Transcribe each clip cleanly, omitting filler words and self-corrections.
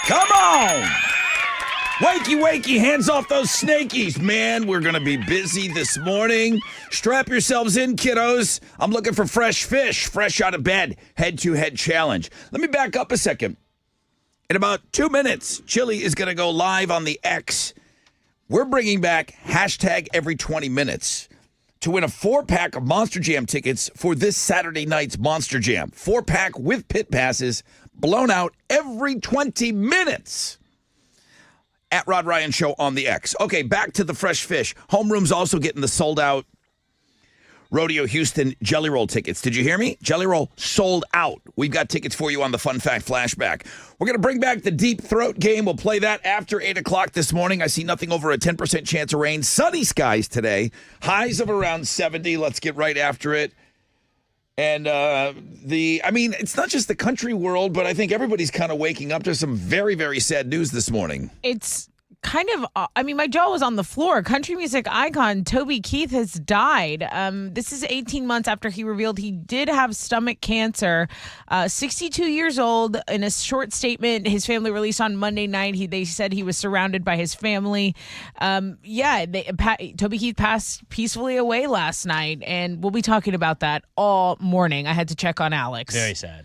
Come on! Wakey, wakey, hands off those snakies, man. We're going to be busy this morning. Strap yourselves in, kiddos. I'm looking for fresh fish, fresh out of bed, head-to-head challenge. Let me back up a second. In about 2 minutes, Chili is going to go live on the X. We're bringing back hashtag every 20 minutes to win a 4-pack of Monster Jam tickets for this Saturday night's Monster Jam. 4-pack with pit passes, blown out every 20 minutes. At Rod Ryan Show on the X. Okay, back to the fresh fish. Homeroom's also getting the sold-out Rodeo Houston Jelly Roll tickets. Did you hear me? Jelly Roll sold out. We've got tickets for you on the Fun Fact Flashback. We're going to bring back the Deep Throat game. We'll play that after 8 o'clock this morning. I see nothing over a 10% chance of rain. Sunny skies today. Highs of around 70. Let's get right after it. And it's not just the country world, but I think everybody's kind of waking up to some very, very sad news this morning. It's kind of, my jaw was on the floor. Country music icon Toby Keith has died. This is 18 months after he revealed he did have stomach cancer. 62 years old. In a short statement his family released on Monday night, they said he was surrounded by his family. Toby Keith passed peacefully away last night, and we'll be talking about that all morning. I had to check on Alex. Very sad.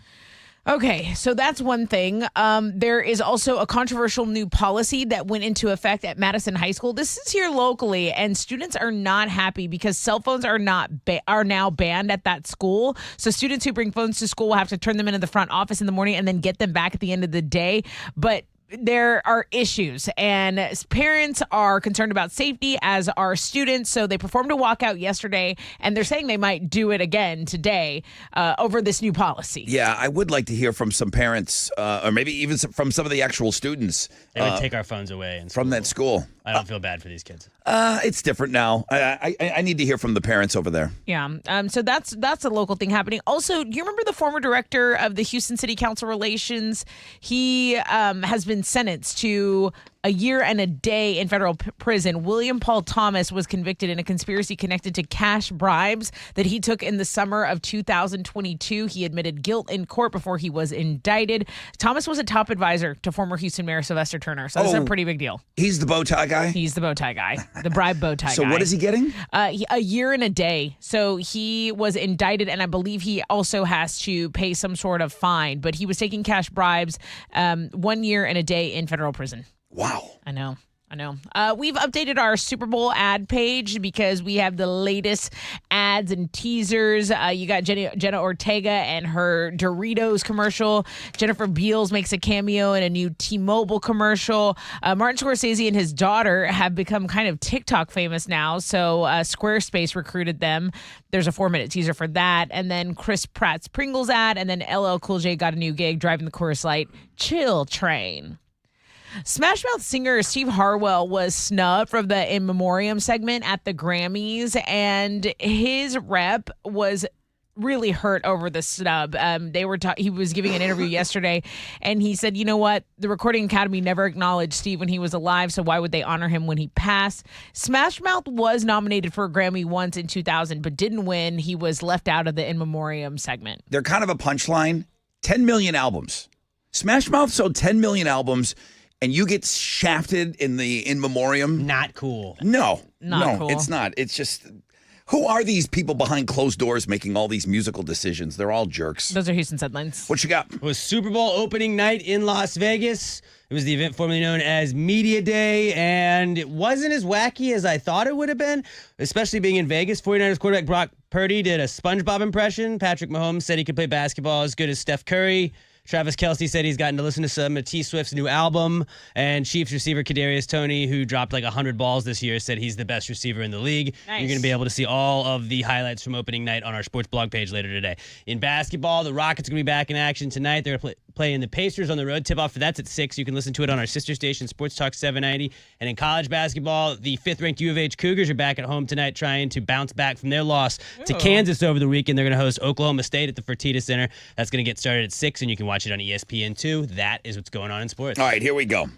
Okay, so that's one thing. There is also a controversial new policy that went into effect at Madison High School. This is here locally, and students are not happy because cell phones are now banned at that school. So students who bring phones to school will have to turn them into the front office in the morning and then get them back at the end of the day. But there are issues, and parents are concerned about safety, as are students. So they performed a walkout yesterday, and they're saying they might do it again today over this new policy. Yeah, I would like to hear from some parents, or maybe even from some of the actual students. They would take our phones away from that school. I don't feel bad for these kids. It's different now. I need to hear from the parents over there. Yeah. So that's a local thing happening. Also, do you remember the former director of the Houston City Council Relations? He has been sentenced to a year and a day in federal prison. William Paul Thomas was convicted in a conspiracy connected to cash bribes that he took in the summer of 2022. He admitted guilt in court before he was indicted. Thomas was a top advisor to former Houston Mayor Sylvester Turner, so that's a pretty big deal. He's the bow tie guy? He's the bow tie guy, the bribe bow tie guy. So what is he getting? A year and a day. So he was indicted, and I believe he also has to pay some sort of fine, but he was taking cash bribes, 1 year and a day in federal prison. Wow. I know. We've updated our Super Bowl ad page because we have the latest ads and teasers. You got Jenna Ortega and her Doritos commercial. Jennifer Beals makes a cameo in a new T-Mobile commercial. Martin Scorsese and his daughter have become kind of TikTok famous now, so Squarespace recruited them. There's a 4-minute teaser for that. And then Chris Pratt's Pringles ad, and then LL Cool J got a new gig driving the Coors Light Chill Train. Smash Mouth singer Steve Harwell was snubbed from the In Memoriam segment at the Grammys, and his rep was really hurt over the snub. He was giving an interview yesterday, and he said, you know what? The Recording Academy never acknowledged Steve when he was alive, so why would they honor him when he passed? Smash Mouth was nominated for a Grammy once in 2000, but didn't win. He was left out of the In Memoriam segment. They're kind of a punchline. 10 million albums. Smash Mouth sold 10 million albums. And you get shafted in the In Memoriam? Not cool. No, cool. It's not. It's just, who are these people behind closed doors making all these musical decisions? They're all jerks. Those are Houston's headlines. What you got? It was Super Bowl opening night in Las Vegas. It was the event formerly known as Media Day, and it wasn't as wacky as I thought it would have been, especially being in Vegas. 49ers quarterback Brock Purdy did a SpongeBob impression. Patrick Mahomes said he could play basketball as good as Steph Curry. Travis Kelce said he's gotten to listen to some of T Swift's new album. And Chiefs receiver Kadarius Toney, who dropped like 100 balls this year, said he's the best receiver in the league. Nice. You're going to be able to see all of the highlights from opening night on our sports blog page later today. In basketball, the Rockets are going to be back in action tonight. They're going to play in the Pacers on the road. Tip-off for that's at 6. You can listen to it on our sister station, Sports Talk 790. And in college basketball, the 5th-ranked U of H Cougars are back at home tonight trying to bounce back from their loss to Kansas over the weekend. They're going to host Oklahoma State at the Fertitta Center. That's going to get started at 6, and you can watch it on ESPN2. That is what's going on in sports. All right, here we go.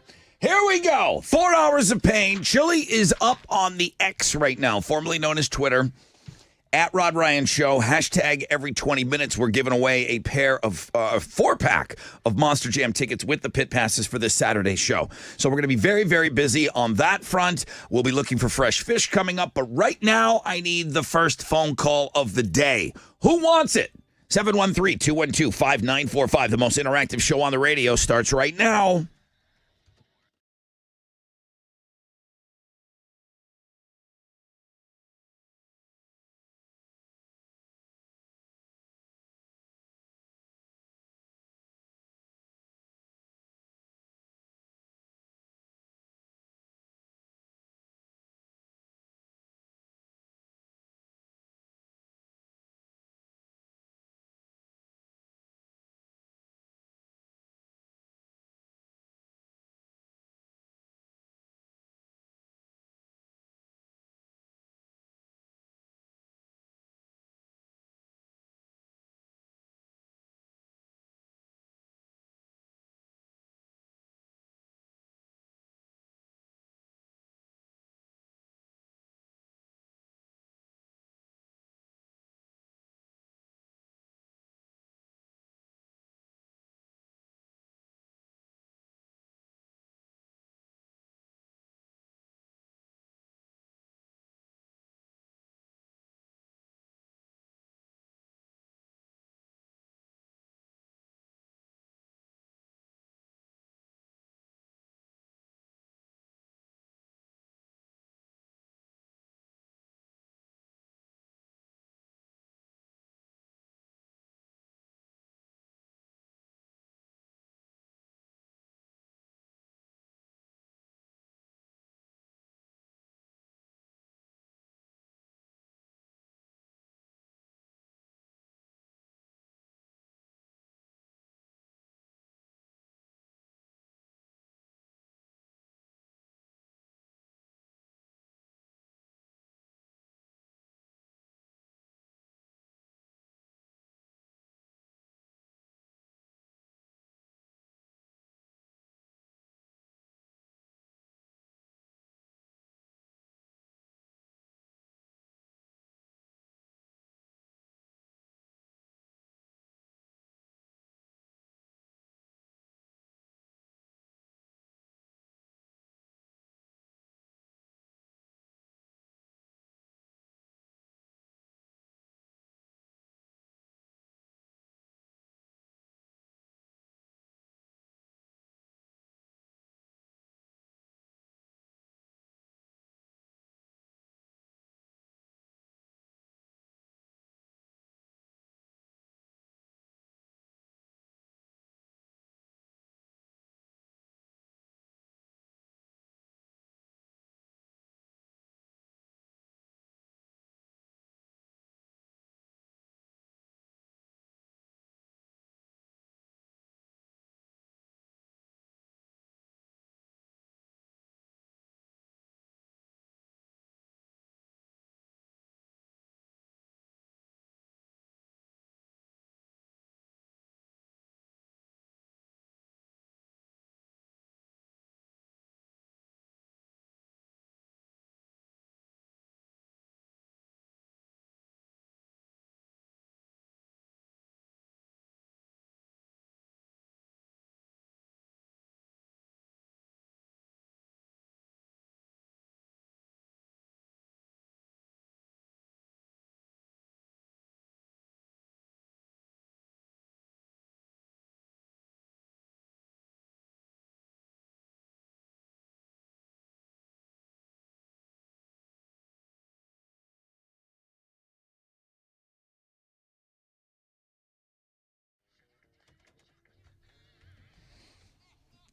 4 hours of pain. Chili is up on the X right now, formerly known as Twitter. At Rod Ryan Show, hashtag every 20 minutes, we're giving away a pair of 4-pack of Monster Jam tickets with the pit passes for this Saturday show. So we're going to be very, very busy on that front. We'll be looking for fresh fish coming up. But right now, I need the first phone call of the day. Who wants it? 713-212-5945. The most interactive show on the radio starts right now.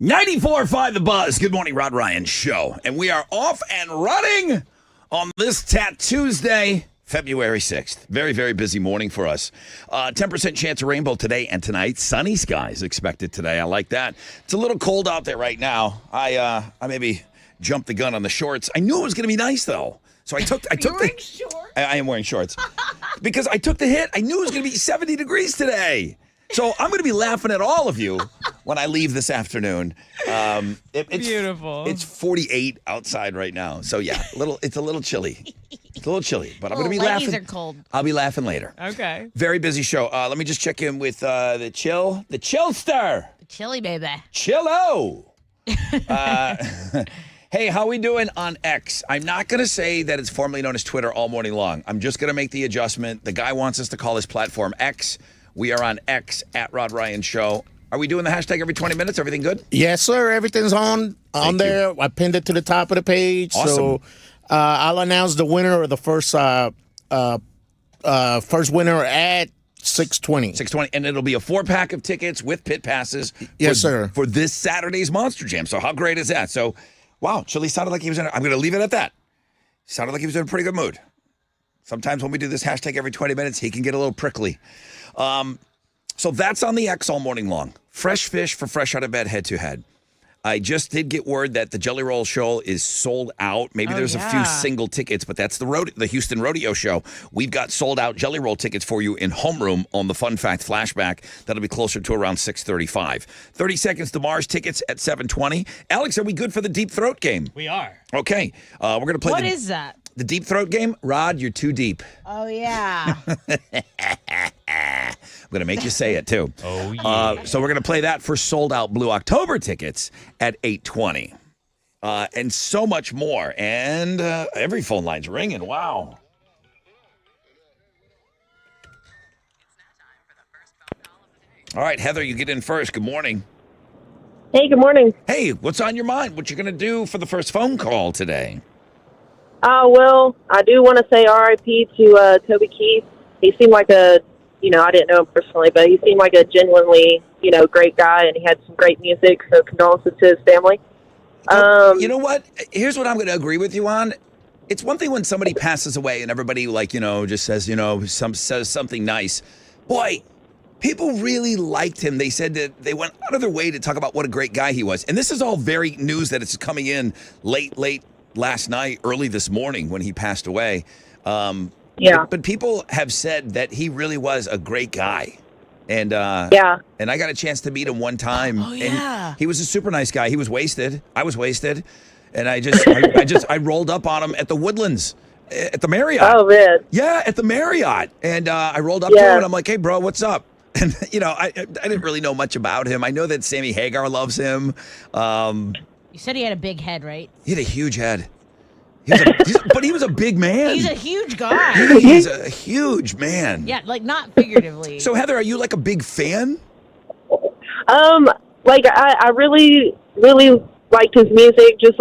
.94.5 The Buzz. Good morning, Rod Ryan Show. And we are off and running on this Tat Tuesday, February 6th. Very, very busy morning for us. 10% chance of rainbow today and tonight. Sunny skies expected today. I like that. It's a little cold out there right now. I maybe jumped the gun on the shorts. I knew it was going to be nice, though. So I took wearing shorts? I am wearing shorts. Because I took the hit. I knew it was going to be 70 degrees today. So I'm going to be laughing at all of you when I leave this afternoon. It's beautiful. It's 48 outside right now. So yeah, it's a little chilly. It's a little chilly, but I'm going to be Leggies laughing. are cold. I'll be laughing later. Okay. Very busy show. Let me just check in with the Chillster. Chilly, baby. Chillo. Hey, how we doing on X? I'm not going to say that it's formerly known as Twitter all morning long. I'm just going to make the adjustment. The guy wants us to call his platform X. We are on X at Rod Ryan Show. Are we doing the hashtag every 20 minutes? Everything good? Yes, sir. Everything's on Thank there. I pinned it to the top of the page. Awesome. So I'll announce the winner of the first winner at 6:20. 620, and it'll be a 4-pack of tickets with pit passes. Yes, sir. For this Saturday's Monster Jam. So how great is that? So, wow, Chili sounded like he was in. I'm going to leave it at that. Sounded like he was in a pretty good mood. Sometimes when we do this hashtag every 20 minutes, he can get a little prickly. So that's on the X all morning long. Fresh fish for fresh out of bed, head to head. I just did get word that the Jelly Roll show is sold out. Maybe there's a few single tickets, but that's the Houston Rodeo show. We've got sold out Jelly Roll tickets for you in homeroom on the Fun Fact Flashback. That'll be closer to around 6:35. 30 Seconds to Mars tickets at 7:20. Alex, are we good for the Deep Throat game? We are. Okay. We're going to play What is that? the Deep Throat game. Rod, you're too deep. Oh, yeah. I'm going to make you say it, too. Oh, yeah. So we're going to play that for sold-out Blue October tickets at 8:20. And so much more. And every phone line's ringing. Wow. All right, Heather, you get in first. Good morning. Hey, good morning. Hey, what's on your mind? What you going to do for the first phone call today? Well, I do want to say RIP to Toby Keith. He seemed like I didn't know him personally, but he seemed like a genuinely, great guy, and he had some great music, so condolences to his family. You know what? Here's what I'm going to agree with you on. It's one thing when somebody passes away and everybody, just says, says something nice. Boy, people really liked him. They said that they went out of their way to talk about what a great guy he was. And this is all very news that it's coming in late last night, early this morning when he passed away. Yeah. But people have said that he really was a great guy. And Yeah. and I got a chance to meet him one time. Oh, yeah. And he was a super nice guy. He was wasted. I was wasted. And I rolled up on him at the Woodlands at the Marriott. Oh, man. Yeah, at the Marriott. And I rolled up to him and I'm like, "Hey, bro, what's up?" And I didn't really know much about him. I know that Sammy Hagar loves him. You said he had a big head, right? He had a huge head. But he was a big man. He's a huge guy. He's a huge man. Yeah, like not figuratively. So Heather, are you like a big fan? I really, really liked his music, just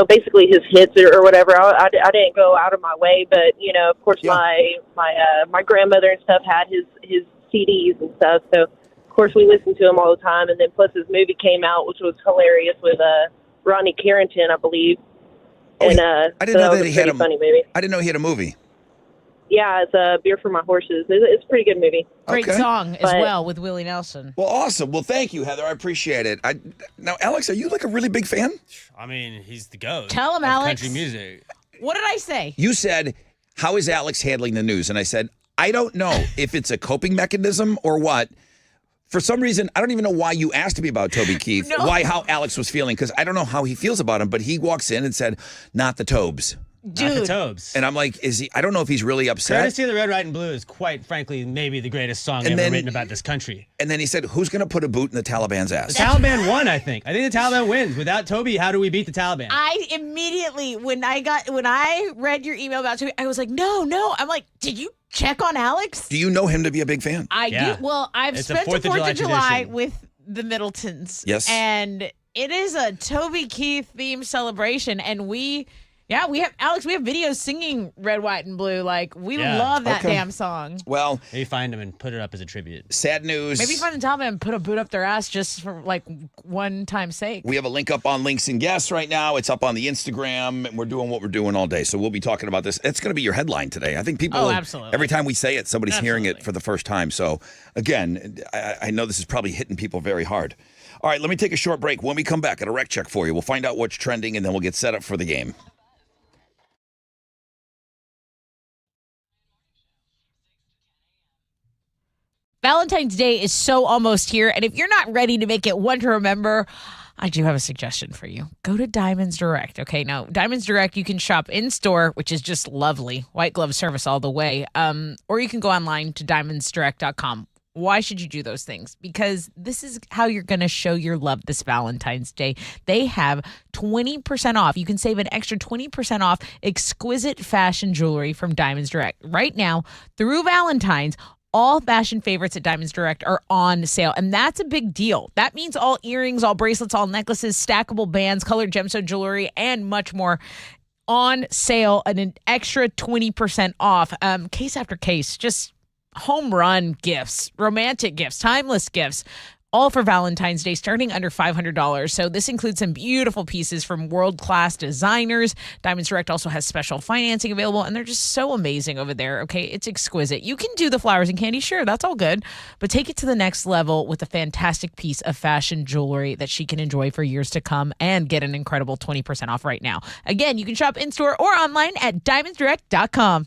basically his hits or whatever. I didn't go out of my way, but of course my grandmother and stuff had his CDs and stuff, so of course we listened to him all the time. And then plus his movie came out, which was hilarious with Ronnie Carrington, I believe. Oh, And I didn't know that he had a funny movie. I didn't know he had a movie. Yeah, it's Beer for My Horses. It's a pretty good movie. Great Okay. song as But- well with Willie Nelson. Well, awesome. Well, thank you, Heather. I appreciate it. Now, Alex, are you like a really big fan? I mean, he's the GOAT. Tell him, of Alex. country music. What did I say? You said, "How is Alex handling the news?" And I said, "I don't know if it's a coping mechanism or what." For some reason, I don't even know why you asked me about Toby Keith, No. how Alex was feeling, because I don't know how he feels about him. But he walks in and said, "Not the Tobes," Not the Dude, Tobes. and I'm like, "Is he?" I don't know if he's really upset. Courtesy of the Red, White, and Blue is quite frankly maybe the greatest song And ever then- written about this country. And then he said, "Who's going to put a boot in the Taliban's ass?" The Taliban won, I think. I think the Taliban wins. Without Toby, how do we beat the Taliban? I immediately, when I read your email about Toby, I was like, no. I'm like, did you check on Alex? Do you know him to be a big fan? I Yeah. do. Well, I've It's a spent the 4th of July tradition. with the Middletons. Yes. And it is a Toby Keith themed celebration. And we have videos singing Red, White, and Blue. Like, we Yeah. love that Okay. damn song. Well, Maybe find him and put it up as a tribute. sad news. Maybe find the Taliban and put a boot up their ass just for like one time's sake. We have a link up on Links and Guests right now. It's up on the Instagram, and we're doing what we're doing all day. So we'll be talking about this. It's going to be your headline today. I think people, Oh, absolutely. every time we say it, somebody's hearing it Absolutely. for the first time. So again, I know this is probably hitting people very hard. All right, let me take a short break. When we come back, at a rec check for you. We'll find out what's trending, and then we'll get set up for the game. Valentine's Day is so almost here, and if you're not ready to make it one to remember, I do have a suggestion for you. Go to Diamonds Direct. Okay, now Diamonds Direct, you can shop in store, which is just lovely, white glove service all the way. Or you can go online to diamondsdirect.com. Why should you do those things? Because this is how you're going to show your love this Valentine's Day. They have 20% off. You can save an extra 20% off exquisite fashion jewelry from Diamonds Direct. Right now, through Valentine's, all fashion favorites at Diamonds Direct are on sale, and that's a big deal. That means all earrings, all bracelets, all necklaces, stackable bands, colored gemstone jewelry, and much more on sale at an extra 20% off. Case after case, just home run gifts, romantic gifts, timeless gifts, all for Valentine's Day, starting under $500. So this includes some beautiful pieces from world-class designers. Diamonds Direct also has special financing available, and they're just so amazing over there. Okay, it's exquisite. You can do the flowers and candy, sure, that's all good, but take it to the next level with a fantastic piece of fashion jewelry that she can enjoy for years to come and get an incredible 20% off right now. Again, you can shop in-store or online at diamondsdirect.com.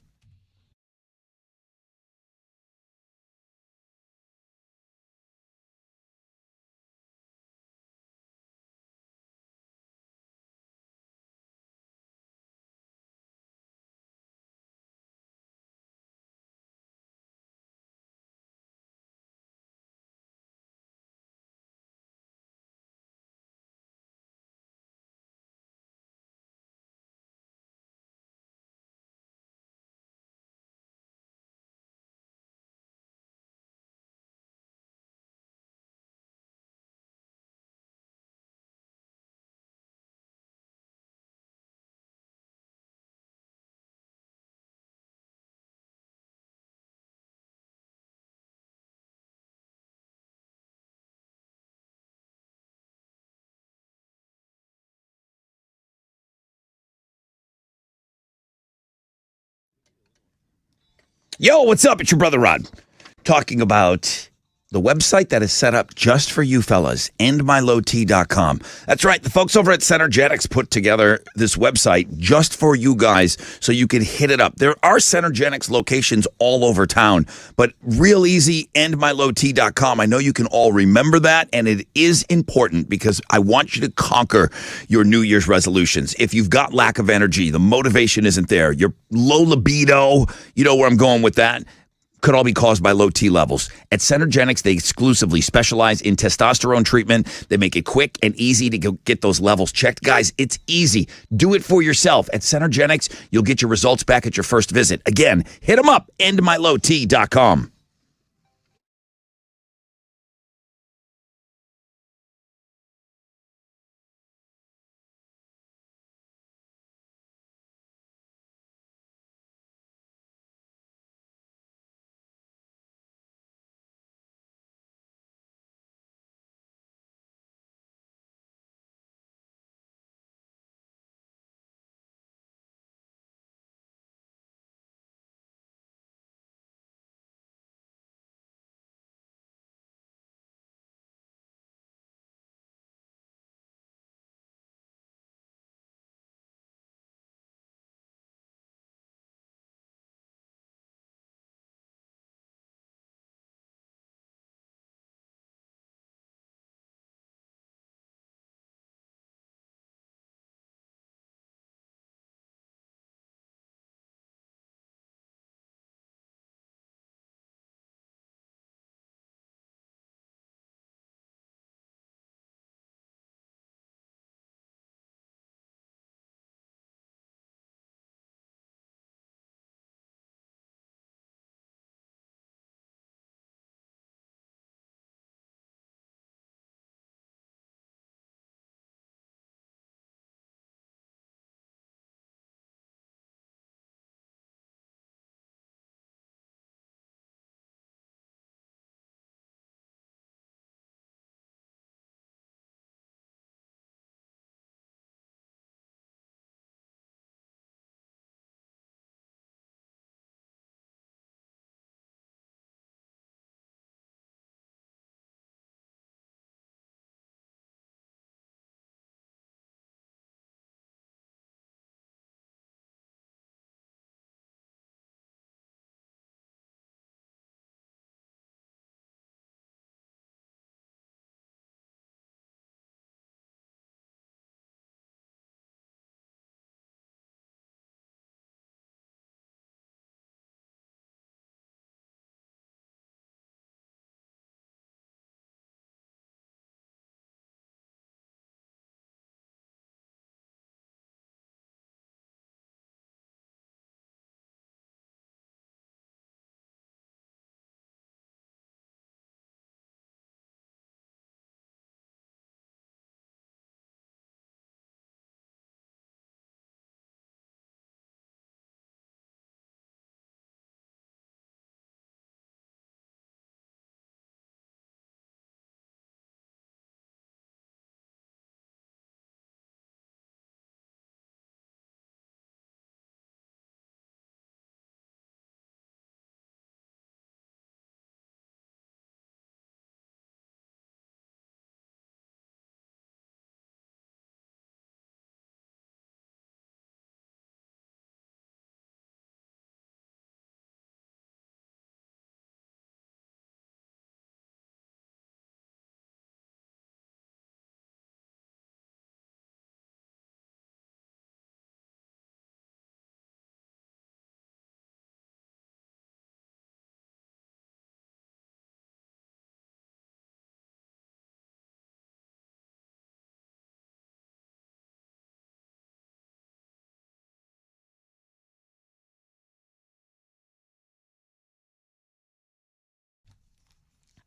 Yo, what's up? It's your brother Rod talking about the website that is set up just for you fellas, endmylowt.com. That's right. The folks over at Centergenics put together this website just for you guys so you can hit it up. There are Centergenics locations all over town, but real easy, endmylowt.com. I know you can all remember that, and it is important because I want you to conquer your New Year's resolutions. If you've got lack of energy, the motivation isn't there, you're low libido, you know where I'm going with that, could all be caused by low T levels. At Centergenics, they exclusively specialize in testosterone treatment. They make it quick and easy to go get those levels checked. Guys, it's easy. Do it for yourself. At Centergenics, you'll get your results back at your first visit. Again, hit them up, endmylowt.com.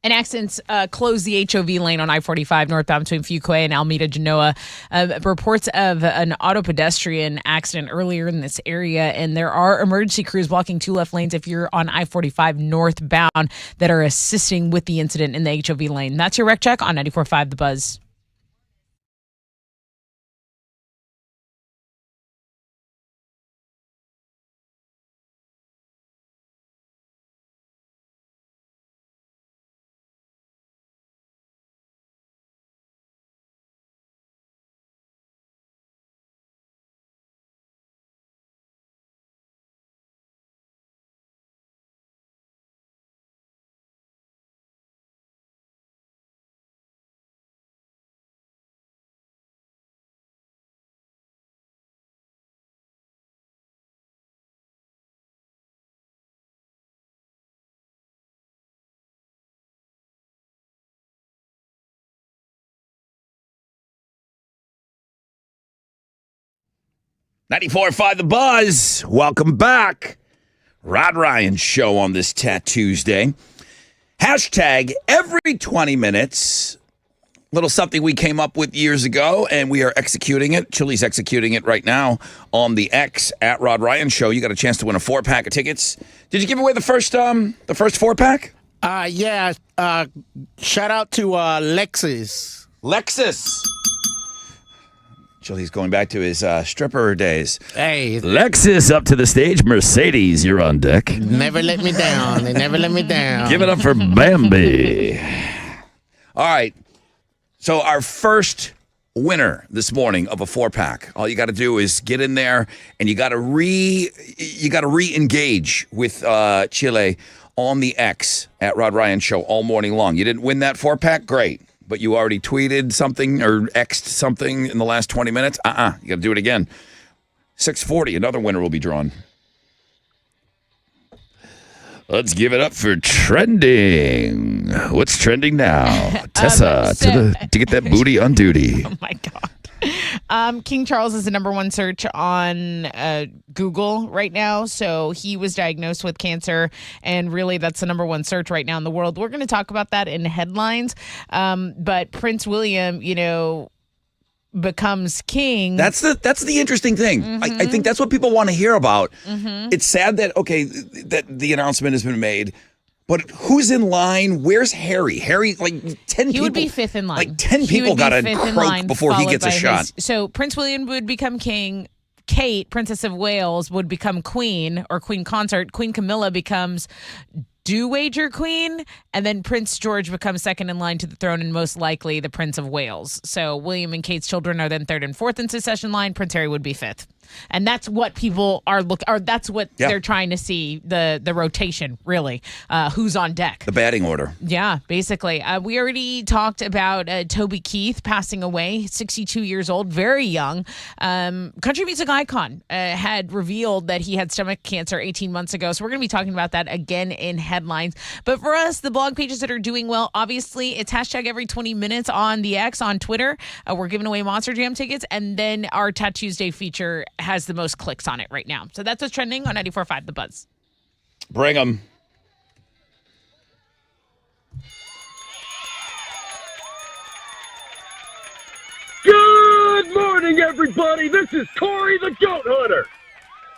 And accidents closed the HOV lane on I-45 northbound between Fuquay and Alameda Genoa. Reports of an auto pedestrian accident earlier in this area, and there are emergency crews blocking 2 left lanes if you're on I-45 northbound that are assisting with the incident in the HOV lane. That's your Rec Check on 94.5 The Buzz. .94.5 The Buzz. Welcome back. Rod Ryan Show on this Tuesday. Hashtag every 20 minutes. Little something we came up with years ago, and we are executing it. Chili's executing it right now on the X at Rod Ryan Show. You got a chance to win a 4-pack of tickets. Did you give away the first 4-pack? Yeah. Shout out to Lexus. Lexus. Chili's going back to his stripper days. Hey, Lexus up to the stage. Mercedes, you're on deck. never let me down. They never let me down. Give it up for Bambi. All right. So our first winner this morning of a 4-pack. All you got to do is get in there, and you got to re-engage with Chile on the X at Rod Ryan Show all morning long. You didn't win that 4-pack? Great. But you already tweeted something or X'd something in the last 20 minutes? You got to do it again. 6:40, another winner will be drawn. Let's give it up for trending. What's trending now? Tessa, to get that booty on duty. Oh, my God. King Charles is the number 1 search on Google right now. So he was diagnosed with cancer, and really that's the number 1 search right now in the world. We're going to talk about that in headlines. But Prince William, becomes king. That's the interesting thing. Mm-hmm. I think that's what people want to hear about. Mm-hmm. It's sad that the announcement has been made. But who's in line? Where's Harry? Harry, 10 people. He would be 5th in line. 10 people got to croak before he gets a shot. So Prince William would become king. Kate, Princess of Wales, would become queen or queen consort. Queen Camilla becomes do-wager queen. And then Prince George becomes 2nd in line to the throne and most likely the Prince of Wales. So William and Kate's children are then 3rd and 4th in succession line. Prince Harry would be 5th. And that's what people are that's what they're trying to see, the rotation, really. Who's on deck. The batting order. Yeah, basically. We already talked about Toby Keith passing away, 62 years old, very young. Country music icon had revealed that he had stomach cancer 18 months ago. So we're going to be talking about that again in headlines. But for us, the blog pages that are doing well, obviously, it's hashtag every 20 minutes on the X, on Twitter. We're giving away Monster Jam tickets. And then our Tuesday feature has the most clicks on it right now. So that's what's trending on 94.5 The Buzz. Bring them. Good morning, everybody. This is Corey the Goat Hunter.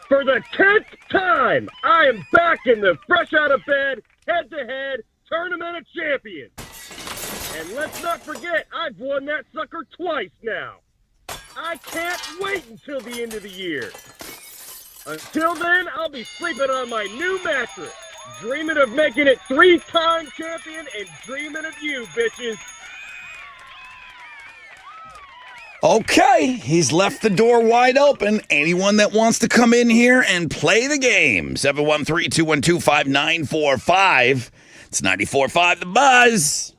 For the 10th time, I am back in the fresh out of bed, head-to-head Tournament of Champions. And let's not forget, I've won that sucker twice now. I can't wait until the end of the year. Until then, I'll be sleeping on my new mattress, dreaming of making it 3-time champion and dreaming of you, bitches. Okay, he's left the door wide open. Anyone that wants to come in here and play the game, 713-212-5945. It's 94.5 The Buzz.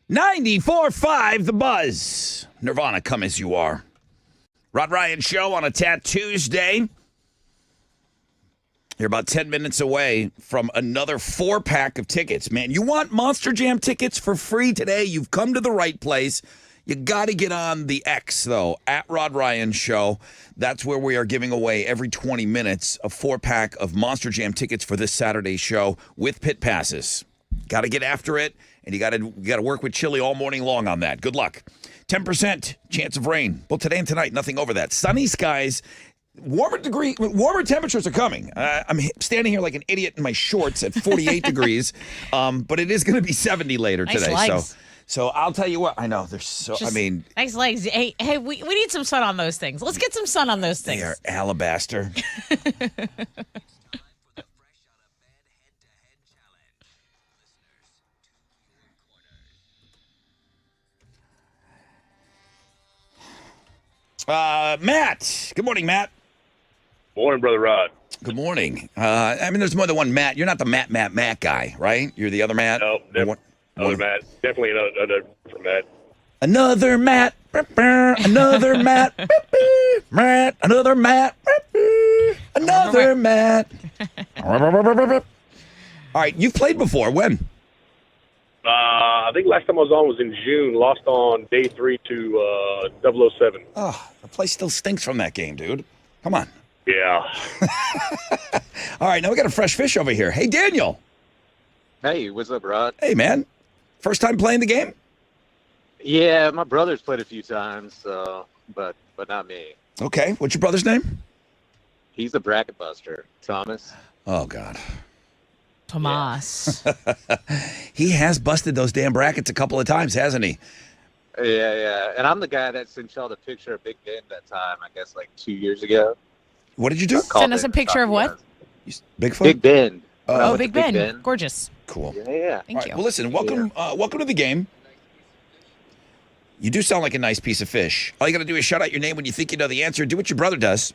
94.5 The Buzz. Nirvana, come as you are. Rod Ryan Show on a Tuesday. You're about 10 minutes away from another 4-pack of tickets. Man, you want Monster Jam tickets for free today? You've come to the right place. You got to get on the X, though, at Rod Ryan Show. That's where we are giving away every 20 minutes a 4-pack of Monster Jam tickets for this Saturday show with pit passes. Got to get after it, and you got to work with Chili all morning long on that. Good luck. 10% chance of rain. Well, today and tonight, nothing over that. Sunny skies. Warmer temperatures are coming. I'm standing here like an idiot in my shorts at 48 degrees, but it is going to be 70 later Nice today. legs. So I'll tell you what. I know there's so. Just I mean, nice legs. Hey, we need some sun on those things. Let's get some sun on those they things. are alabaster. Matt. Good morning, Matt. Morning, Brother Rod. Good morning. I mean, there's more than one Matt. You're not the Matt guy, right? You're the other Matt. No, other Matt. Definitely another from Matt. Another Matt. Another Matt. Matt. Another Matt. Another Matt. All right, you've played before. When? I think last time I was on was in June. Lost on day 3 to 007. Oh, the place still stinks from that game, dude. Come on. Yeah. All right, now we got a fresh fish over here. Hey, Daniel. Hey, what's up, Rod? Hey, man. First time playing the game? Yeah, my brother's played a few times, but not me. Okay. What's your brother's name? He's a bracket buster, Thomas. Oh, God. Tomas. He has busted those damn brackets a couple of times, hasn't he? Yeah. And I'm the guy that sent y'all the picture of Big Ben that time, I guess like 2 years ago. What did you do? Send us a picture of what? Bigfoot? Big Ben. Oh, Big Big Ben. Ben. Gorgeous. Cool. Yeah. Thank All right, you. well, listen, welcome to the game. You do sound like a nice piece of fish. All you got to do is shout out your name when you think you know the answer. Do what your brother does,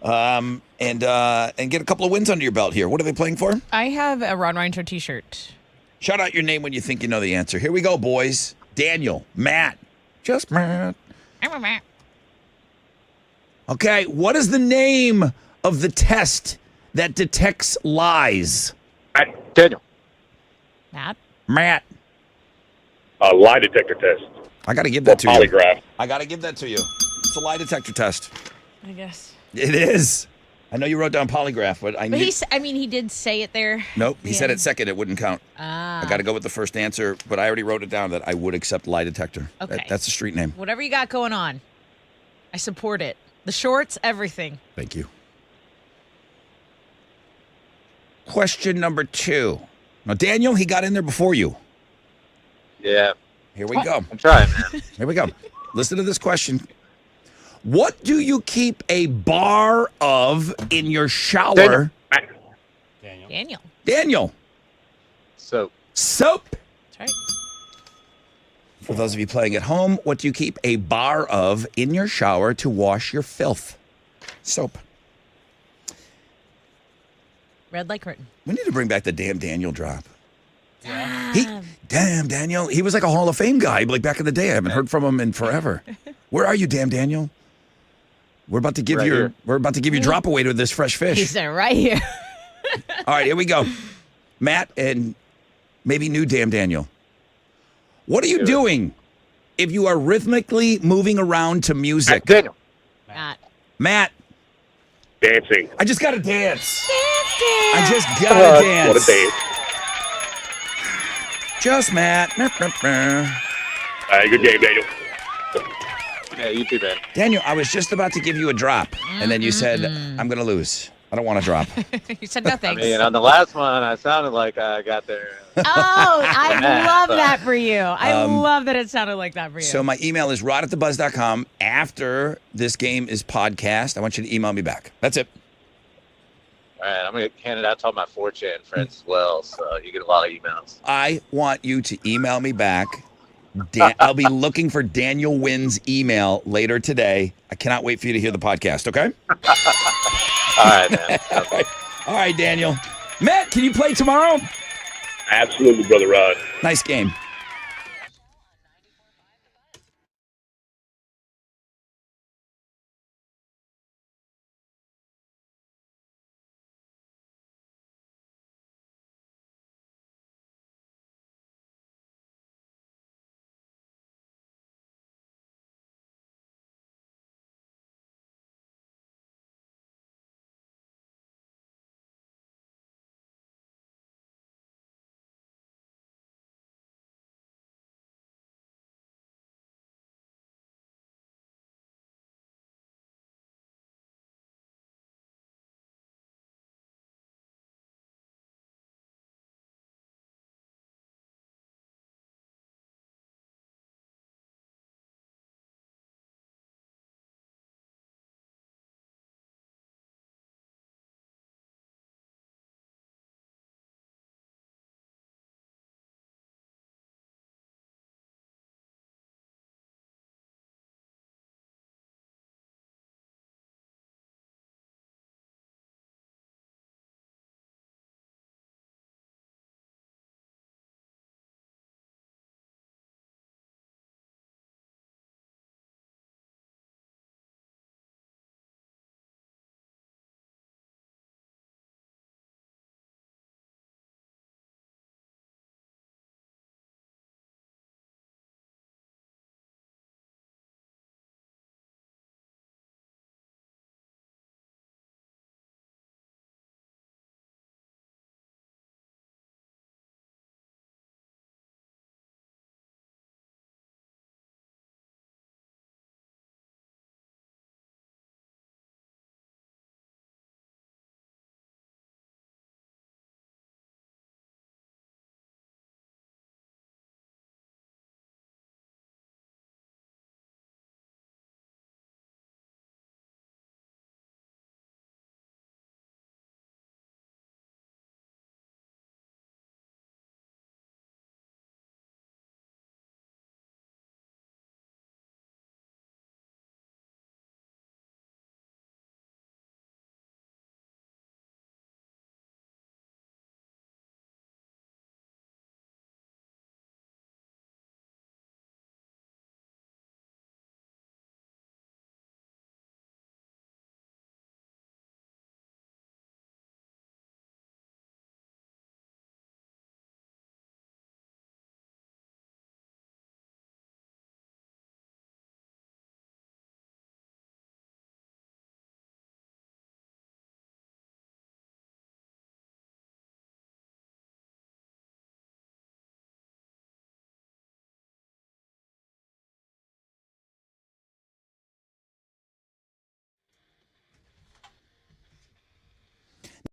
and get a couple of wins under your belt here. What are they playing for? I have a Rod Ryan Show T-shirt. Shout out your name when you think you know the answer. Here we go, boys. Daniel, Matt, just Matt. I'm a Matt. Okay, what is the name of the test that detects lies? Daniel. Matt. Matt. Lie detector test. I got to give that to you. Polygraph. I got to give that to you. It's a lie detector test. I guess. It is. I know you wrote down polygraph, but I But knew. he did say it there. Nope, he said Yeah. it second. It wouldn't count. I got to go with the first answer, but I already wrote it down that I would accept lie detector. Okay. That's the street name. Whatever you got going on, I support it. The shorts, everything. Thank you. Question number 2. Now, Daniel, he got in there before you. Yeah. Here we go. I'm trying, man. Here we go. Listen to this question. What do you keep a bar of in your shower? Daniel. Daniel. So, Soap. That's right. For those of you playing at home, what do you keep a bar of in your shower to wash your filth? Soap. Red light curtain. We need to bring back the damn Daniel drop. Damn Daniel. He was like a Hall of Fame guy, like back in the day. I haven't heard from him in forever. Where are you, damn Daniel? We're about to give Right here. we're about to give your drop away to this fresh fish. He's there right here. All right, here we go. Matt and maybe new damn Daniel. What are you doing if you are rhythmically moving around to music? Daniel. Matt, Dancing. I just got to dance. I just got to dance. What a dance. Just Matt. Good game, Daniel. Yeah, you too, man. Daniel, I was just about to give you a drop, and then you said, I'm going to lose. I don't want to drop. He said no I thanks. mean, on the last one, I sounded like I got there. Oh, I love that for you. I love that it sounded like that for you. So my email is rod@thebuzz.com. After this game is podcast, I want you to email me back. That's it. All right, I'm going to hand it out to all my 4chan friends as well, so you get a lot of emails. I want you to email me back. I'll be looking for Daniel Wynn's email later today. I cannot wait for you to hear the podcast, okay? All right, man. Okay. All right, Daniel. Matt, can you play tomorrow? Absolutely, Brother Rod. Nice game.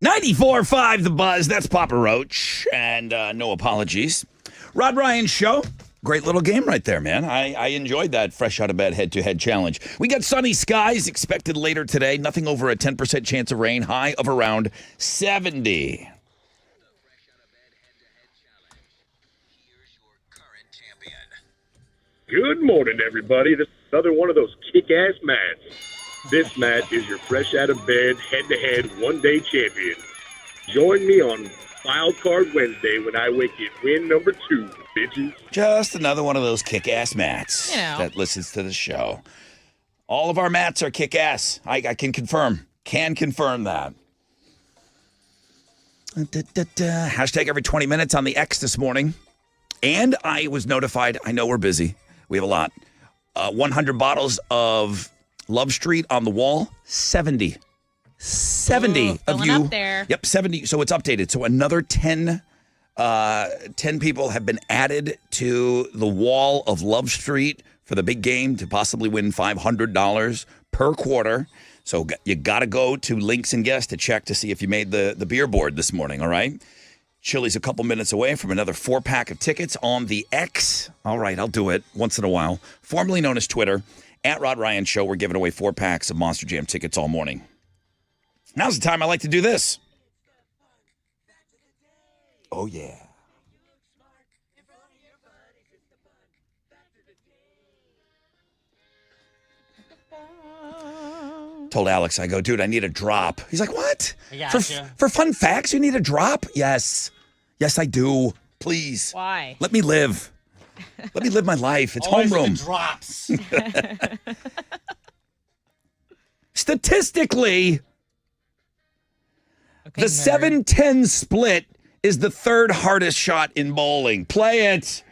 94.5 The Buzz. That's Papa Roach. And no apologies. Rod Ryan Show. Great little game right there, man. I enjoyed that fresh out of bed head-to-head challenge. We got sunny skies expected later today. Nothing over a 10% chance of rain. High of around 70. Good morning, everybody. This is another one of those kick-ass mats. This match is your fresh out of bed, head-to-head, one-day champion. Join me on Wild Card Wednesday when I wake in win number 2, bitches. Just another one of those kick-ass mats that listens to the show. All of our mats are kick-ass. I can confirm. Can confirm that. Hashtag every 20 minutes on the X this morning. And I was notified. I know we're busy. We have a lot. 100 bottles of Love Street on the wall. 70 of you. Up there. Yep, 70. So it's updated. So another 10 people have been added to the wall of Love Street for the big game to possibly win $500 per quarter. So you got to go to Links and Guest to check to see if you made the beer board this morning, all right? Chili's a couple minutes away from another 4-pack of tickets on the X. All right, I'll do it once in a while. Formerly known as Twitter, at Rod Ryan Show, we're giving away 4 packs of Monster Jam tickets all morning. Now's the time I like to do this. Oh, yeah. Told Alex, I go, dude, I need a drop. He's like, what? For fun facts, you need a drop? Yes. Yes, I do. Please. Why? Let me live. Let me live my life. It's homeroom. Drops. Statistically, Okay, the nerd. 7-10 split is the third hardest shot in bowling. Play it.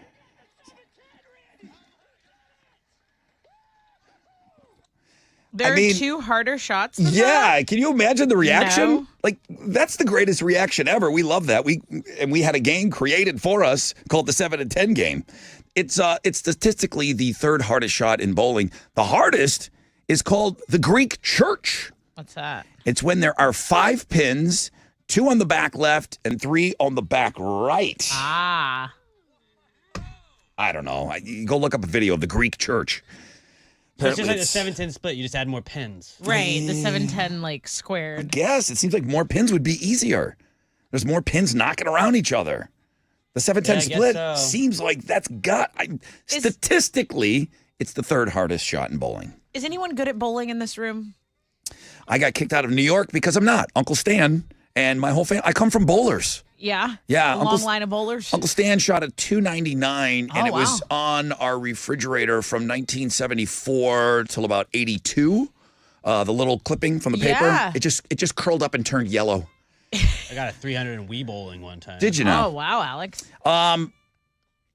There I mean, are 2 harder shots than Yeah, that? can you imagine the reaction? No. Like, that's the greatest reaction ever. We love that. We had a game created for us called the 7-10 game. It's statistically the third hardest shot in bowling. The hardest is called the Greek Church. What's that? It's when there are 5 pins, 2 on the back left and 3 on the back right. Ah. I don't know. You go look up a video of the Greek Church. So it's just like the Apparently 7-10 split. You just add more pins. Right, the 7-10 like squared. Yes, it seems like more pins would be easier. There's more pins knocking around each other. The 7-10 Yeah, I guess split so. seems like statistically, it's the third hardest shot in bowling. Is anyone good at bowling in this room? I got kicked out of New York because I'm not. Uncle Stan and my whole family. I come from bowlers. Yeah. Yeah, A long Uncle- line of bowlers. Uncle Stan shot a 299, and Oh, it was on our refrigerator from 1974 till about 82. The little clipping from the paper. Yeah. It just curled up and turned yellow. I got a 300 in Wii bowling one time. Did you Oh know? wow, Alex.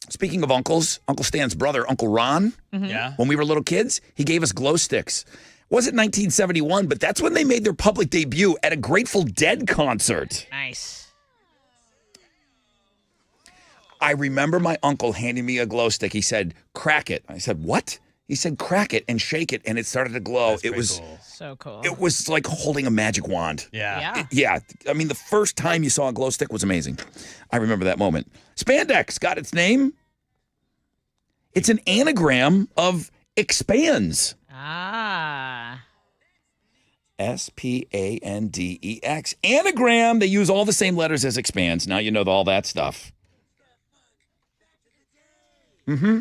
Speaking of uncles, Uncle Stan's brother, Uncle Ron, Yeah. when we were little kids, he gave us glow sticks. Wasn't 1971, but that's when they made their public debut at a Grateful Dead concert. Nice. I remember my uncle handing me a glow stick. He said, crack it. I said, what? He said, crack it and shake it, and it started to glow. That's It pretty was cool. So cool. it was like holding a magic wand. Yeah. Yeah. Yeah, I mean, the first time you saw a glow stick was amazing. I remember that moment. Spandex got its name. It's an anagram of expands. Ah. Spandex. Anagram, they use all the same letters as expands. Now you know all that stuff. Mm-hmm.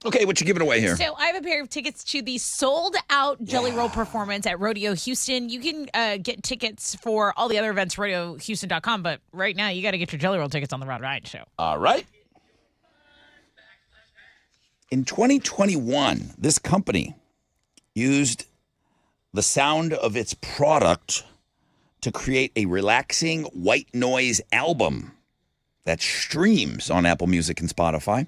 Okay, what you giving away here? So I have a pair of tickets to the sold-out Jelly Roll performance at Rodeo Houston. You can get tickets for all the other events, RodeoHouston.com, but right now you got to get your Jelly Roll tickets on the Rod Ryan Show. All right. In 2021, this company used the sound of its product to create a relaxing white noise album that streams on Apple Music and Spotify.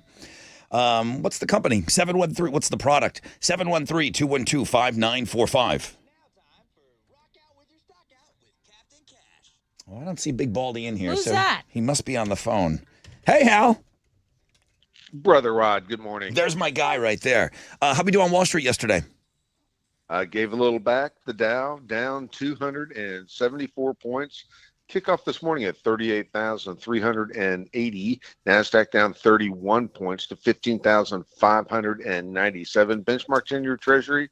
What's the company? 713. What's the product? 713-212-5945. Well, I don't see Big Baldy in here. Who's so that? He must be on the phone. Hey, Hal. Brother Rod, good morning. There's my guy right there. How'd we do on Wall Street yesterday? Gave a little back. The Dow down 274 points. Kickoff this morning at 38,380. NASDAQ down 31 points to 15,597. Benchmark 10-year Treasury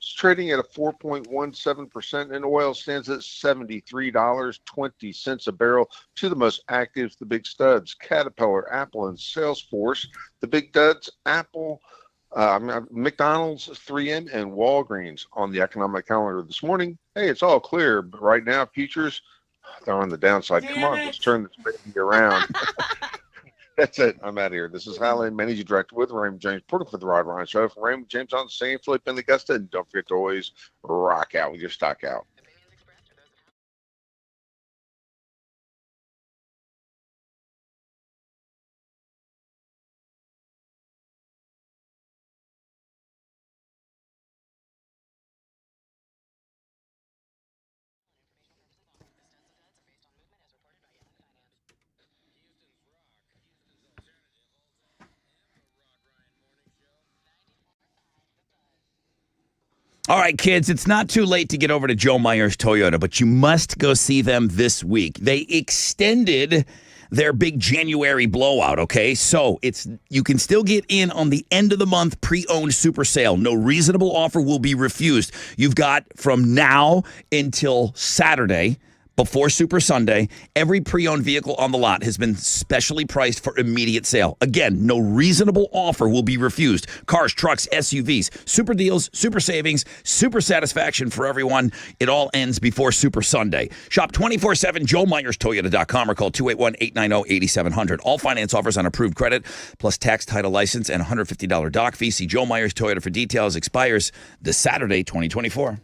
is trading at a 4.17%, and oil stands at $73.20 a barrel. To the most active, the big studs, Caterpillar, Apple, and Salesforce. The big duds, Apple, McDonald's, 3M, and Walgreens on the economic calendar this morning. Hey, it's all clear, but right now, futures, they're on the downside. Come on, let's turn this baby around. That's it. I'm out of here. This is Highland Managing Director with Raymond James, reporting for the Rod Ryan Show. For Raymond James on St. Philip and Augusta, and don't forget to always rock out with your stock out. All right, kids, it's not too late to get over to Joe Myers Toyota, but you must go see them this week. They extended their big January blowout, okay? So you can still get in on the end of the month pre-owned super sale. No reasonable offer will be refused. You've got from now until Saturday, before Super Sunday, every pre-owned vehicle on the lot has been specially priced for immediate sale. Again, no reasonable offer will be refused. Cars, trucks, SUVs, super deals, super savings, super satisfaction for everyone. It all ends before Super Sunday. Shop 24/7, JoeMyersToyota.com or call 281-890-8700. All finance offers on approved credit, plus tax, title, license, and $150 doc fee. See Joe Myers Toyota for details. Expires this Saturday, 2024.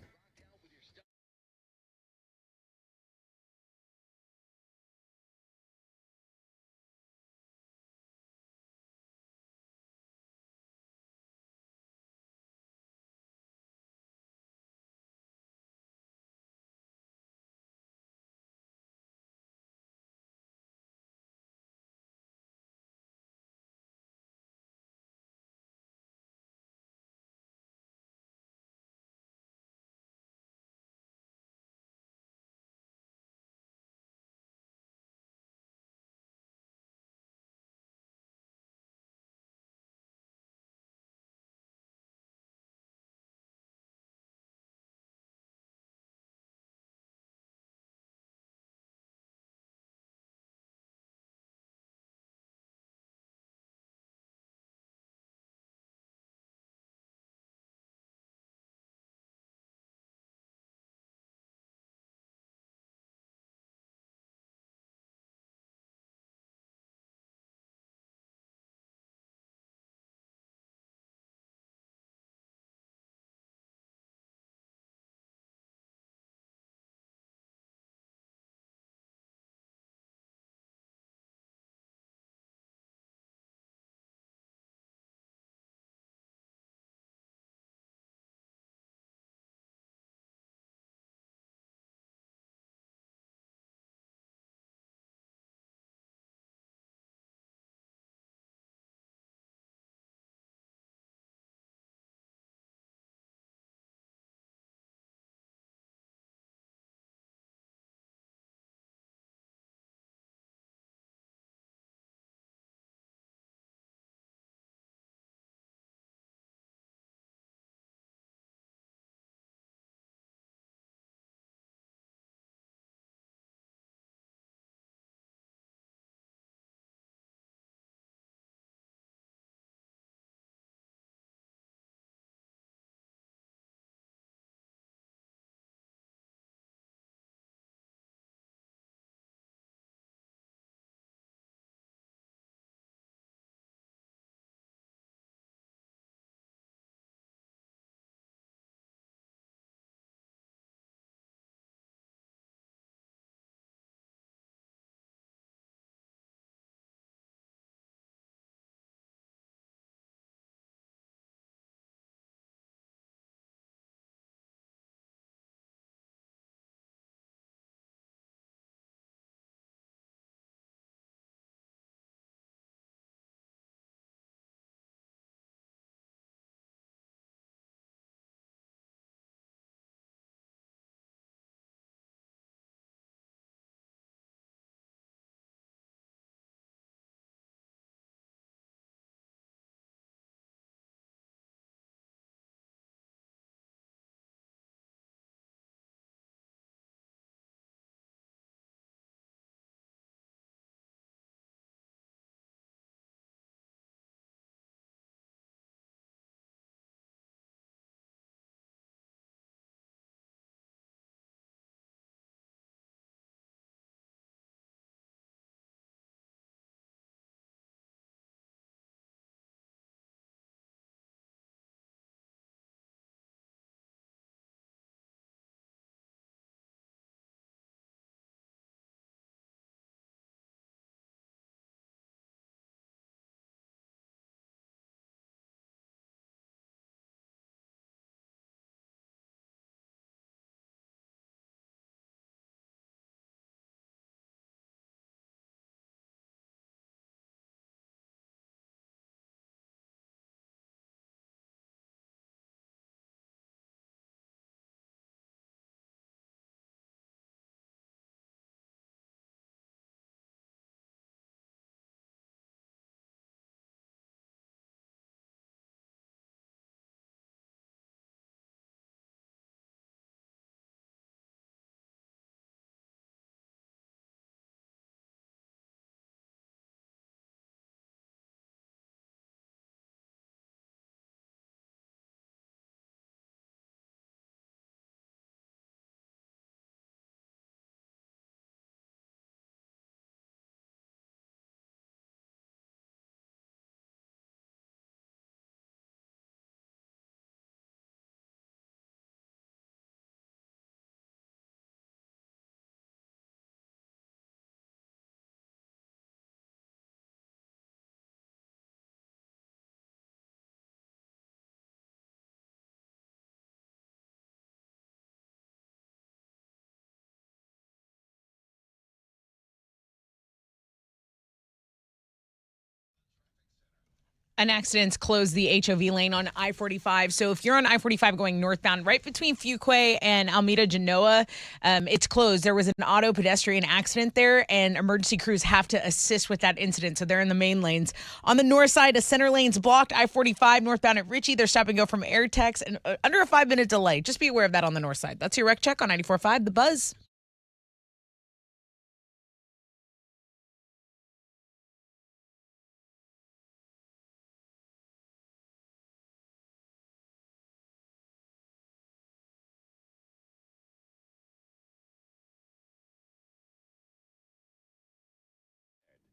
An accident's closed the HOV lane on I-45. So if you're on I-45 going northbound, right between Fuquay and Alameda Genoa, it's closed. There was an auto pedestrian accident there, and emergency crews have to assist with that incident. So they're in the main lanes. On the north side, a center lane's blocked. I-45 northbound at Ritchie. They're stop and go from Airtex, and under a 5-minute delay. Just be aware of that on the north side. That's your wreck check on 94.5 The Buzz.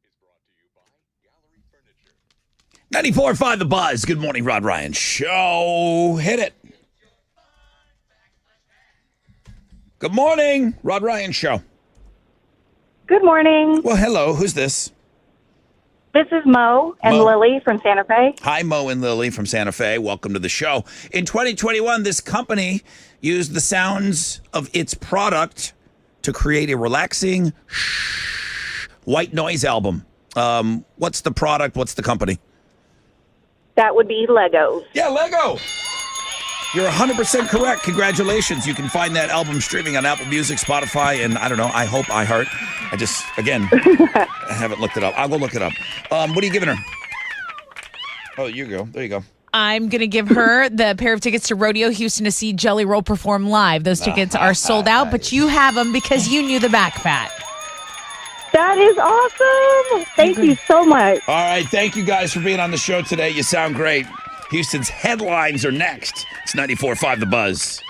Is brought to you by Gallery Furniture. 94.5 The Buzz. Good morning, Rod Ryan Show. Hit it. Good morning, Rod Ryan Show. Good morning. Well, hello. Who's this? This is Mo and Mo. Lily from Santa Fe. Hi, Mo and Lily from Santa Fe. Welcome to the show. In 2021, this company used the sounds of its product to create a relaxing white noise album. What's the product? What's the company? That would be Legos. Yeah, Lego. You're 100% correct. Congratulations. You can find that album streaming on Apple Music, Spotify, and I don't know, I hope iHeart. I just, again, I haven't looked it up. I'll go look it up. What are you giving her? Oh, you go. There you go. I'm going to give her the pair of tickets to Rodeo Houston to see Jelly Roll perform live. Those tickets are sold out, but you have them because you knew the back fat. That is awesome. Thank you so much. All right. Thank you guys for being on the show today. You sound great. Houston's headlines are next. It's 94.5 The Buzz.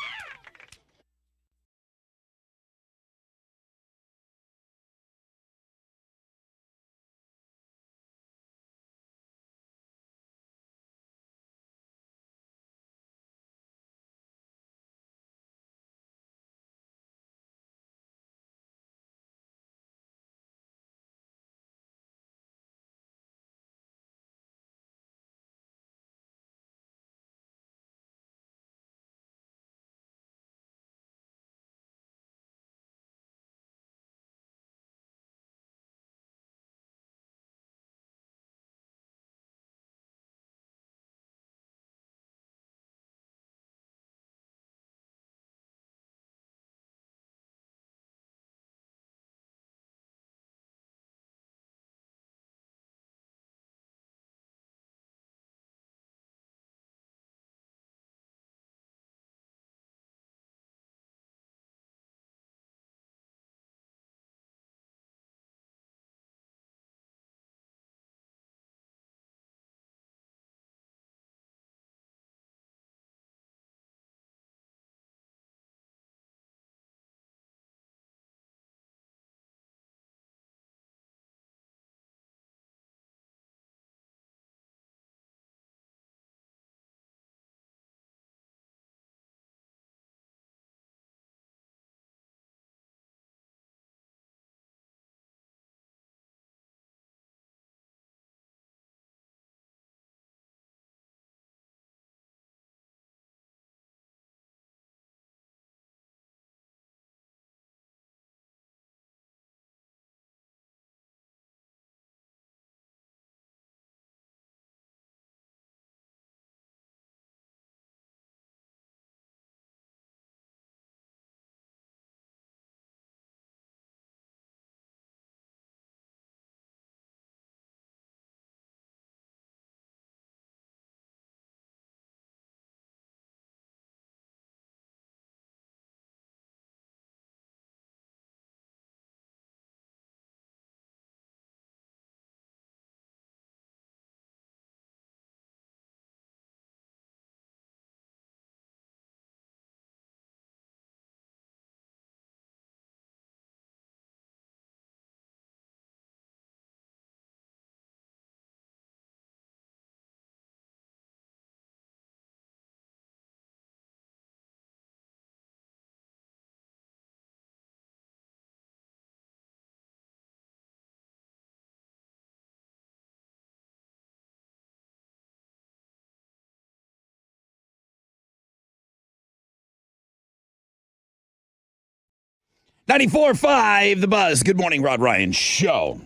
.94.5 The Buzz. Good morning, Rod Ryan Show.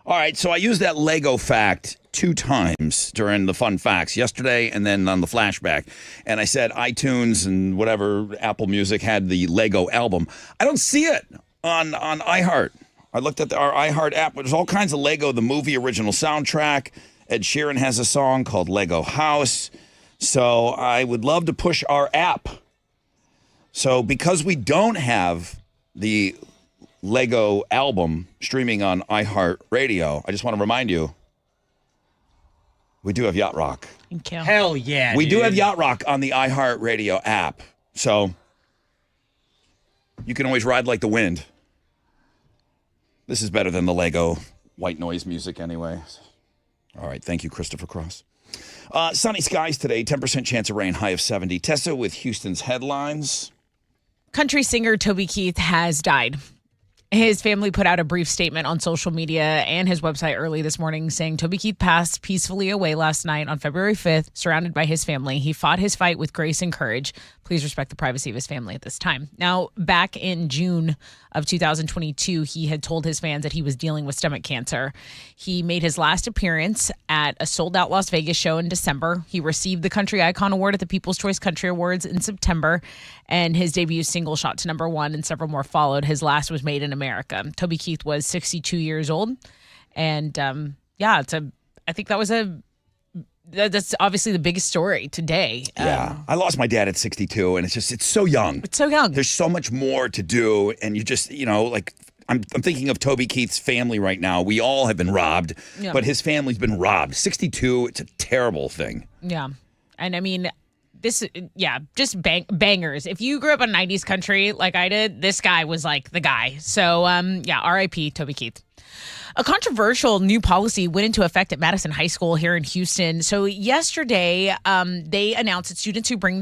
All right, so I used that Lego fact 2 times during the fun facts yesterday and then on the flashback. And I said iTunes and whatever Apple Music had the Lego album. I don't see it on iHeart. I looked at our iHeart app. There's all kinds of Lego, the movie original soundtrack. Ed Sheeran has a song called Lego House. So I would love to push our app. So because we don't have the Lego album streaming on iHeartRadio, I just want to remind you, we do have Yacht Rock. Thank you. Hell yeah, We dude. do have Yacht Rock on the iHeartRadio app. So you can always ride like the wind. This is better than the Lego white noise music anyway. All right. Thank you, Christopher Cross. Sunny skies today, 10% chance of rain, high of 70. Tessa with Houston's headlines. Country singer Toby Keith has died. His family put out a brief statement on social media and his website early this morning saying Toby Keith passed peacefully away last night on February 5th, surrounded by his family. He fought his fight with grace and courage. Please respect the privacy of his family at this time. Now, back in June of 2022, he had told his fans that he was dealing with stomach cancer. He made his last appearance at a sold-out Las Vegas show in December. He received the Country Icon Award at the People's Choice Country Awards in September, and his debut single shot to #1, and several more followed. His last was Made in America. Toby Keith was 62 years old, and I think that's obviously the biggest story today. Yeah. I lost my dad at 62, and it's so young. It's so young. There's so much more to do, and you just, I'm thinking of Toby Keith's family right now. We all have been robbed, Yeah. but his family's been robbed. 62, it's a terrible thing. Yeah. And I mean, just bangers. If you grew up in 90s country like I did, this guy was like the guy. So, RIP Toby Keith. A controversial new policy went into effect at Madison High School here in Houston. So yesterday, they announced that students who bring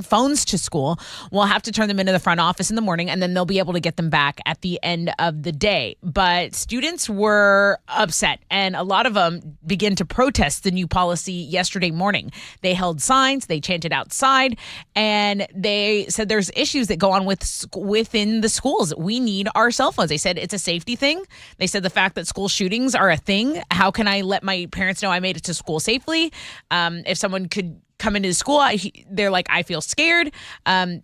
phones to school will have to turn them into the front office in the morning, and then they'll be able to get them back at the end of the day. But students were upset, and a lot of them began to protest the new policy yesterday morning. They held signs, they chanted outside, and they said there's issues that go on within the schools. We need our cell phones. They said it's a safety thing. They said the fact that school shootings are a thing. How can I let my parents know I made it to school safely? If someone could come into the school, they're like, I feel scared. The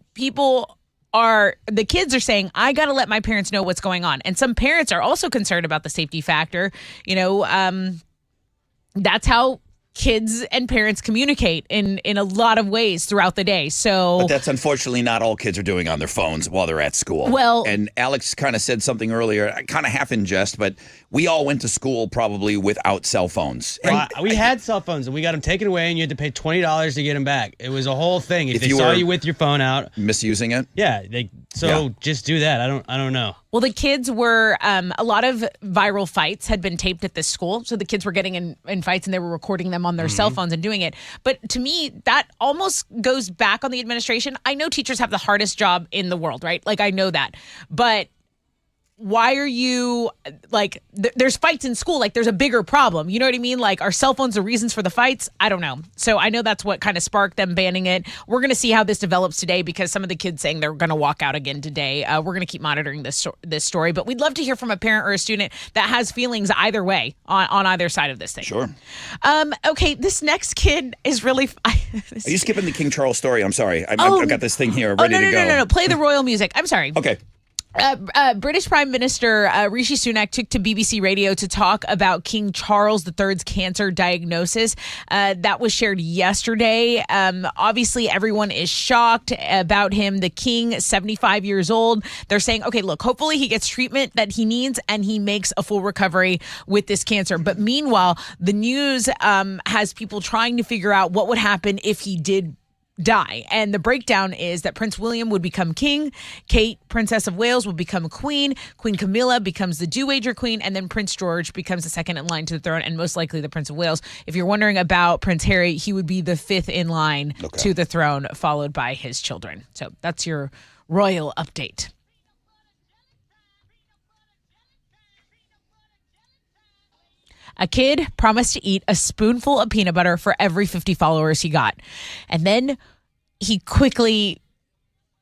kids are saying, I got to let my parents know what's going on. And some parents are also concerned about the safety factor. That's how kids and parents communicate in a lot of ways throughout the day. So, But that's unfortunately not all kids are doing on their phones while they're at school. Well- and Alex kind of said something earlier, kind of half in jest, but we all went to school probably without cell phones. Well, we had cell phones and we got them taken away, and you had to pay $20 to get them back. It was a whole thing. If they you saw were- you with your phone out, Misusing it? yeah, just do that. I don't know. Well, the kids were, a lot of viral fights had been taped at this school. So the kids were getting in fights and they were recording them on their cell phones and doing it. But to me, that almost goes back on the administration. I know teachers have the hardest job in the world, right? Like, I know that. But why are you like, there's fights in school, like there's a bigger problem. You know what I mean? Like, are cell phones the reasons for the fights? I don't know. So I know that's what kind of sparked them banning it. We're going to see how this develops today, because some of the kids saying they're going to walk out again today. We're going to keep monitoring this story, but we'd love to hear from a parent or a student that has feelings either way on either side of this thing. Sure. Okay, this next kid is really. Are you skipping the King Charles story? I'm sorry. I've got this thing here ready to go. No. Play the royal music. I'm sorry. Okay. British Prime Minister Rishi Sunak took to BBC Radio to talk about King Charles III's cancer diagnosis. That was shared yesterday. Obviously, everyone is shocked about him. The king, 75 years old. They're saying, okay, look, hopefully he gets treatment that he needs and he makes a full recovery with this cancer. But meanwhile, the news has people trying to figure out what would happen if he did die. And the breakdown is that Prince William would become king, Kate, Princess of Wales, would become queen, Queen Camilla becomes the Dowager Queen, and then Prince George becomes the second in line to the throne, and most likely the Prince of Wales. If you're wondering about Prince Harry, he would be the fifth in line to the throne, followed by his children. So that's your royal update. A kid promised to eat a spoonful of peanut butter for every 50 followers he got. And then he quickly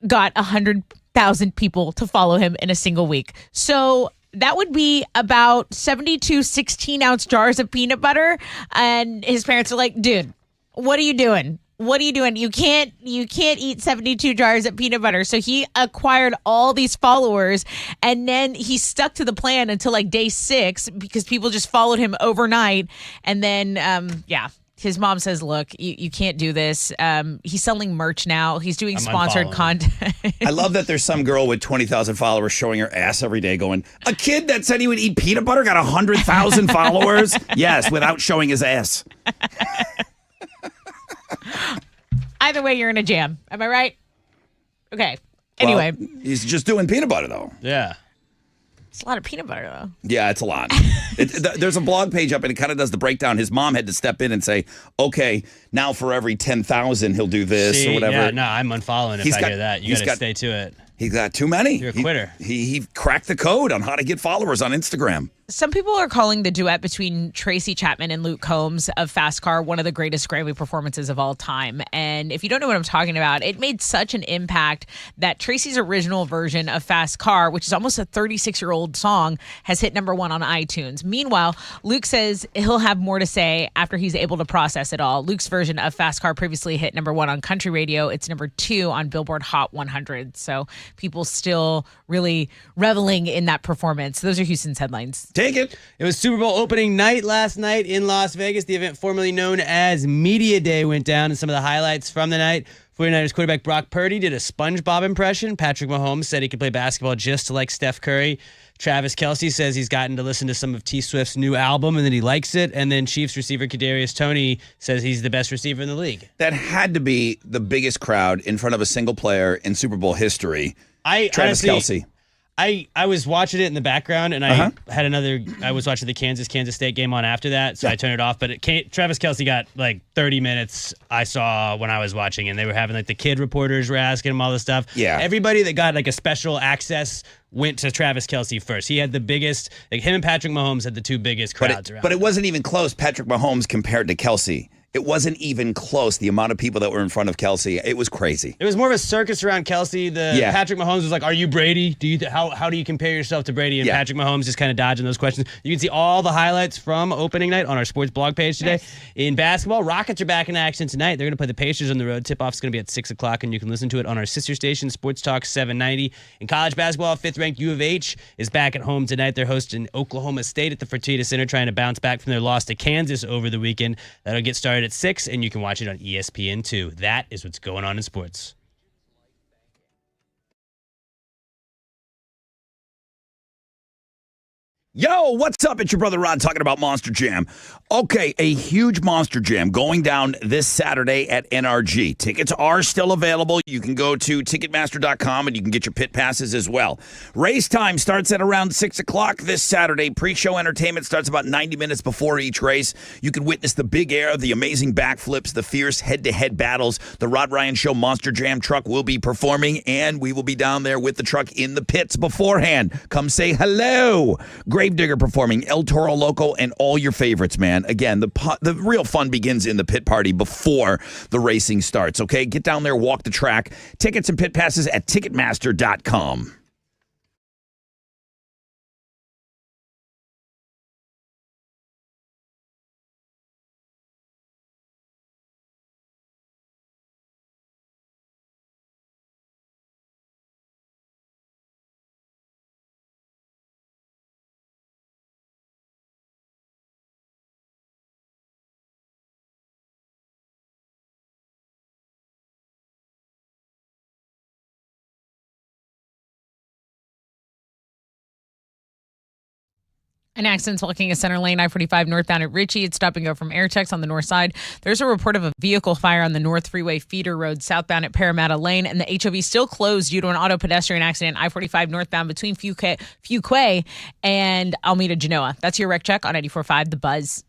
got 100,000 people to follow him in a single week. So That would be about 72 16-ounce jars of peanut butter. And his parents are like, dude, what are you doing? What are you doing? You can't eat 72 jars of peanut butter. So he acquired all these followers, and then he stuck to the plan until like day 6 because people just followed him overnight. And then, his mom says, look, you can't do this. He's selling merch now. He's doing sponsored unfollowing. content. I love that there's some girl with 20,000 followers showing her ass every day going, a kid that said he would eat peanut butter got 100,000 followers? Yes, without showing his ass. Either way, you're in a jam. Am I right? Okay. Anyway, Well, he's just doing peanut butter, though. Yeah. it's a lot of peanut butter, though. Yeah, it's a lot. There's a blog page up, and it kind of does the breakdown. His mom had to step in and say, okay, now for every 10,000, he'll do this See, or whatever. Yeah, no, I'm unfollowing if He's I got- hear that. You he's got to got- stay to it. He got too many. You're a quitter. He cracked the code on how to get followers on Instagram. Some people are calling the duet between Tracy Chapman and Luke Combs of Fast Car one of the greatest Grammy performances of all time. And if you don't know what I'm talking about, it made such an impact that Tracy's original version of Fast Car, which is almost a 36-year-old song, has hit number 1 on iTunes. Meanwhile, Luke says he'll have more to say after he's able to process it all. Luke's version of Fast Car previously hit number 1 on country radio. It's number 2 on Billboard Hot 100. So people still really reveling in that performance. Those are Houston's headlines. Take it. It was Super Bowl opening night last night in Las Vegas. The event formerly known as Media Day went down, and some of the highlights from the night. 49ers quarterback Brock Purdy did a SpongeBob impression. Patrick Mahomes said he could play basketball just like Steph Curry. Travis Kelce says he's gotten to listen to some of T Swift's new album and that he likes it. And then Chiefs receiver Kadarius Toney says he's the best receiver in the league. That had to be the biggest crowd in front of a single player in Super Bowl history. Travis Honestly, Kelce. I was watching it in the background, and I was watching the Kansas State game on after that, so I turned it off. But Travis Kelce got like 30 minutes I saw when I was watching, and they were having like the kid reporters were asking him all this stuff. Yeah. Everybody that got like a special access went to Travis Kelce first. He had the biggest, like him and Patrick Mahomes had the two biggest crowds around. But it wasn't even close, Patrick Mahomes compared to Kelce. It wasn't even close, the amount of people that were in front of Kelce. It was crazy. It was more of a circus around Kelce. Patrick Mahomes was like, "Are you Brady? How do you compare yourself to Brady?" And Patrick Mahomes just kind of dodging those questions. You can see all the highlights from opening night on our sports blog page today. Nice. In basketball, Rockets are back in action tonight. They're going to play the Pacers on the road. Tip-off is going to be at 6 o'clock, and you can listen to it on our sister station, Sports Talk 790. In college basketball, 5th-ranked U of H is back at home tonight. They're hosting Oklahoma State at the Fertitta Center, trying to bounce back from their loss to Kansas over the weekend. That'll get started at 6, and you can watch it on ESPN2. That is what's going on in sports. Yo, what's up? It's your brother Rod talking about Monster Jam. Okay, a huge Monster Jam going down this Saturday at NRG. Tickets are still available. You can go to Ticketmaster.com and you can get your pit passes as well. Race time starts at around 6 o'clock this Saturday. Pre-show entertainment starts about 90 minutes before each race. You can witness the big air, the amazing backflips, the fierce head-to-head battles. The Rod Ryan Show Monster Jam truck will be performing, and we will be down there with the truck in the pits beforehand. Come say hello. Gravedigger performing, El Toro Loco, and all your favorites, man. Again, the real fun begins in the pit party before the racing starts, okay? Get down there, walk the track. Tickets and pit passes at Ticketmaster.com. An accident's blocking a center lane, I-45 northbound at Ritchie. It's stop and go from Airtex on the north side. There's a report of a vehicle fire on the North Freeway feeder road southbound at Parramatta Lane, and the HOV still closed due to an auto pedestrian accident, I-45 northbound between Fuquay and Almeda Genoa. That's your wreck check on 94.5 The Buzz.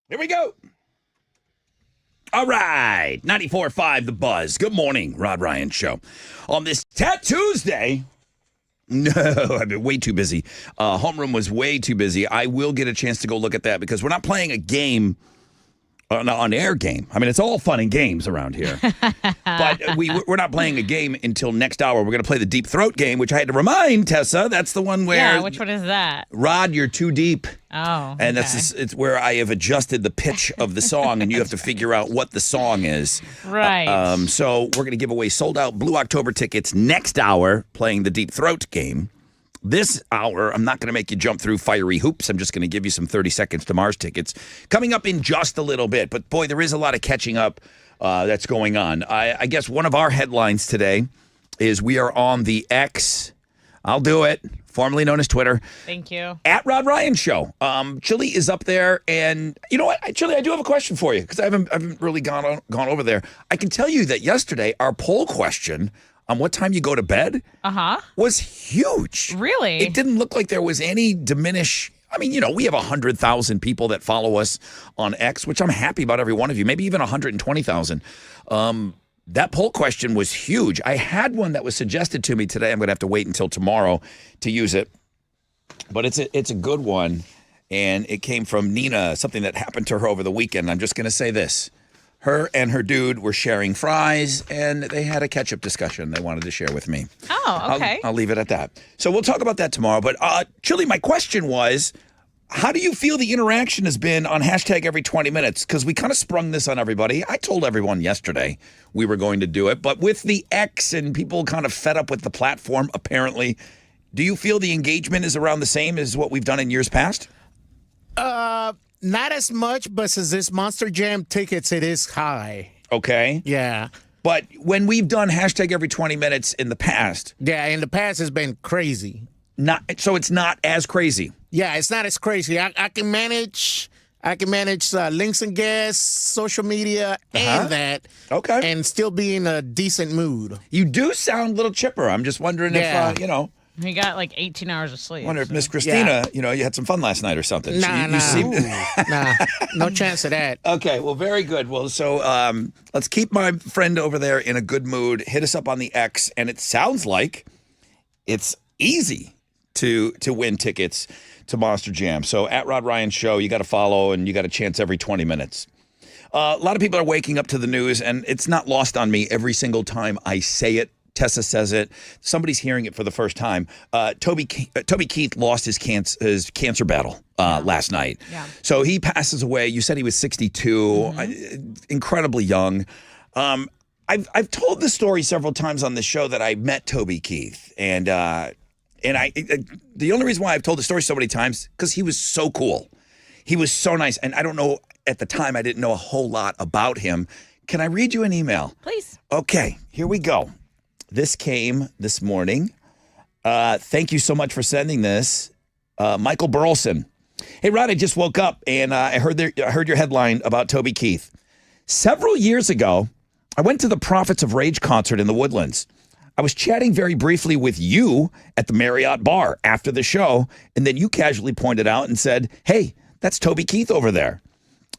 Here we go. All right. 94.5 The Buzz. Good morning, Rod Ryan Show. On this Tuesday. No, I've been way too busy. Homeroom was way too busy. I will get a chance to go look at that because we're not playing a game, an on-air game. I mean, it's all fun and games around here. But we're not playing a game until next hour. We're going to play the Deep Throat game, which I had to remind Tessa. That's the one where... Yeah, which one is that? Rod, you're too deep. Oh, And it's where I have adjusted the pitch of the song, and you have to figure out what the song is. Right. So we're going to give away sold-out Blue October tickets next hour playing the Deep Throat game. This hour, I'm not going to make you jump through fiery hoops. I'm just going to give you some 30 Seconds to Mars tickets coming up in just a little bit. But, boy, there is a lot of catching up that's going on. I guess one of our headlines today is we are on the X. I'll do it. Formerly known as Twitter. Thank you. At Rod Ryan Show. Chili is up there, and you know what, Chili, I do have a question for you because I haven't really gone over there. I can tell you that yesterday our poll question on what time you go to bed was huge. Really? It didn't look like there was any diminish. I mean, we have 100,000 people that follow us on X, which I'm happy about every one of you. Maybe even 120,000. That poll question was huge. I had one that was suggested to me today. I'm going to have to wait until tomorrow to use it. But it's a good one. And it came from Nina, something that happened to her over the weekend. I'm just going to say this. Her and her dude were sharing fries, and they had a ketchup discussion they wanted to share with me. Oh, okay. I'll leave it at that. So we'll talk about that tomorrow. But, Chili, my question was, how do you feel the interaction has been on hashtag every 20 minutes? Because we kind of sprung this on everybody. I told everyone yesterday we were going to do it. But with the X and people kind of fed up with the platform, apparently, do you feel the engagement is around the same as what we've done in years past? Not as much, but since this Monster Jam tickets, it is high. Okay. Yeah. But when we've done hashtag every 20 minutes in the past. Yeah, in the past, it's been crazy. So it's not as crazy. Yeah, it's not as crazy. I can manage links and guests, social media, and that. Okay. And still be in a decent mood. You do sound a little chipper. I'm just wondering if, He got like 18 hours of sleep. I wonder if Miss Christina, you had some fun last night or something. Nah, no chance of that. Okay, well, very good. Well, so let's keep my friend over there in a good mood. Hit us up on the X, and it sounds like it's easy to win tickets to Monster Jam. So at Rod Ryan Show, you got to follow, and you got a chance every 20 minutes. A lot of people are waking up to the news, and it's not lost on me every single time I say it. Tessa says it. Somebody's hearing it for the first time. Toby Keith lost his cancer battle last night. Yeah. So he passes away. You said he was 62, incredibly young. I've told this story several times on the show that I met Toby Keith, and the only reason why I've told the story so many times because he was so cool. He was so nice, and I don't know at the time I didn't know a whole lot about him. Can I read you an email? Please. Okay, here we go. This came this morning. Thank you so much for sending this. Michael Burleson. Hey, Rod, I just woke up and I heard your headline about Toby Keith. Several years ago, I went to the Prophets of Rage concert in the Woodlands. I was chatting very briefly with you at the Marriott bar after the show, and then you casually pointed out and said, hey, that's Toby Keith over there.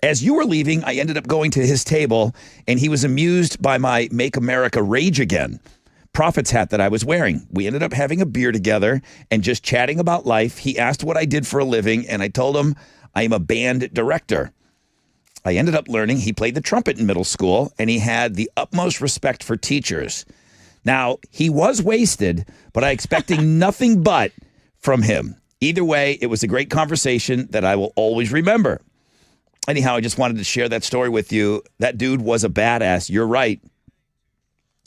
As you were leaving, I ended up going to his table, and he was amused by my Make America Rage Again Prophets hat that I was wearing. We ended up having a beer together and just chatting about life. He asked what I did for a living, and I told him I am a band director. I ended up learning he played the trumpet in middle school, and he had the utmost respect for teachers. Now, he was wasted, but I expecting nothing but from him. Either way, it was a great conversation that I will always remember. Anyhow, I just wanted to share that story with you. That dude was a badass. You're right.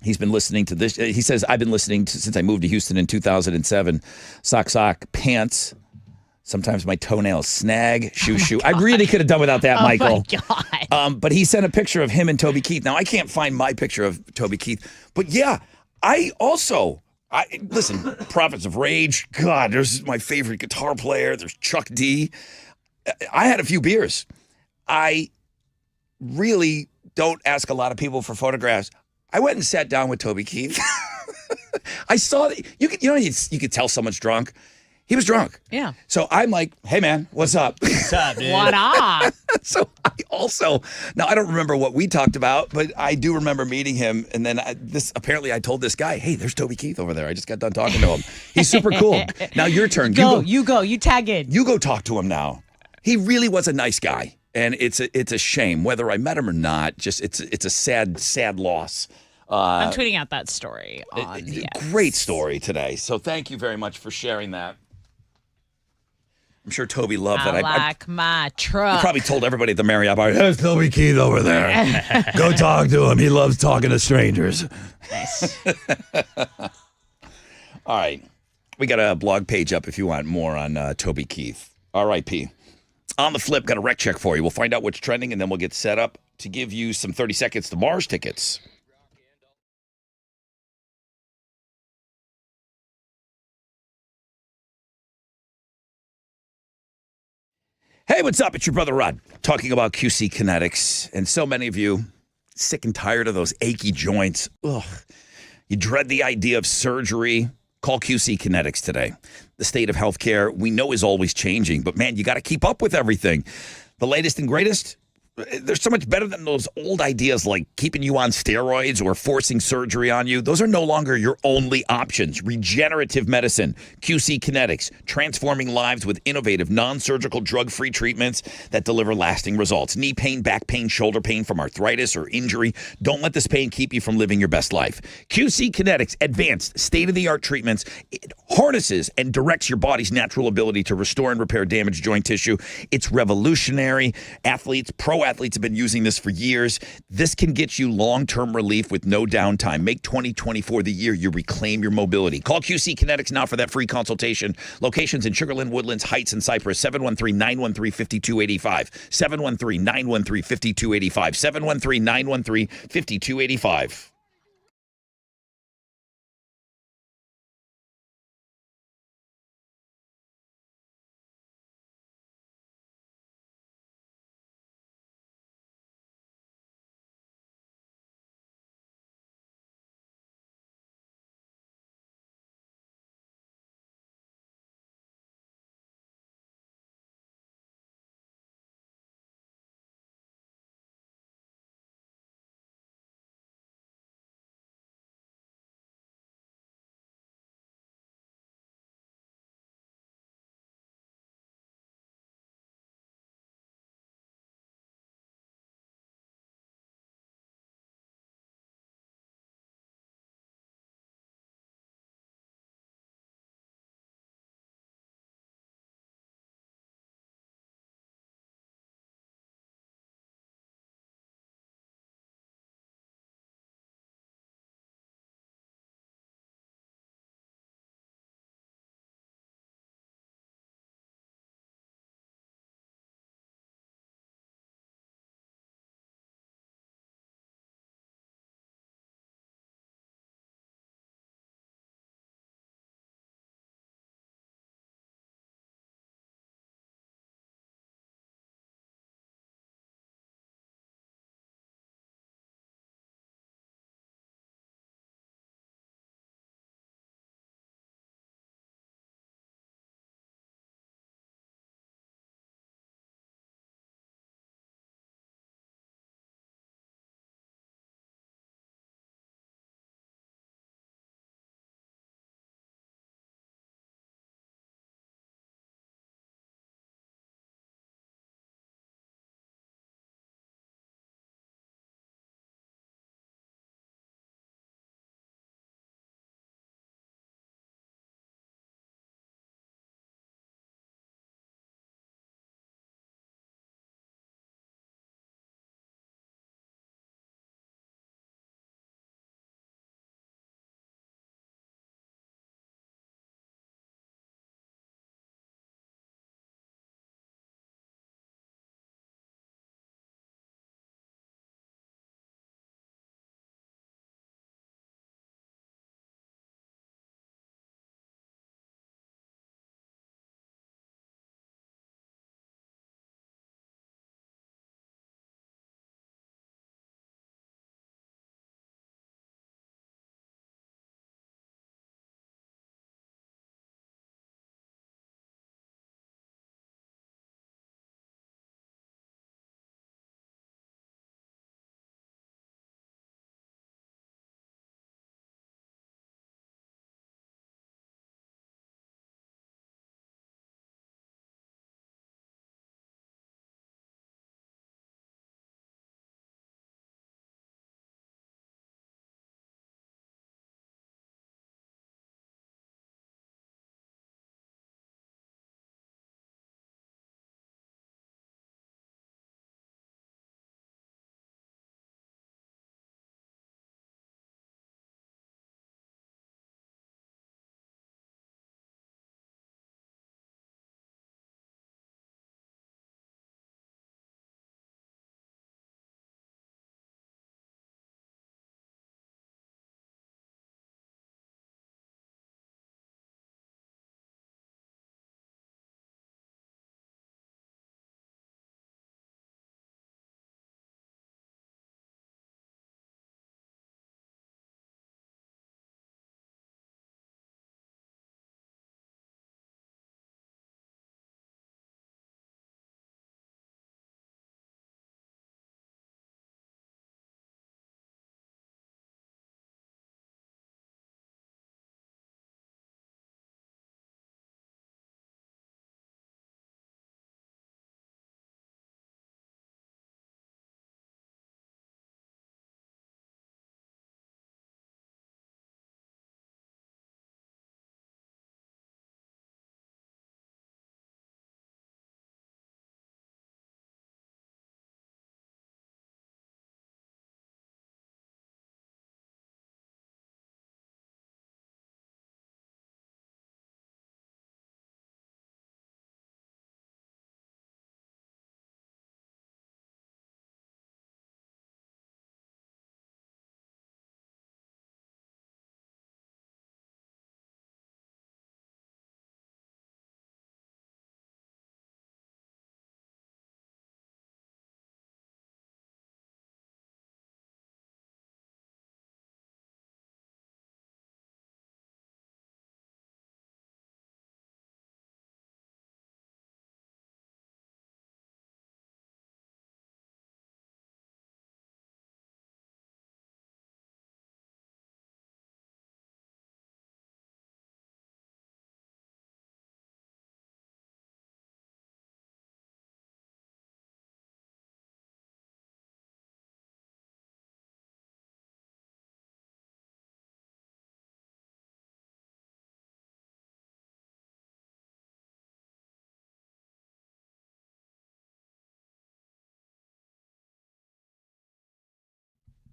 He's been listening to this. He says, I've been listening since I moved to Houston in 2007. Sock, pants. Sometimes my toenails snag. Shoe. I really could have done without that, Michael. Oh, my God. But he sent a picture of him and Toby Keith. Now, I can't find my picture of Toby Keith. But yeah, listen, Prophets of Rage. God, there's my favorite guitar player. There's Chuck D. I had a few beers. I really don't ask a lot of people for photographs. I went and sat down with Toby Keith. I saw that you could tell someone's drunk. He was drunk. Yeah. So I'm like, hey, man, what's up? What's up, dude? What up? So I also, now I don't remember what we talked about, but I do remember meeting him. And then apparently I told this guy, hey, there's Toby Keith over there. I just got done talking to him. He's super cool. Now your turn. You tag in. You go talk to him now. He really was a nice guy. And it's a shame whether I met him or not. Just it's a sad loss. I'm tweeting out that story on the X. Great story today. So thank you very much for sharing that. I'm sure Toby loved that. I like my truck. I probably told everybody at the Marriott bar, there's Toby Keith over there. Go talk to him. He loves talking to strangers. Nice. All right. We got a blog page up if you want more on Toby Keith. R.I.P. On the flip, got a rec check for you. We'll find out what's trending, and then we'll get set up to give you some 30 seconds to Mars tickets. Hey, what's up? It's your brother Rod talking about QC Kinetics. And so many of you sick and tired of those achy joints. Ugh. You dread the idea of surgery. Call QC Kinetics today. The state of healthcare we know is always changing, but man, you got to keep up with everything. The latest and greatest, they're so much better than those old ideas like keeping you on steroids or forcing surgery on you. Those are no longer your only options. Regenerative medicine, QC Kinetics, transforming lives with innovative, non-surgical, drug-free treatments that deliver lasting results. Knee pain, back pain, shoulder pain from arthritis or injury. Don't let this pain keep you from living your best life. QC Kinetics, advanced, state-of-the-art treatments. It harnesses and directs your body's natural ability to restore and repair damaged joint tissue. It's revolutionary. Athletes, pro athletes have been using this for years. This can get you long-term relief with no downtime. Make 2024 the year you reclaim your mobility. Call QC Kinetics now for that free consultation. Locations in Sugar Land, Woodlands, Heights, and Cypress. 713-913-5285. 713-913-5285. 713-913-5285.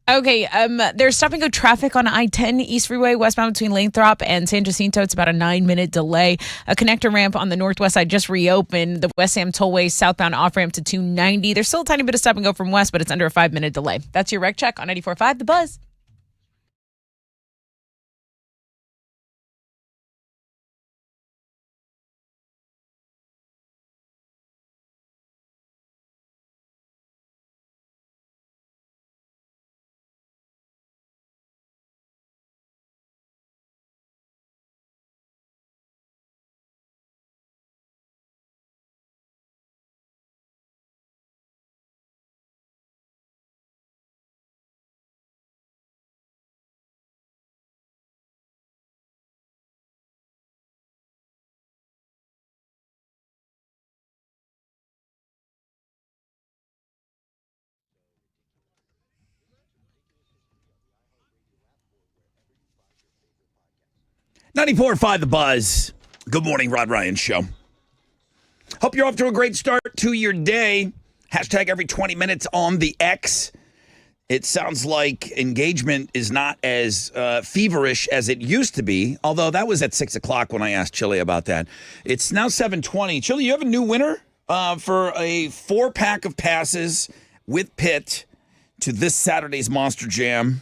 Okay, there's stop-and-go traffic on I-10 East Freeway westbound between Lathrop and San Jacinto. It's about a 9-minute delay. A connector ramp on the northwest side just reopened. The West Sam Tollway southbound off-ramp to 290. There's still a tiny bit of stop-and-go from west, but it's under a 5-minute delay. That's your rec check on 94.5 The Buzz. .94.5 The Buzz. Good morning, Rod Ryan Show. Hope you're off to a great start to your day. Hashtag every 20 minutes on the X. It sounds like engagement is not as feverish as it used to be, although that was at 6 o'clock when I asked Chili about that. It's now 7:20. Chili, you have a new winner for a 4-pack of passes with Pitt to this Saturday's Monster Jam.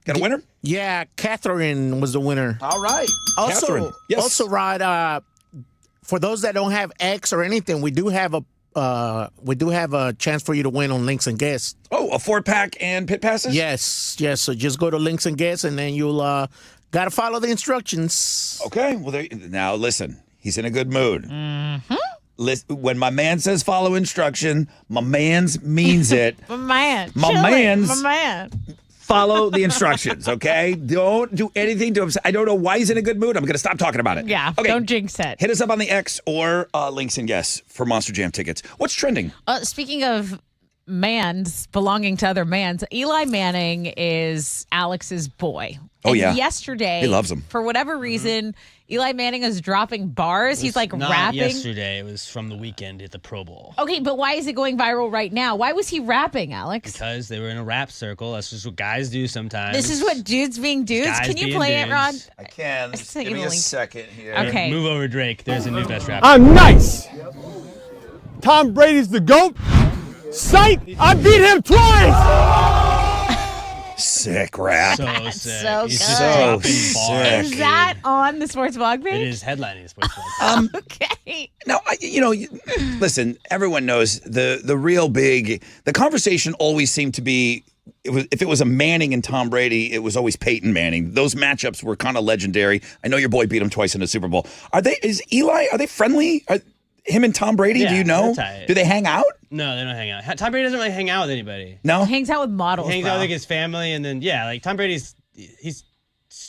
Got a winner? Yeah, Catherine was the winner. All right. Also, Catherine. Yes. also, Rod, for those that don't have X or anything, we do have a chance for you to win on Links and Guests. Oh, a 4-pack and Pit passes? Yes. So just go to Links and Guests, and then you'll gotta follow the instructions. Okay. Well, now listen. He's in a good mood. Mm-hmm. Listen, when my man says follow instruction, my man's means it. My man. My Chili, man's- My man. Follow the instructions, okay? Don't do anything to upset. I don't know why he's in a good mood. I'm going to stop talking about it. Yeah, Okay. don't jinx it. Hit us up on the X or Links and Guests for Monster Jam tickets. What's trending? Speaking of mans belonging to other mans, Eli Manning is Alex's boy. Oh, And yeah. yesterday, He loves him. For whatever reason, Eli Manning is dropping bars. He's like Not rapping. yesterday. It was from the weekend at the Pro Bowl. Okay, but why is it going viral right now? Why was he rapping, Alex? Because they were in a rap circle. That's just what guys do sometimes. This is what dudes being dudes. Guys Can you being play it, Rod? dudes. I can. Just give me a second here. Okay. Move over, Drake. There's a new best rapper. I'm nice. Tom Brady's the GOAT. Sight, I beat him twice. Sick rap. So sick. so He's good. just So dropping sick. bars. Is that on the sports blog It page? is headlining the sports blog. Okay. No, listen, everyone knows the real big, the conversation always seemed to be, if it was a Manning and Tom Brady, it was always Peyton Manning. Those matchups were kind of legendary. I know your boy beat him twice in the Super Bowl. Are they friendly? Him and Tom Brady, Yeah, do you know? they're tight. Do they hang out? No, they don't hang out. Tom Brady doesn't really hang out with anybody. No? Hangs out with models. He hangs bro. out with like, his family, and then like Tom Brady's, he's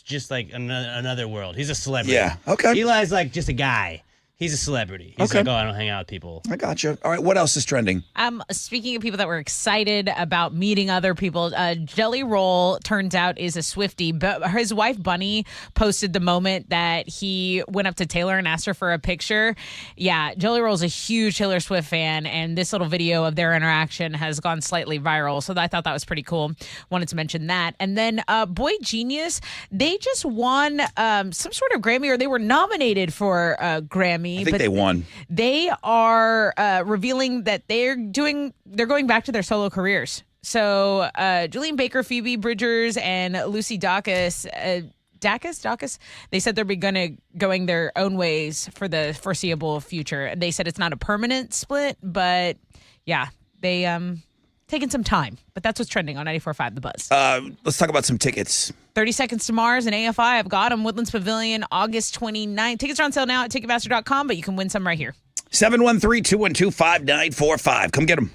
just like another world. He's a celebrity. Yeah, okay. Eli's like just a guy. He's a celebrity. He's Okay. like, I don't hang out with people. I gotcha. All right, what else is trending? Speaking of people that were excited about meeting other people, Jelly Roll turns out is a Swiftie, but his wife Bunny posted the moment that he went up to Taylor and asked her for a picture. Yeah, Jelly Roll's a huge Taylor Swift fan, and this little video of their interaction has gone slightly viral. So I thought that was pretty cool. Wanted to mention that. And then Boy Genius, they just won some sort of Grammy, or they were nominated for a Grammy. I think but they won. they are revealing that they're going back to their solo careers. So Julian Baker, Phoebe Bridgers, and Lucy Dacus, they said they're going their own ways for the foreseeable future. They said it's not a permanent split, but yeah, they taking some time. But that's what's trending on 94.5 The Buzz. Let's talk about some tickets. 30 Seconds to Mars and AFI. I've got them. Woodlands Pavilion, August 29th. Tickets are on sale now at Ticketmaster.com, but you can win some right here. 713-212-5945. Come get them.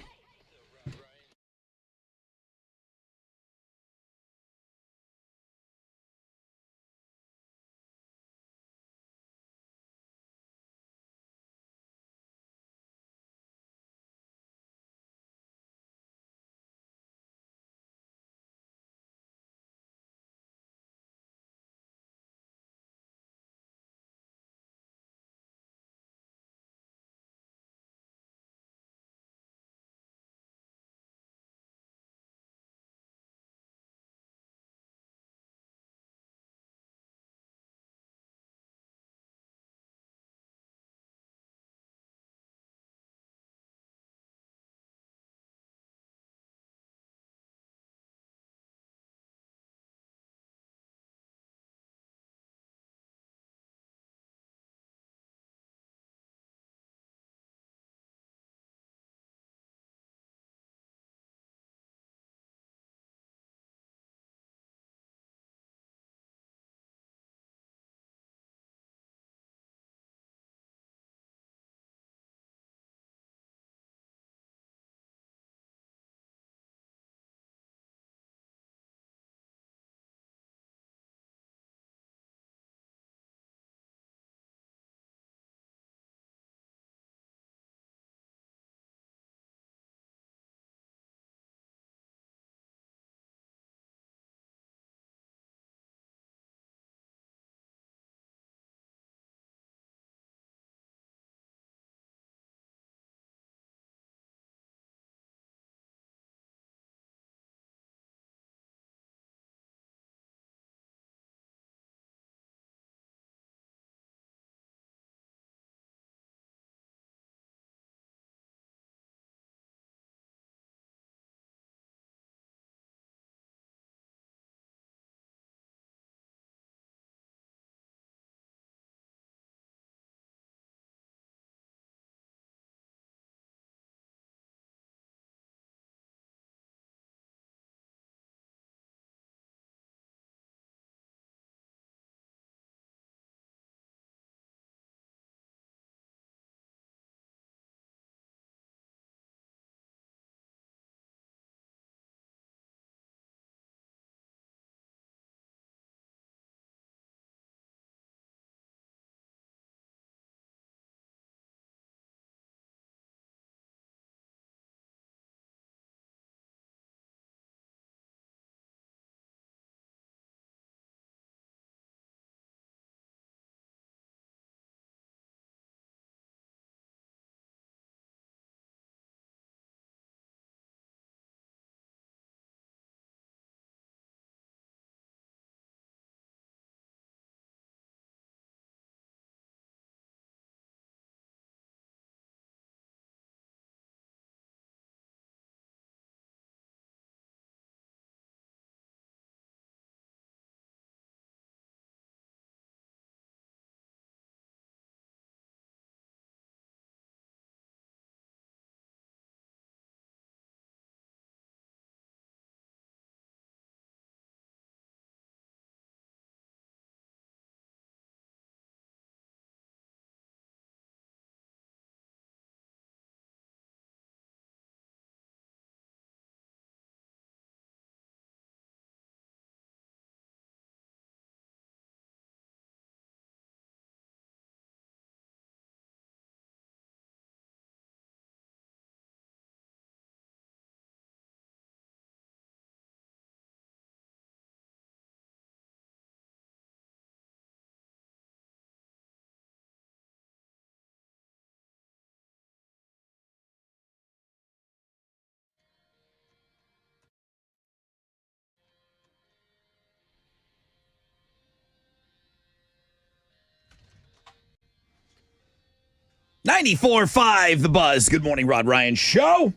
94.5 The Buzz. Good morning, Rod Ryan Show.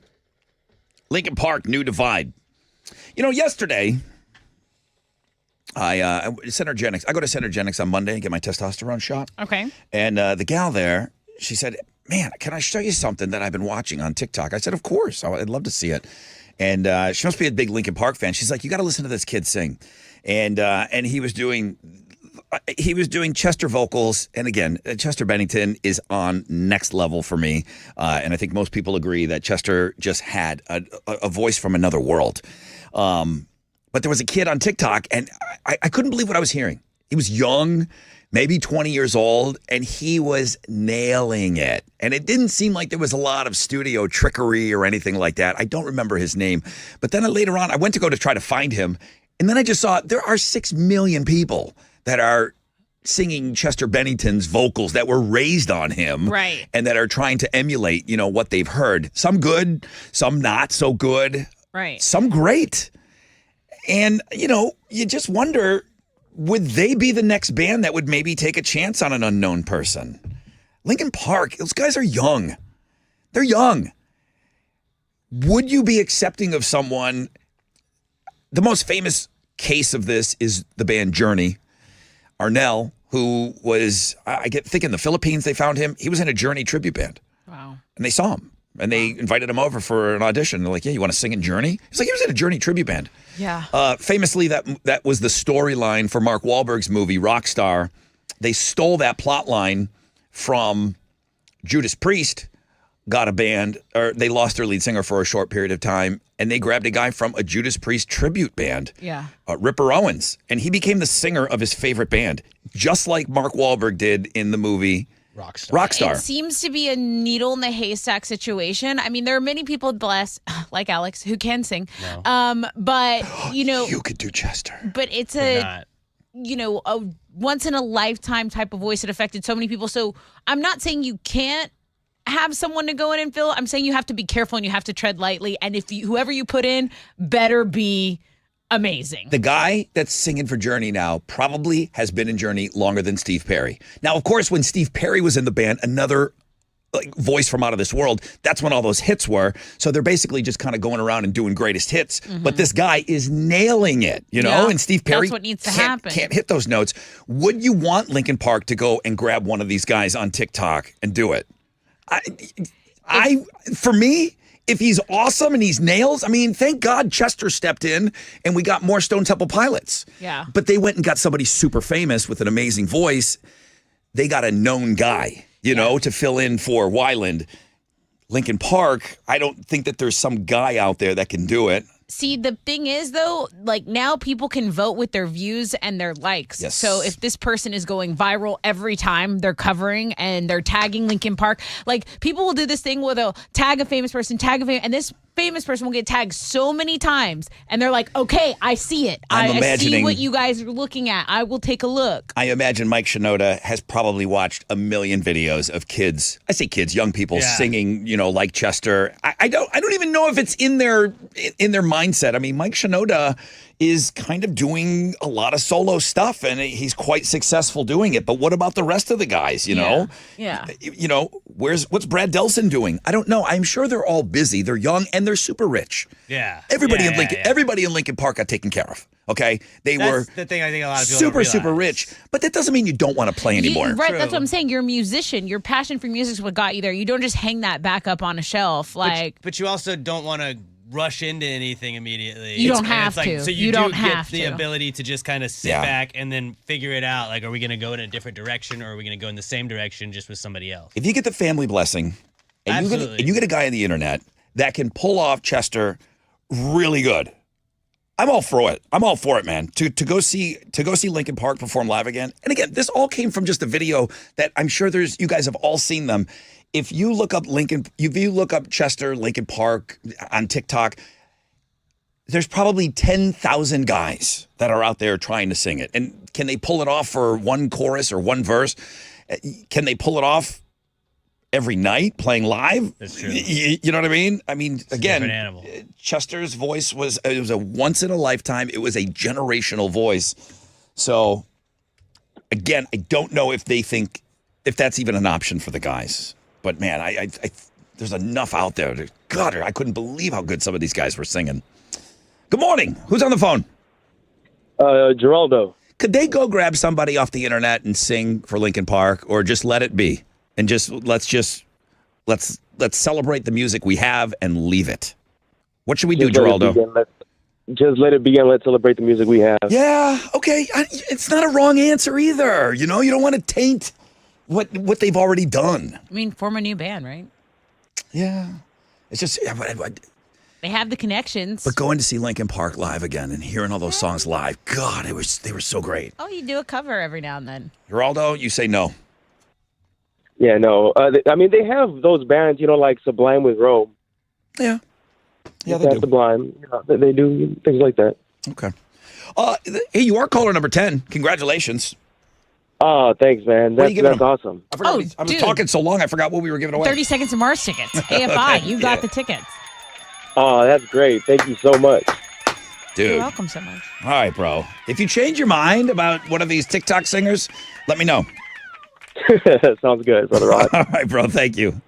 Lincoln Park, new divide. You know, yesterday, I go to Centergenics on Monday and get my testosterone shot. Okay. And the gal there, she said, man, can I show you something that I've been watching on TikTok? I said, of course. I'd love to see it. And she must be a big Lincoln Park fan. She's like, you got to listen to this kid sing. And he was doing Chester vocals. And again, Chester Bennington is on next level for me. And I think most people agree that Chester just had a voice from another world. But there was a kid on TikTok, and I couldn't believe what I was hearing. He was young, maybe 20 years old, and he was nailing it. And it didn't seem like there was a lot of studio trickery or anything like that. I don't remember his name. But then later on, I went to go to try to find him, and then I just saw there are 6 million people that are singing Chester Bennington's vocals that were raised on him. Right. And that are trying to emulate, what they've heard. Some good, some not so good. Right. Some great. And, you just wonder, would they be the next band that would maybe take a chance on an unknown person? Lincoln Park, those guys are young. They're young. Would you be accepting of someone? The most famous case of this is the band Journey. Arnell, who was, I think in the Philippines they found him. He was in a Journey tribute band. Wow. And they saw him. And they invited him over for an audition. They're like, yeah, you want to sing in Journey? He's like, he was in a Journey tribute band. Yeah. Famously, that was the storyline for Mark Wahlberg's movie, Rockstar. They stole that plot line from Judas Priest, got a band, or they lost their lead singer for a short period of time, and they grabbed a guy from a Judas Priest tribute band, Ripper Owens, and he became the singer of his favorite band, just like Mark Wahlberg did in the movie Rockstar. It seems to be a needle in the haystack situation. I mean, there are many people blessed, like Alex, who can sing. No. But, you could do Chester. But it's a once in a lifetime type of voice that affected so many people. So I'm not saying you can't have someone to go in and fill. I'm saying you have to be careful and you have to tread lightly. And whoever you put in better be amazing. The guy that's singing for Journey now probably has been in Journey longer than Steve Perry. Now, of course, when Steve Perry was in the band, another voice from out of this world, that's when all those hits were. So they're basically just kind of going around and doing greatest hits. Mm-hmm. But this guy is nailing it, and Steve Perry that's what needs to happen. Can't hit those notes. Would you want Lincoln Park to go and grab one of these guys on TikTok and do it? For me, if he's awesome and he's nails, thank God Chester stepped in and we got more Stone Temple Pilots. Yeah. But they went and got somebody super famous with an amazing voice. They got a known guy, to fill in for Weiland. Lincoln Park, I don't think that there's some guy out there that can do it. See, the thing is, though, now people can vote with their views and their likes. Yes. So if this person is going viral every time they're covering and they're tagging Lincoln Park, people will do this thing where they'll tag a famous person, and this famous person will get tagged so many times, and they're like, okay, I see it. I see what you guys are looking at. I will take a look. I imagine Mike Shinoda has probably watched a million videos of kids. I say kids, young people singing, like Chester. I don't even know if it's in their mindset. Mike Shinoda is kind of doing a lot of solo stuff, and he's quite successful doing it. But what about the rest of the guys? Yeah. What's Brad Delson doing? I don't know. I'm sure they're all busy. They're young and they're super rich. Yeah. Everybody in Lincoln Park got taken care of. Okay, That's the thing I think a lot of people super rich, but that doesn't mean you don't want to play anymore. Right, True. That's what I'm saying. You're a musician. Your passion for music is what got you there. You don't just hang that back up on a shelf. But you also don't want to rush into anything immediately. You don't have to. So you don't have the ability to just kind of sit back and then figure it out. Are we going to go in a different direction, or are we going to go in the same direction just with somebody else? If you get the family blessing, and you get a guy on the internet that can pull off Chester really good, I'm all for it. I'm all for it, man. To go see Lincoln Park perform live again. And again, this all came from just a video that I'm sure you guys have all seen them. If you look up Chester, Lincoln Park on TikTok, there's probably 10,000 guys that are out there trying to sing it. And can they pull it off for one chorus or one verse? Can they pull it off every night playing live? That's true. You know what I mean? It's again, a different animal. Chester's voice was a once in a lifetime. It was a generational voice. So again, I don't know if they think if that's even an option for the guys. But man, I there's enough out there. God, I couldn't believe how good some of these guys were singing. Good morning. Who's on the phone? Geraldo. Could they go grab somebody off the internet and sing for Linkin Park, or just let it be and let's celebrate the music we have and leave it? What should we do, Geraldo? Just let it begin. Let's celebrate the music we have. Yeah, okay. It's not a wrong answer either. You know, you don't want to taint what they've already done. I mean, form a new band, right? Yeah. It's just, They have the connections. but going to see Linkin Park live again and hearing all those songs live, God, they were so great. Oh, you do a cover every now and then. Geraldo, you say no. Yeah, no. I mean, they have those bands, like Sublime with Rome. Yeah. Yeah, they That's do. Sublime. They do things like that. Okay. Hey, you are caller number 10. Congratulations. Oh, thanks, man. What are you giving That's them? awesome. I forgot. I was dude. talking so long, I forgot what we were giving away. 30 Seconds to Mars tickets. AFI, you got the tickets. Oh, that's great. Thank you so much. Dude. You're welcome so much. All right, bro. If you change your mind about one of these TikTok singers, let me know. Sounds good, Brother Rod. All right, bro. Thank you.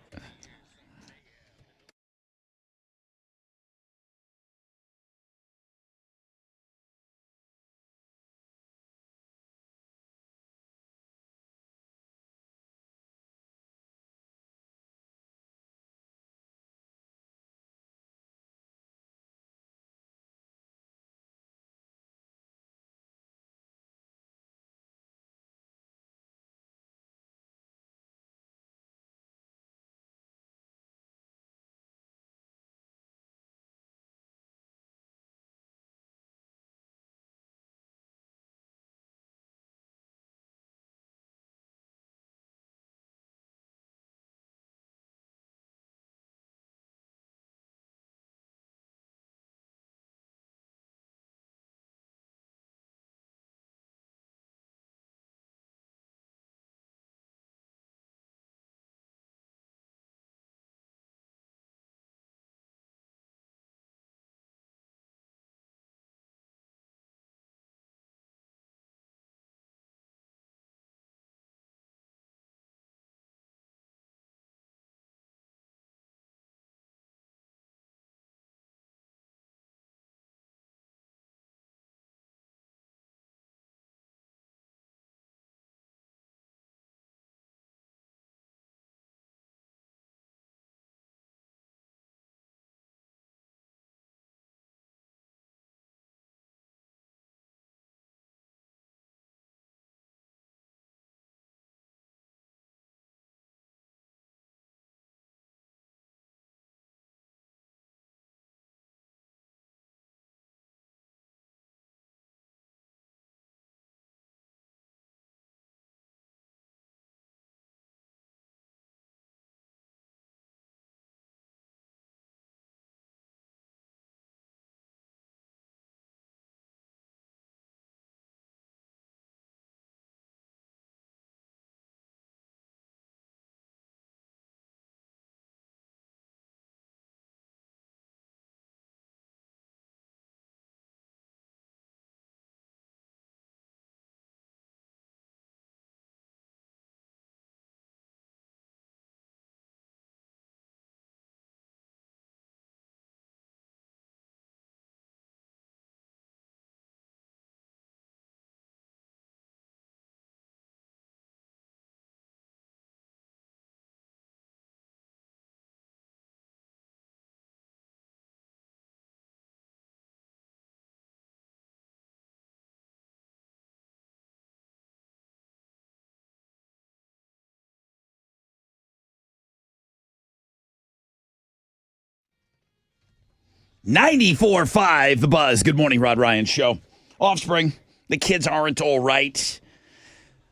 .94.5 The Buzz. Good morning, Rod Ryan Show. Offspring. The kids aren't all right.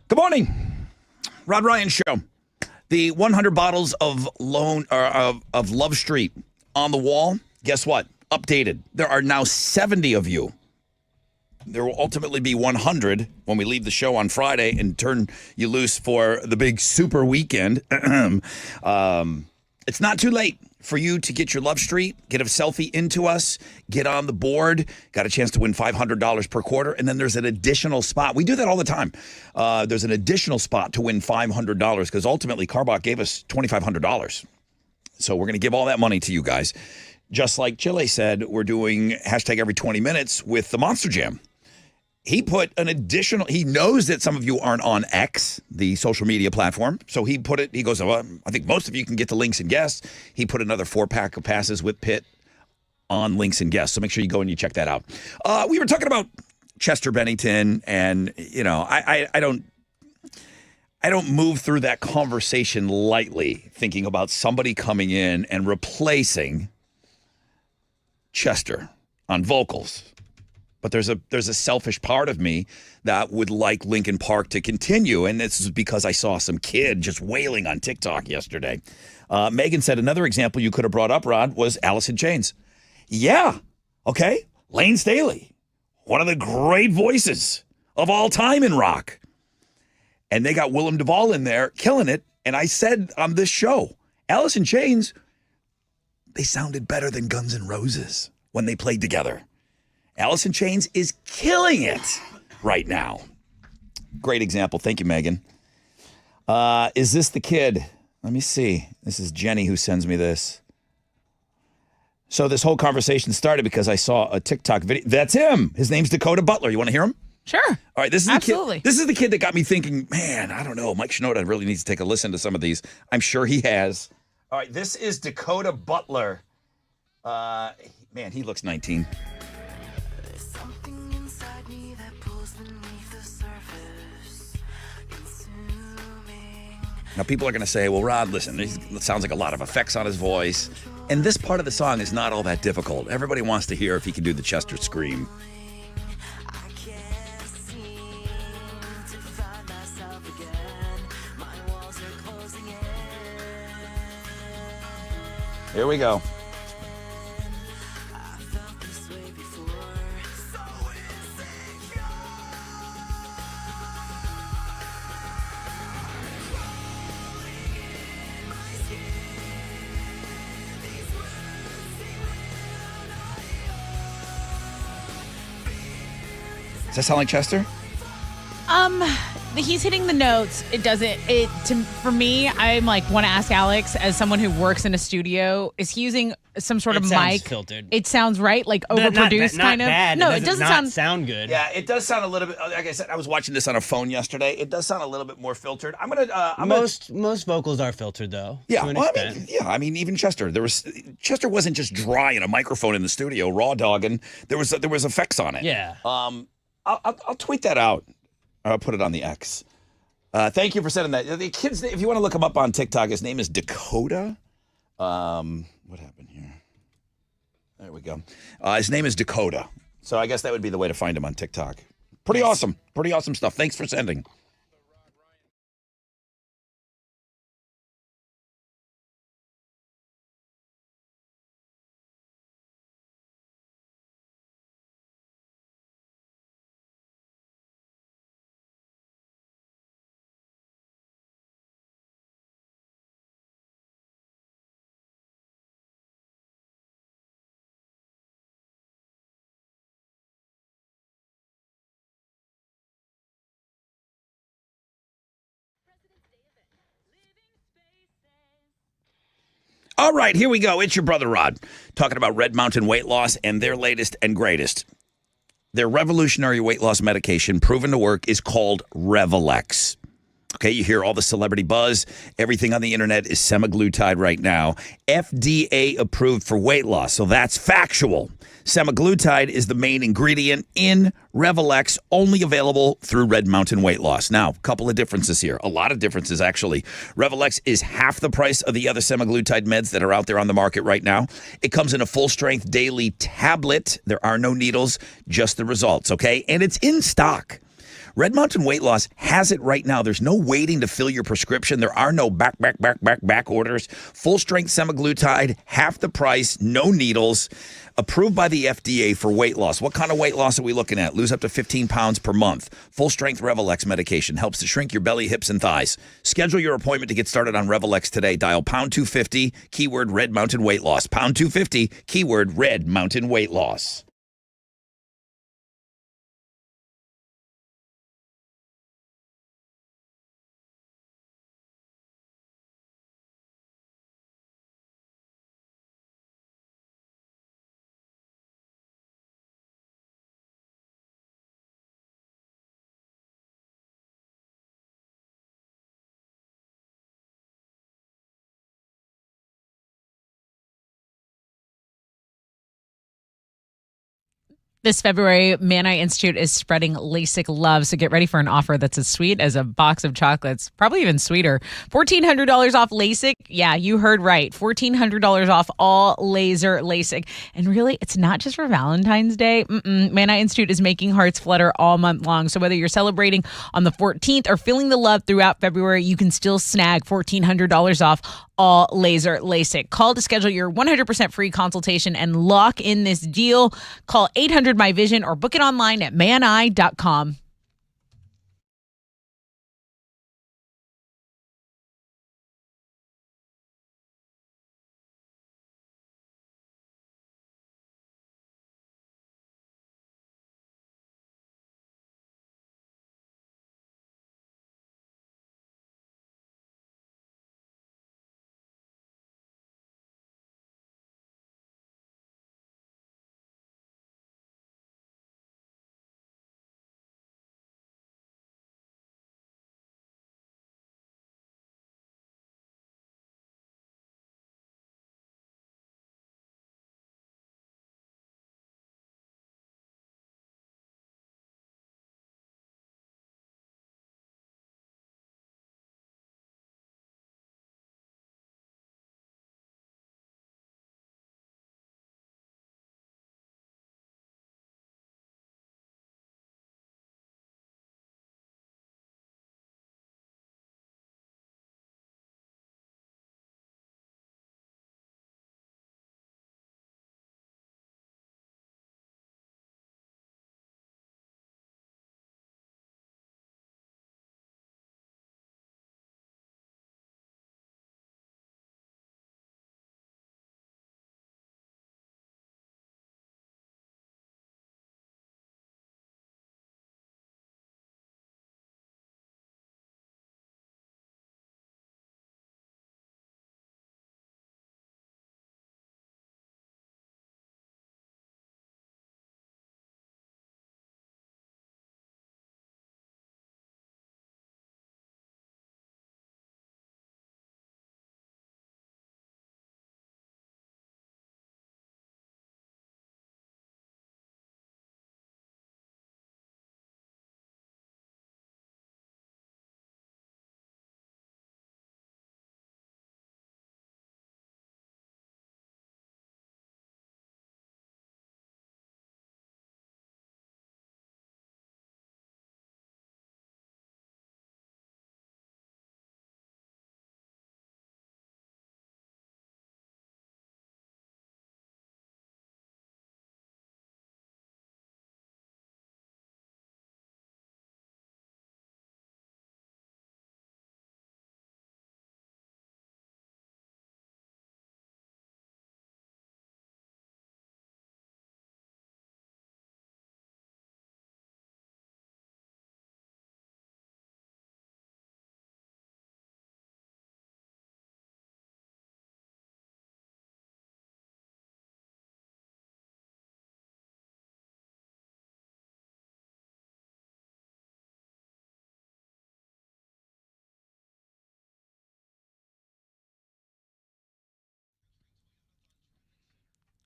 Good morning, Rod Ryan Show. The 100 bottles of of Love Street on the wall. Guess what? Updated. There are now 70 of you. There will ultimately be 100 when we leave the show on Friday and turn you loose for the big super weekend. It's not too late for you to get your Love Street, get a selfie into us, get on the board. Got a chance to win $500 per quarter. And then there's an additional spot. We do that all the time. There's an additional spot to win $500 because ultimately Carbach gave us $2,500. So we're going to give all that money to you guys. Just like Chile said, we're doing hashtag every 20 minutes with the Monster Jam. He put an additional, he knows that some of you aren't on X, the social media platform. So he put it, he goes, well, I think most of you can get to Links and Guests. He put another 4-pack of passes with Pitt on Links and Guests. So make sure you go and you check that out. We were talking about Chester Bennington, and, you know, I don't move through that conversation lightly, thinking about somebody coming in and replacing Chester on vocals. But there's a selfish part of me that would like Linkin Park to continue, and this is because I saw some kid just wailing on TikTok yesterday. Megan said another example you could have brought up, Rod, was Alice in Chains. Yeah, okay, Lane Staley, one of the great voices of all time in rock. And they got Willem Duvall in there killing it, and I said on this show, Alice in Chains, they sounded better than Guns N' Roses when they played together. Alice in Chains is killing it right now. Great example. Thank you, Megan. Is this the kid? Let me see. This is Jenny who sends me this. So this whole conversation started because I saw a TikTok video. That's him. His name's Dakota Butler. You want to hear him? Sure. All right. This is Absolutely. The kid. This is the kid that got me thinking, man, I don't know. Mike Shinoda really needs to take a listen to some of these. I'm sure he has. All right. This is Dakota Butler. Man, he looks 19. Now, people are going to say, well, Rod, listen, it sounds like a lot of effects on his voice. And this part of the song is not all that difficult. Everybody wants to hear if he can do the Chester scream. Here we go. Does that sound like Chester? He's hitting the notes. It doesn't. For me, I'm like want to ask Alex as someone who works in a studio. Is he using some sort of mic? Filtered. It sounds right, like overproduced not kind of. Bad. No, it doesn't sound good. Yeah, it does sound a little bit. Like I said, I was watching this on a phone yesterday. It does sound a little bit more filtered. Most vocals are filtered though. Yeah, to an well, extent. I mean, even Chester. Chester wasn't just dry in a microphone in the studio, raw dogging. There was effects on it. Yeah. I'll tweet that out. I'll put it on the X. Thank you for sending that. The kids, if you want to look him up on TikTok, his name is Dakota. What happened here? There we go. His name is Dakota. So I guess that would be the way to find him on TikTok. Pretty awesome. Pretty awesome stuff. Thanks for sending. All right, here we go. It's your brother Rod talking about Red Mountain Weight Loss and their latest and greatest. Their revolutionary weight loss medication, proven to work, is called Revelex. Okay, you hear all the celebrity buzz. Everything on the internet is semaglutide right now. FDA approved for weight loss, so that's factual. Semaglutide is the main ingredient in Revelex, only available through Red Mountain Weight Loss. Now, a couple of differences here. A lot of differences, actually. Revelex is half the price of the other semaglutide meds that are out there on the market right now. It comes in a full-strength daily tablet. There are no needles, just the results, okay? And it's in stock. Red Mountain Weight Loss has it right now. There's no waiting to fill your prescription. There are no back orders. Full strength semaglutide, half the price, no needles. Approved by the FDA for weight loss. What kind of weight loss are we looking at? Lose up to 15 pounds per month. Full strength Revelex medication helps to shrink your belly, hips, and thighs. Schedule your appointment to get started on Revelex today. Dial pound 250, keyword Red Mountain Weight Loss. Pound 250, keyword Red Mountain Weight Loss. This February, Man Eye Institute is spreading LASIK love, so get ready for an offer that's as sweet as a box of chocolates, probably even sweeter. $1,400 off LASIK. Yeah, you heard right. $1,400 off all laser LASIK. And really, it's not just for Valentine's Day. Man Eye Institute is making hearts flutter all month long. So whether you're celebrating on the 14th or feeling the love throughout February, you can still snag $1,400 off all laser LASIK. Call to schedule your 100% free consultation and lock in this deal. Call 800-MY-VISION or book it online at maneye.com.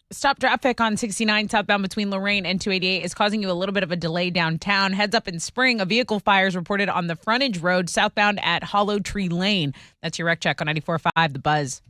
Stop traffic on 69 southbound between Lorraine and 288 is causing you a little bit of a delay downtown. Heads up in Spring, a vehicle fire is reported on the frontage road southbound at Hollow Tree Lane. That's your wreck check on 94.5 The Buzz.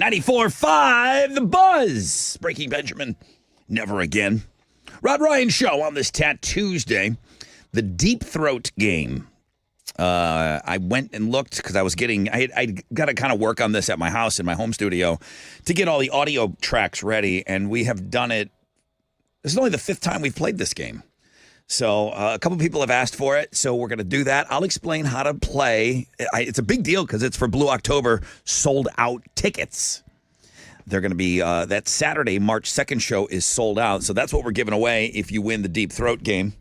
94.5 The Buzz. Breaking Benjamin. Never again. Rod Ryan Show on this Tuesday. The Deep Throat game. I went and looked because I got to kind of work on this at my house in my home studio to get all the audio tracks ready. And we have done it. This is only the 5th time we've played this game. So a couple people have asked for it, so we're going to do that. I'll explain how to play. It's a big deal because it's for Blue October sold out tickets. They're going to be, that Saturday, March 2nd show is sold out. So that's what we're giving away if you win the Deep Throat game.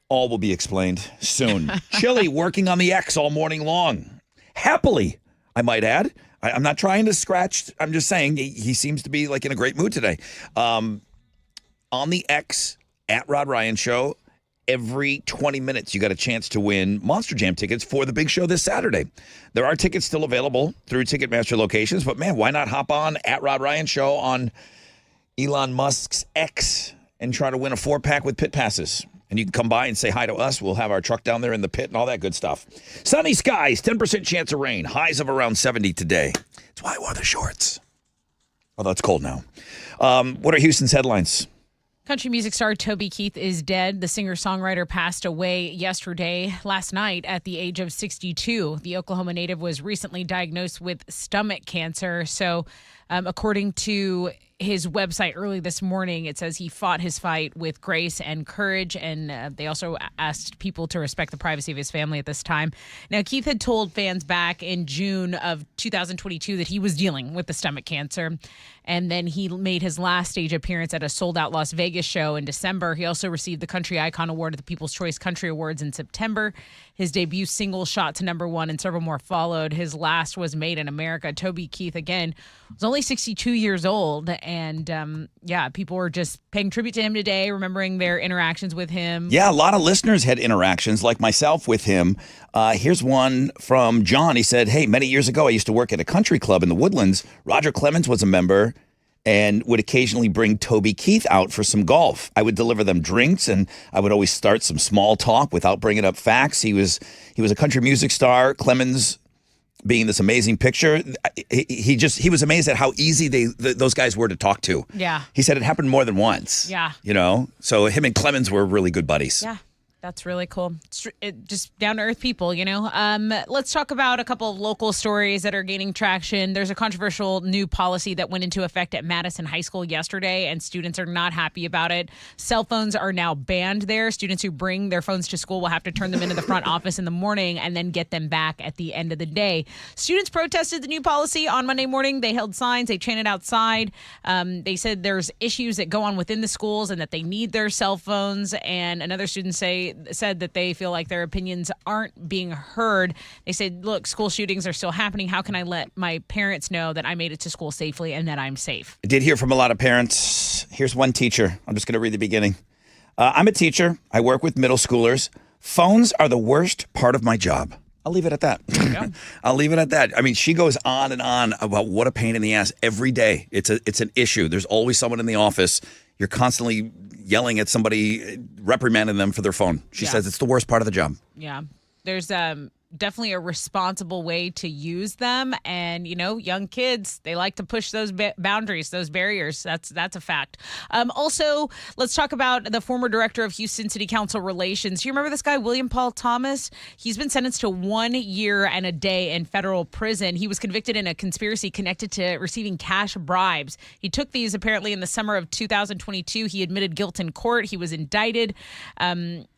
All will be explained soon. Chili working on the X all morning long. Happily, I might add. I'm not trying to scratch. I'm just saying he seems to be like in a great mood today. On the X, at Rod Ryan Show, every 20 minutes you got a chance to win Monster Jam tickets for the big show this Saturday. There are tickets still available through Ticketmaster locations, but man, why not hop on at Rod Ryan Show on Elon Musk's X and try to win a 4-pack with pit passes. And you can come by and say hi to us. We'll have our truck down there in the pit and all that good stuff. Sunny skies, 10% chance of rain, highs of around 70 today. That's why I wore the shorts. Although it's cold now. What are Houston's headlines? Country music star Toby Keith is dead. The singer-songwriter passed away last night, at the age of 62. The Oklahoma native was recently diagnosed with stomach cancer. So, according to his website early this morning, it says he fought his fight with grace and courage, and they also asked people to respect the privacy of his family at this time. Now, Keith had told fans back in June of 2022 that he was dealing with the stomach cancer, and then he made his last stage appearance at a sold-out Las Vegas show in December. He also received the Country Icon Award at the People's Choice Country Awards in September. His debut single shot to #1, and several more followed. His last was Made in America. Toby Keith, again, was only 62 years old, and people were just paying tribute to him today, remembering their interactions with him. Yeah, a lot of listeners had interactions like myself with him. Here's one from John. He said, hey, many years ago, I used to work at a country club in the Woodlands. Roger Clemens was a member and would occasionally bring Toby Keith out for some golf. I would deliver them drinks, and I would always start some small talk without bringing up facts. He was a country music star. Clemens, being this amazing picture, he was amazed at how easy those guys were to talk to. Yeah. He said it happened more than once. Yeah. So him and Clemens were really good buddies. Yeah. That's really cool. Just down-to-earth people, Let's talk about a couple of local stories that are gaining traction. There's a controversial new policy that went into effect at Madison High School yesterday, and students are not happy about it. Cell phones are now banned there. Students who bring their phones to school will have to turn them into the front office in the morning and then get them back at the end of the day. Students protested the new policy on Monday morning. They held signs. They chanted outside. They said there's issues that go on within the schools and that they need their cell phones. And another student said that they feel like their opinions aren't being heard. They said, look, school shootings are still happening. How can I let my parents know that I made it to school safely and that I'm safe? I did hear from a lot of parents. Here's one teacher. I'm just going to read the beginning. I'm a teacher. I work with middle schoolers. Phones are the worst part of my job. I'll leave it at that. I'll leave it at that. I mean, she goes on and on about what a pain in the ass every day. It's an issue. There's always someone in the office. You're constantly yelling at somebody, reprimanding them for their phone. She says it's the worst part of the job. Yeah. There's definitely a responsible way to use them. And, young kids, they like to push those boundaries, those barriers. That's a fact. Also, let's talk about the former director of Houston City Council Relations. Do you remember this guy, William Paul Thomas? He's been sentenced to 1 year and a day in federal prison. He was convicted in a conspiracy connected to receiving cash bribes. He took these apparently in the summer of 2022. He admitted guilt in court. He was indicted.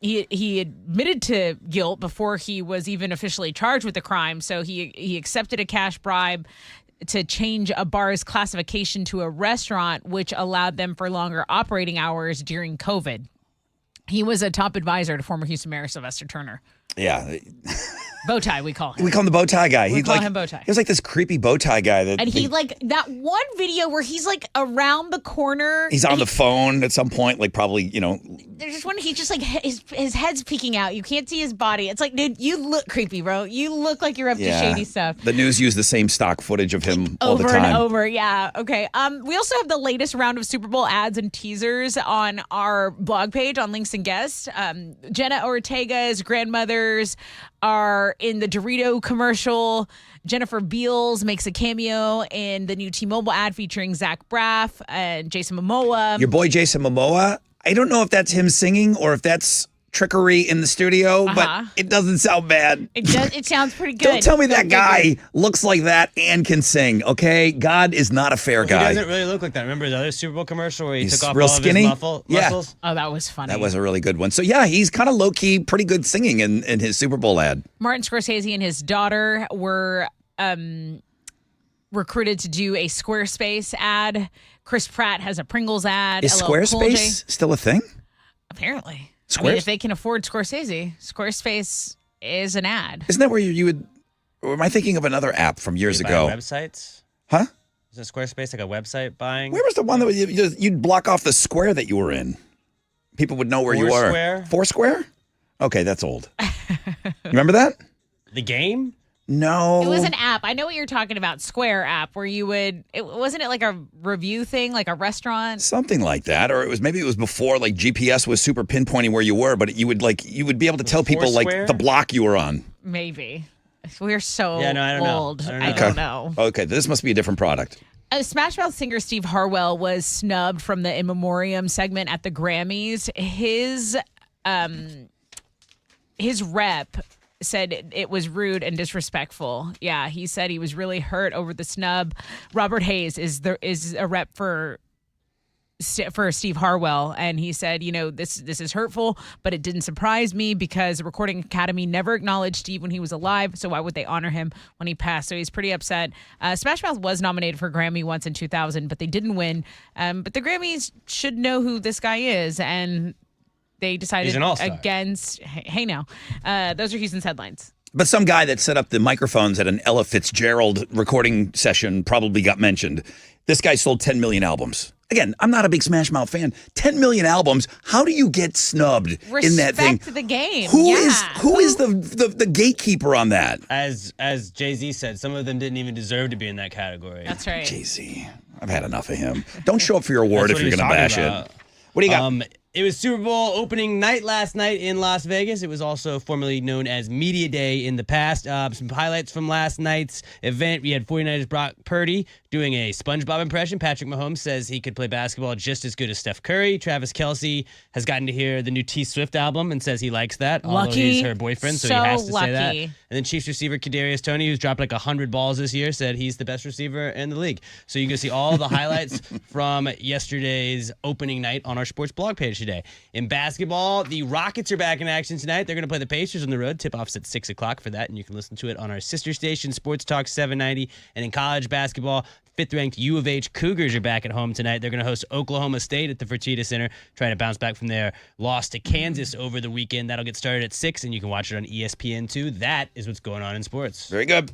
He admitted to guilt before he was even officially charged with the crime. So he accepted a cash bribe to change a bar's classification to a restaurant, which allowed them for longer operating hours during COVID. He was a top advisor to former Houston Mayor Sylvester Turner. Yeah. Bow tie, we call him. We call him the bow tie guy. We call him bow tie. He was like this creepy bow tie guy. And he that one video where he's like around the corner. He's on the phone at some point, like probably, There's just one, he's just like, his head's peeking out. You can't see his body. It's like, dude, you look creepy, bro. You look like you're up to shady stuff. The news used the same stock footage of him all the time. Over and over, yeah. Okay. We also have the latest round of Super Bowl ads and teasers on our blog page on Links and Guests. Jenna Ortega's grandmother others are in the Dorito commercial. Jennifer Beals makes a cameo in the new T-Mobile ad featuring Zach Braff and Jason Momoa. Your boy Jason Momoa. I don't know if that's him singing or if that's trickery in the studio, but it doesn't sound bad. It sounds pretty good. Don't tell me that guy looks like that and can sing, okay? God is not a fair guy. He doesn't really look like that. Remember the other Super Bowl commercial where he took off real all skinny? of his muscles? Oh, that was funny. That was a really good one. So, yeah, he's kind of low-key, pretty good singing in his Super Bowl ad. Martin Scorsese and his daughter were recruited to do a Squarespace ad. Chris Pratt has a Pringles ad. Is LL Cool J. Squarespace still a thing? Apparently. I mean, if they can afford Scorsese, Squarespace is an ad. Isn't that where you would, or am I thinking of another app from years ago? Websites? Huh? Is it Squarespace like a website buying? Where was the one that you'd block off the square that you were in? People would know where you were. Foursquare? Foursquare? Okay, that's old. You remember that? The game? No. It was an app. I know what you're talking about. Square app where you would, wasn't it like a review thing, like a restaurant? Something like that. Or maybe it was before like GPS was super pinpointing where you were, but you would be able to tell people like the block you were on. Maybe. We're so I don't old. know. I don't know. Okay, this must be a different product. Smash Mouth singer Steve Harwell was snubbed from the In Memoriam segment at the Grammys. His rep said it was rude and disrespectful. Yeah, he said he was really hurt over the snub. Robert Hayes is a rep for Steve Harwell, and he said, this is hurtful, but it didn't surprise me because the Recording Academy never acknowledged Steve when he was alive, so why would they honor him when he passed? So he's pretty upset. Smash Mouth was nominated for a Grammy once in 2000, but they didn't win. But the Grammys should know who this guy is, and they decided against. Hey, now, those are Houston's headlines. But some guy that set up the microphones at an Ella Fitzgerald recording session probably got mentioned. This guy sold 10 million albums. Again, I'm not a big Smash Mouth fan. 10 million albums. How do you get snubbed in that thing? Respect the game. Who is the gatekeeper on that? As Jay-Z said, some of them didn't even deserve to be in that category. That's right. Jay-Z. I've had enough of him. Don't show up for your award if you're going to bash it. What do you got? It was Super Bowl opening night last night in Las Vegas. It was also formerly known as Media Day in the past. Some highlights from last night's event. We had 49ers Brock Purdy doing a SpongeBob impression. Patrick Mahomes says he could play basketball just as good as Steph Curry. Travis Kelce has gotten to hear the new T Swift album and says he likes that. Although he's her boyfriend, so he has to say that. And then Chiefs receiver Kadarius Toney, who's dropped like 100 balls this year, said he's the best receiver in the league. So you can see all the highlights from yesterday's opening night on our sports blog page today. In basketball, the Rockets are back in action tonight. They're going to play the Pacers on the road. Tip-off's at 6 o'clock for that, and you can listen to it on our sister station, Sports Talk 790. And in college basketball, fifth-ranked U of H Cougars are back at home tonight. They're going to host Oklahoma State at the Fertitta Center, trying to bounce back from their loss to Kansas over the weekend. That'll get started at 6, and you can watch it on ESPN2. That is what's going on in sports. Very good.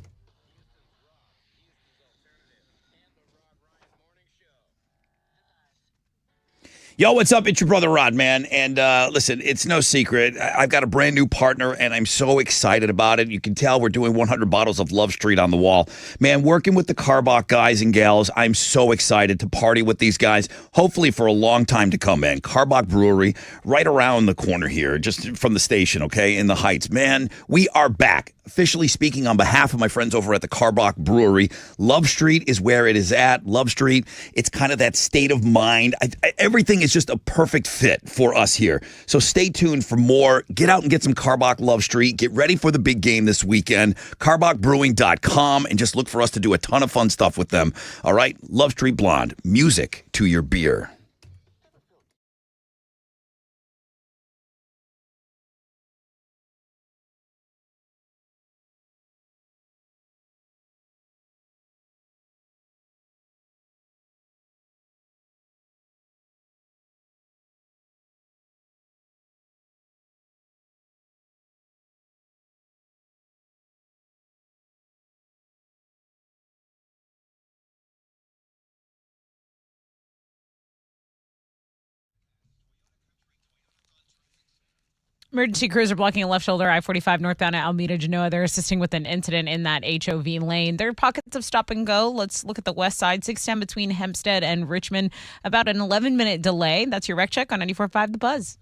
Yo, what's up? It's your brother Rod, man. And listen, it's no secret. I've got a brand new partner, and I'm so excited about it. You can tell we're doing 100 bottles of Love Street on the wall. Man, working with the Karbach guys and gals, I'm so excited to party with these guys, hopefully for a long time to come, man. Karbach Brewery, right around the corner here, just from the station, okay, in the Heights. Man, we are back. Officially speaking on behalf of my friends over at the Karbach Brewery, Love Street is where it is at. Love Street, it's kind of that state of mind. Everything is just a perfect fit for us here. So stay tuned for more. Get out and get some Karbach Love Street. Get ready for the big game this weekend. KarbachBrewing.com, and just look for us to do a ton of fun stuff with them. All right? Love Street Blonde. Music to your beer. Emergency crews are blocking a left shoulder I-45 northbound at Alameda Genoa. They're assisting with an incident in that HOV lane. There are pockets of stop and go. Let's look at the west side, 610 between Hempstead and Richmond. About an 11-minute delay. That's your wreck check on 94.5 The Buzz.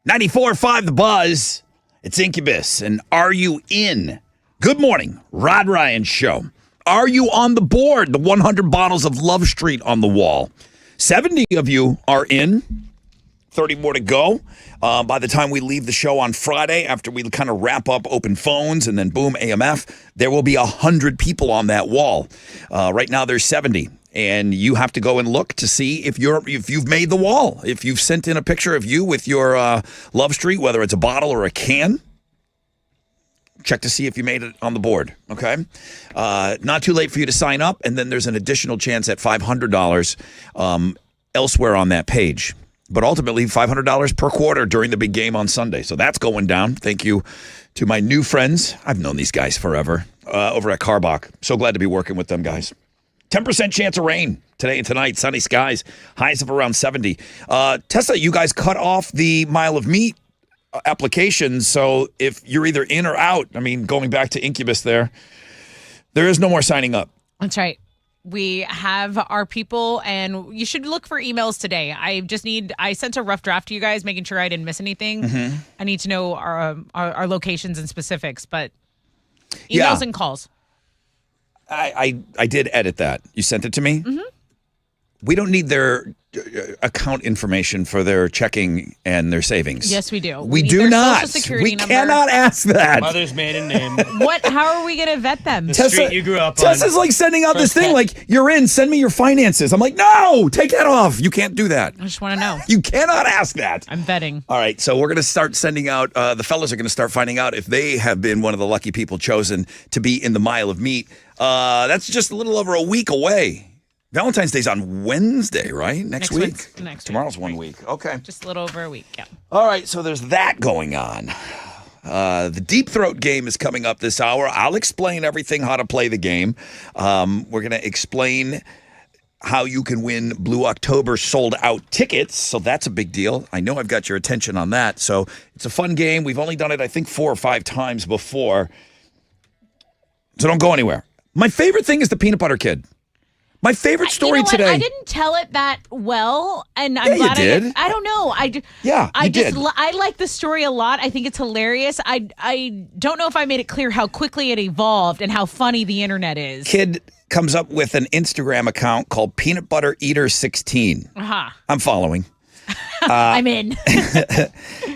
94.5 The Buzz. It's Incubus. And Are You In? Good morning, Rod Ryan Show. Are you on the board? The 100 bottles of Love Street on the wall. 70 of you are in. 30 more to go. By the time we leave the show on Friday, after we kind of wrap up open phones and then boom, AMF, there will be 100 people on that wall. Right now there's 70. And you have to go and look to see if you've made the wall. If you've sent in a picture of you with your Love Street, whether it's a bottle or a can, check to see if you made it on the board, okay? Not too late for you to sign up, and then there's an additional chance at $500 elsewhere on that page. But ultimately, $500 per quarter during the big game on Sunday. So that's going down. Thank you to my new friends. I've known these guys forever over at Karbach. So glad to be working with them, guys. 10% chance of rain today and tonight. Sunny skies. Highs of around 70. Tessa, you guys cut off the Mile of Meat applications. So if you're either in or out, I mean, going back to Incubus there is no more signing up. That's right. We have our people, and you should look for emails today. I sent a rough draft to you guys, making sure I didn't miss anything. Mm-hmm. I need to know our locations and specifics, but emails and calls. I did edit that. You sent it to me? Mm-hmm. We don't need their account information for their checking and their savings. Yes, we do. We need do their not. Social security number. Cannot ask that. Mother's maiden name. How are we going to vet them? The street you grew up on. Tessa's like sending out this thing like, you're in, send me your finances. I'm like, no, take that off. You can't do that. I just want to know. You cannot ask that. I'm vetting. All right, so we're going to start sending out, the fellas are going to start finding out if they have been one of the lucky people chosen to be in the Mile of Meat. That's just a little over a week away. Valentine's Day's on Wednesday, right? Next week? Tomorrow's 1 week. Okay. Just a little over a week, yeah. All right, so there's that going on. The Deep Throat game is coming up this hour. I'll explain everything, how to play the game. We're going to explain how you can win Blue October sold-out tickets, so that's a big deal. I know I've got your attention on that. So it's a fun game. We've only done it, I think, 4 or 5 times before. So don't go anywhere. My favorite thing is the Peanut Butter Kid. My favorite story today. I didn't tell it that well, and I'm glad you did. I don't know. I like the story a lot. I think it's hilarious. I don't know if I made it clear how quickly it evolved and how funny the internet is. Kid comes up with an Instagram account called Peanut Butter Eater 16. Uh-huh. I'm following. I'm in.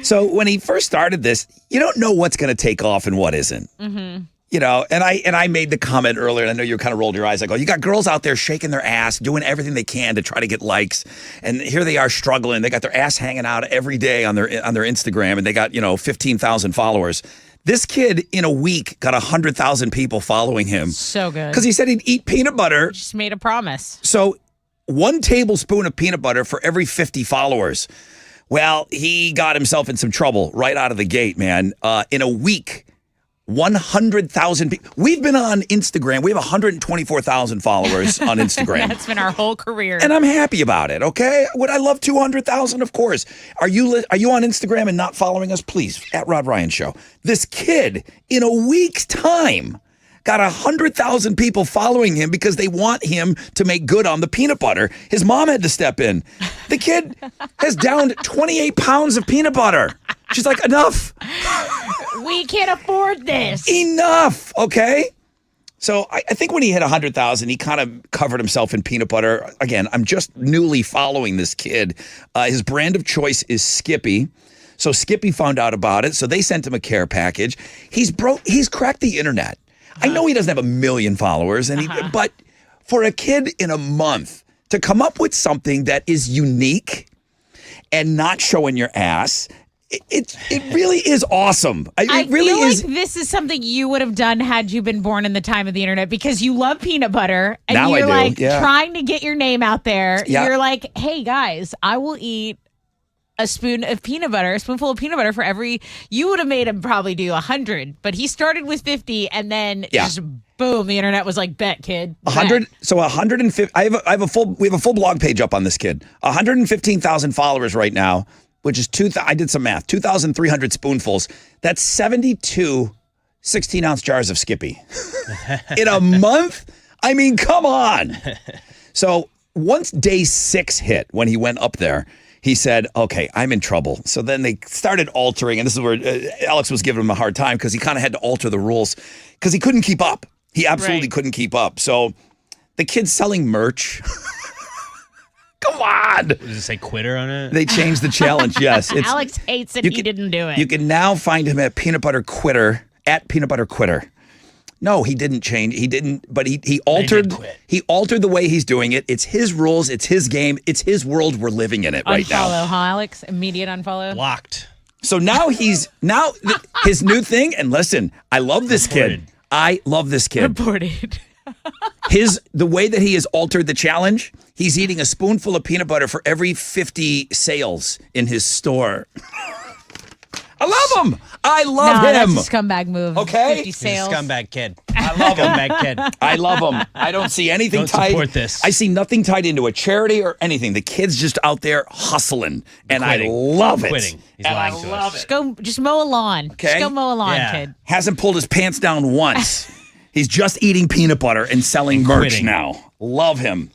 So when he first started this, you don't know what's going to take off and what isn't. Mm-hmm. You know, and I made the comment earlier, and I know you kind of rolled your eyes. I go, you got girls out there shaking their ass, doing everything they can to try to get likes, and here they are struggling. They got their ass hanging out every day on their Instagram, and they got 15,000 followers. This kid in a week got 100,000 people following him. So good. Because he said he'd eat peanut butter. Just made a promise. So 1 tablespoon of peanut butter for every 50 followers. Well, he got himself in some trouble right out of the gate, man. In a week. 100,000 people. We've been on Instagram. We have 124,000 followers on Instagram. That's been our whole career. And I'm happy about it, okay? Would I love 200,000? Of course. Are you on Instagram and not following us? Please, at Rod Ryan Show. This kid, in a week's time, got 100,000 people following him because they want him to make good on the peanut butter. His mom had to step in. The kid has downed 28 pounds of peanut butter. She's like, enough. We can't afford this. Enough, okay? So I think when he hit 100,000, he kind of covered himself in peanut butter. Again, I'm just newly following this kid. His brand of choice is Skippy. So Skippy found out about it, so they sent him a care package. He's cracked the internet. I know he doesn't have 1 million followers, but for a kid in a month to come up with something that is unique and not showing your ass, it really is awesome. I feel like this is something you would have done had you been born in the time of the internet, because you love peanut butter and now you're trying to get your name out there. Yeah. You're like, hey guys, I will eat a spoonful of peanut butter for every. You would have made him probably do 100, but he started with 50, and then just boom, the internet was like, bet kid, 100. So 150. We have a full blog page up on this kid. 115,000 followers right now, which is I did some math. 2,300 spoonfuls. That's 72 16-ounce jars of Skippy in a month. I mean, come on. So once day 6 hit, when he went up there, he said, okay, I'm in trouble. So then they started altering, and this is where Alex was giving him a hard time because he kind of had to alter the rules because he couldn't keep up. He absolutely couldn't keep up. So the kid's selling merch. Come on. Does it say quitter on it? They changed the challenge, yes. Alex hates it. He didn't do it. You can now find him at Peanut Butter Quitter, at Peanut Butter Quitter. No, he didn't change. He didn't, but he altered. He altered the way he's doing it. It's his rules. It's his game. It's his world. We're living in it right now. Unfollow, huh, Alex? Immediate unfollow. Blocked. So now his new thing. And listen, I love this kid. I love this kid. Reported. The way that he has altered the challenge. He's eating a spoonful of peanut butter for every 50 sales in his store. I love him. I love him. That's a scumbag move. Okay. 50 sales. He's a scumbag kid. I love him. Scumbag kid. I love him. I don't see anything Don't tied. support this. I see nothing tied into a charity or anything. The kid's just out there hustling, and Quitting. I love it. Quitting. He's and lying I to love us. it. Just mow a lawn. Okay. Just go mow a lawn, Yeah. kid. Hasn't pulled his pants down once. He's just eating peanut butter and selling merch quitting. now. Love him.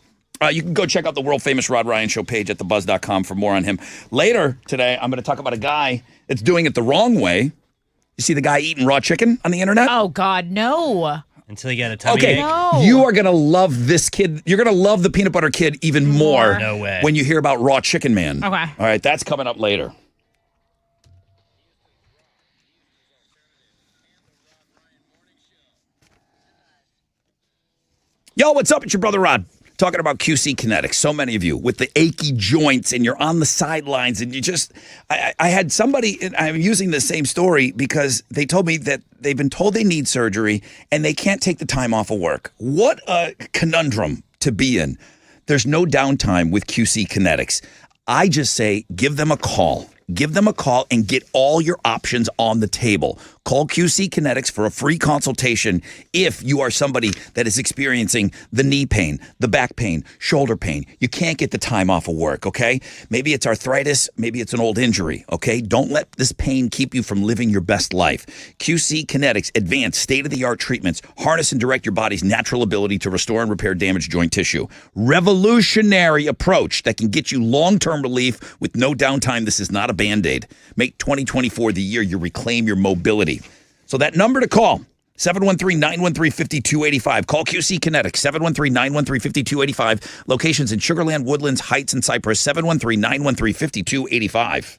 You can go check out the world famous Rod Ryan Show page at thebuzz.com for more on him. Later today, I'm going to talk about a guy that's doing it the wrong way. You see the guy eating raw chicken on the internet? Oh, God, no. Until you get a tummy Okay, ache. No. you are going to love this kid. You're going to love the peanut butter kid even more No way. when you hear about raw chicken man. Okay. All right, that's coming up later. Yo, what's up? It's your brother Rod. Talking about QC Kinetics. So many of you with the achy joints and you're on the sidelines and you just, I had somebody, and I'm using the same story because they told me that they've been told they need surgery and they can't take the time off of work. What a conundrum to be in. There's no downtime with QC Kinetics. I just say, give them a call. Give them a call and get all your options on the table. Call QC Kinetics for a free consultation if you are somebody that is experiencing the knee pain, the back pain, shoulder pain. You can't get the time off of work, okay? Maybe it's arthritis, maybe it's an old injury, okay? Don't let this pain keep you from living your best life. QC Kinetics advanced state-of-the-art treatments harness and direct your body's natural ability to restore and repair damaged joint tissue. Revolutionary approach that can get you long-term relief with no downtime. This is not a Band-Aid. Make 2024 the year you reclaim your mobility. So that number to call, 713-913-5285. Call QC Kinetics, 713-913-5285. Locations in Sugar Land, Woodlands, Heights, and Cypress, 713-913-5285.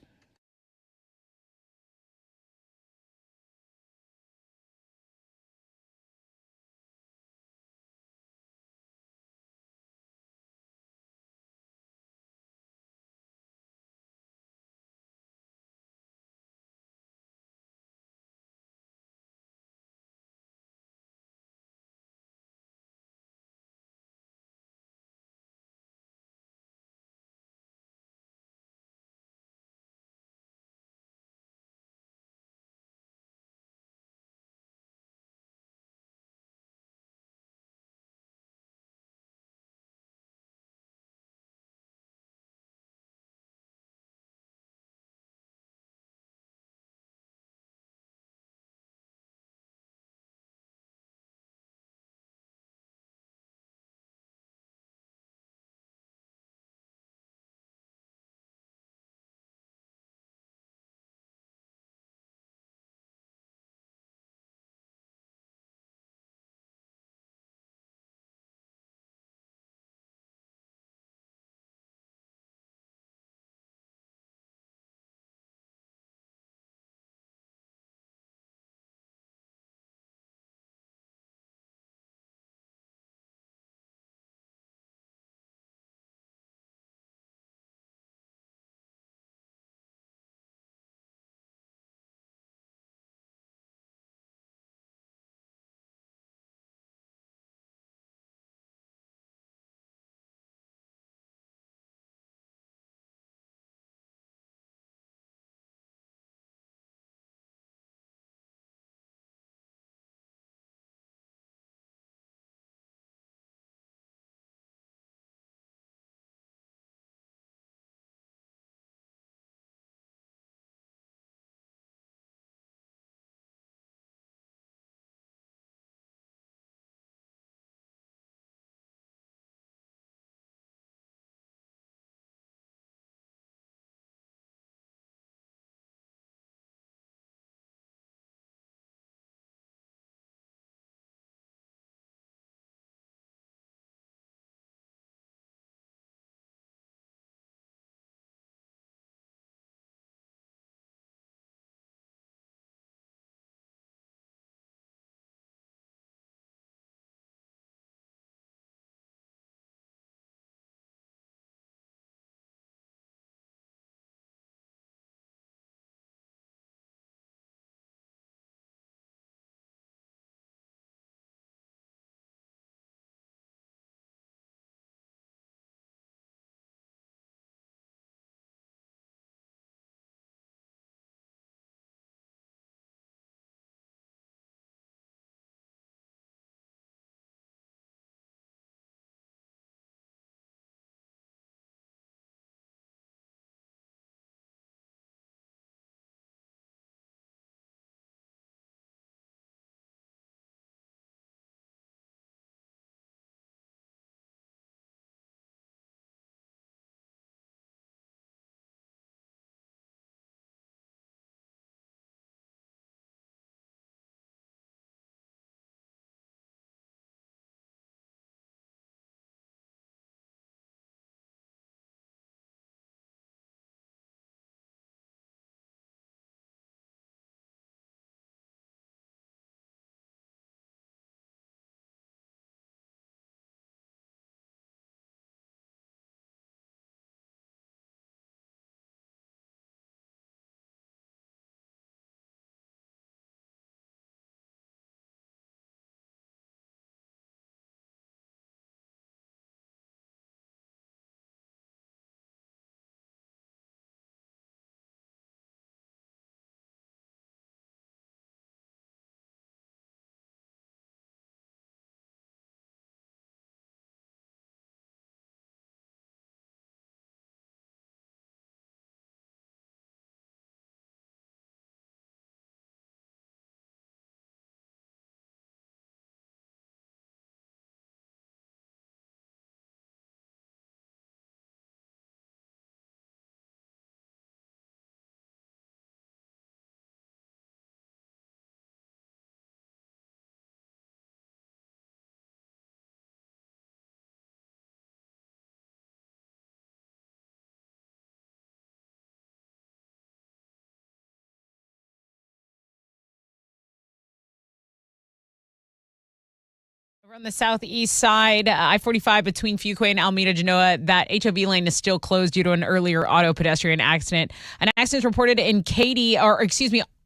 We're on the southeast side, I-45 between Fuquay and Alameda Genoa. That HOV lane is still closed due to an earlier auto pedestrian accident. An accident reported in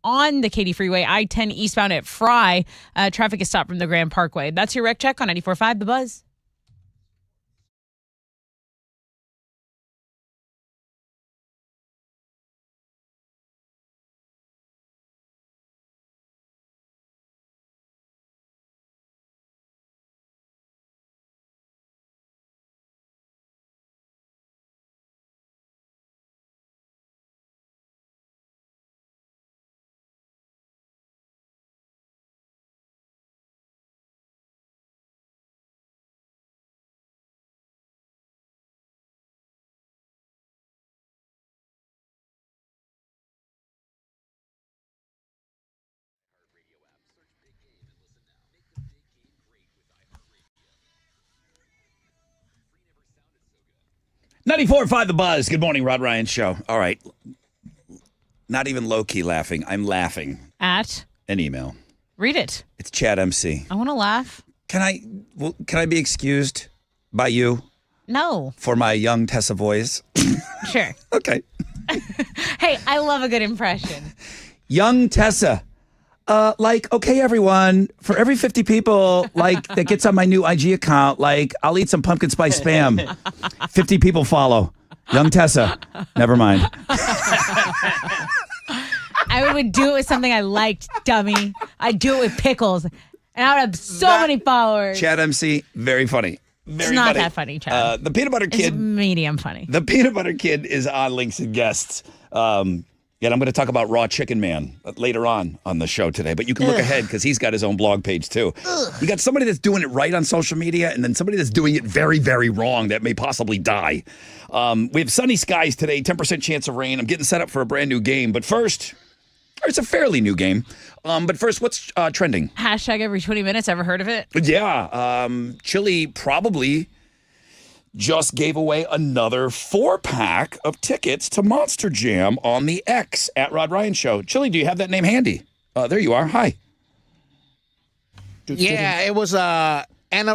on the Katy Freeway, I-10 eastbound at Fry. Traffic is stopped from the Grand Parkway. That's your wreck check on 94.5 The Buzz. .94.5 The Buzz. Good morning, Rod Ryan Show. All right. Not even low-key laughing. I'm laughing. At? An email. Read it. It's Chad MC. I want to laugh. Can I be excused by you No. for my young Tessa voice? Sure. Okay. Hey, I love a good impression. Young Tessa. Okay, everyone, for every 50 people, that gets on my new IG account, I'll eat some pumpkin spice spam. 50 people follow. Young Tessa. Never mind. I would do it with something I liked, dummy. I'd do it with pickles. And I would have so many followers. Chad MC, very funny. Very It's not funny. that funny, Chad. The Peanut Butter It's Kid. medium funny. The Peanut Butter Kid is on Links and Guests. And I'm going to talk about Raw Chicken Man later on the show today. But you can look ahead because he's got his own blog page, too. You got somebody that's doing it right on social media and then somebody that's doing it very, very wrong that may possibly die. We have sunny skies today, 10% chance of rain. I'm getting set up for a brand new game. But first, it's a fairly new game. But first, what's trending? Hashtag every 20 minutes. Ever heard of it? Yeah. Chili probably just gave away another 4-pack of tickets to Monster Jam on the X at Rod Ryan Show. Chili, do you have that name handy? There you are. Hi. Yeah, it was Anna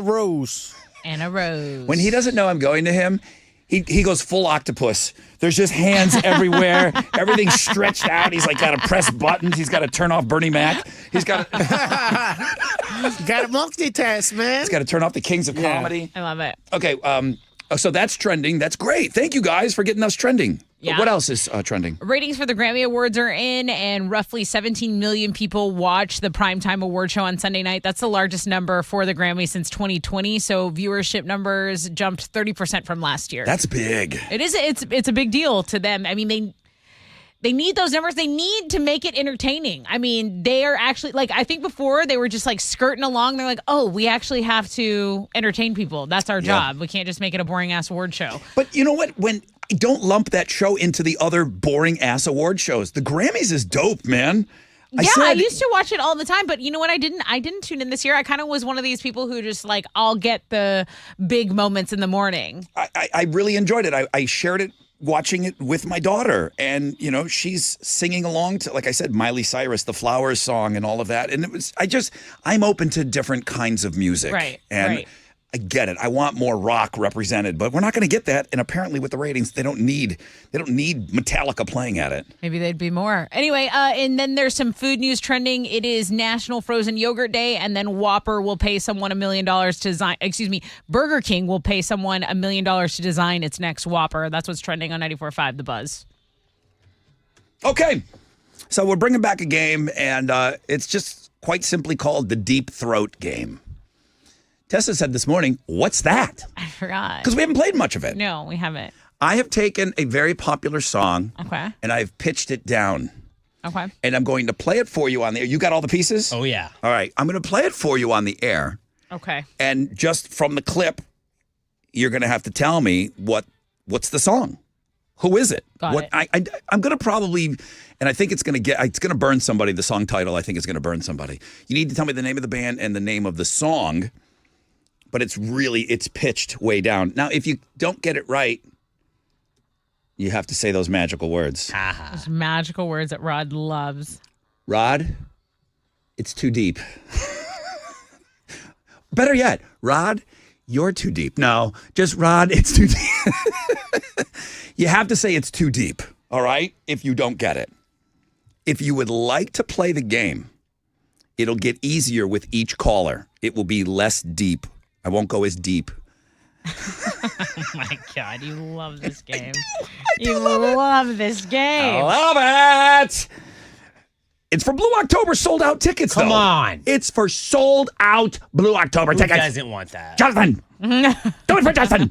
Rose. Anna Rose. When he doesn't know I'm going to him, he goes full octopus. There's just hands everywhere. Everything's stretched out. He's got to press buttons. He's got to turn off Bernie Mac. He's got to multitask, man. He's got to turn off the Kings of Comedy. I love it. Okay, so that's trending. That's great. Thank you guys for getting us trending. Yeah. What else is trending? Ratings for the Grammy Awards are in, and roughly 17 million people watch the primetime award show on Sunday night. That's the largest number for the Grammy since 2020. So viewership numbers jumped 30% from last year. That's big. It is. It's a big deal to them. I mean, they need those numbers. They need to make it entertaining. I mean, they are actually, I think before they were just skirting along. They're like, oh, we actually have to entertain people. That's our job. We can't just make it a boring ass award show. But you know what? Don't lump that show into the other boring ass award shows. The Grammys is dope, man. I used to watch it all the time, but you know what? I didn't tune in this year. I kind of was one of these people who just I'll get the big moments in the morning. I really enjoyed it. I shared it watching it with my daughter, and she's singing along to, like I said, Miley Cyrus, the Flowers song and all of that. And it was, I'm open to different kinds of music. Right. And right. I get it. I want more rock represented, but we're not going to get that. And apparently with the ratings, they don't need Metallica playing at it. Maybe they'd be more. Anyway, and then there's some food news trending. It is National Frozen Yogurt Day, and then Whopper will pay someone $1 million to design. Burger King will pay someone $1 million to design its next Whopper. That's what's trending on 94.5 The Buzz. Okay, so we're bringing back a game, and it's just quite simply called the Deep Throat Game. Tessa said this morning, what's that? I forgot. Because we haven't played much of it. No, we haven't. I have taken a very popular song, Okay. and I've pitched it down. Okay. And I'm going to play it for you on the air. You got all the pieces? Oh, yeah. All right. I'm going to play it for you on the air. Okay. And just from the clip, you're going to have to tell me what's the song. Who is it? Got it. I'm going to probably, and I think it's going to burn somebody. The song title, I think, is going to burn somebody. You need to tell me the name of the band and the name of the song. But it's pitched way down. Now, if you don't get it right, you have to say those magical words. Those magical words that Rod loves. Rod, it's too deep. Better yet, Rod, you're too deep. No, just Rod, it's too deep. You have to say it's too deep, all right, if you don't get it. If you would like to play the game, it'll get easier with each caller. It will be less deep. I won't go as deep. Oh my God, you love this game. You love this game. I love it. It's for Blue October sold out tickets, Come though. on. It's for sold out Blue October Who tickets. doesn't want that? Justin. Do it for Justin.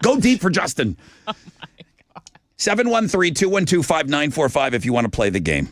Go deep for Justin. Oh, my God. 713-212-5945 if you want to play the game.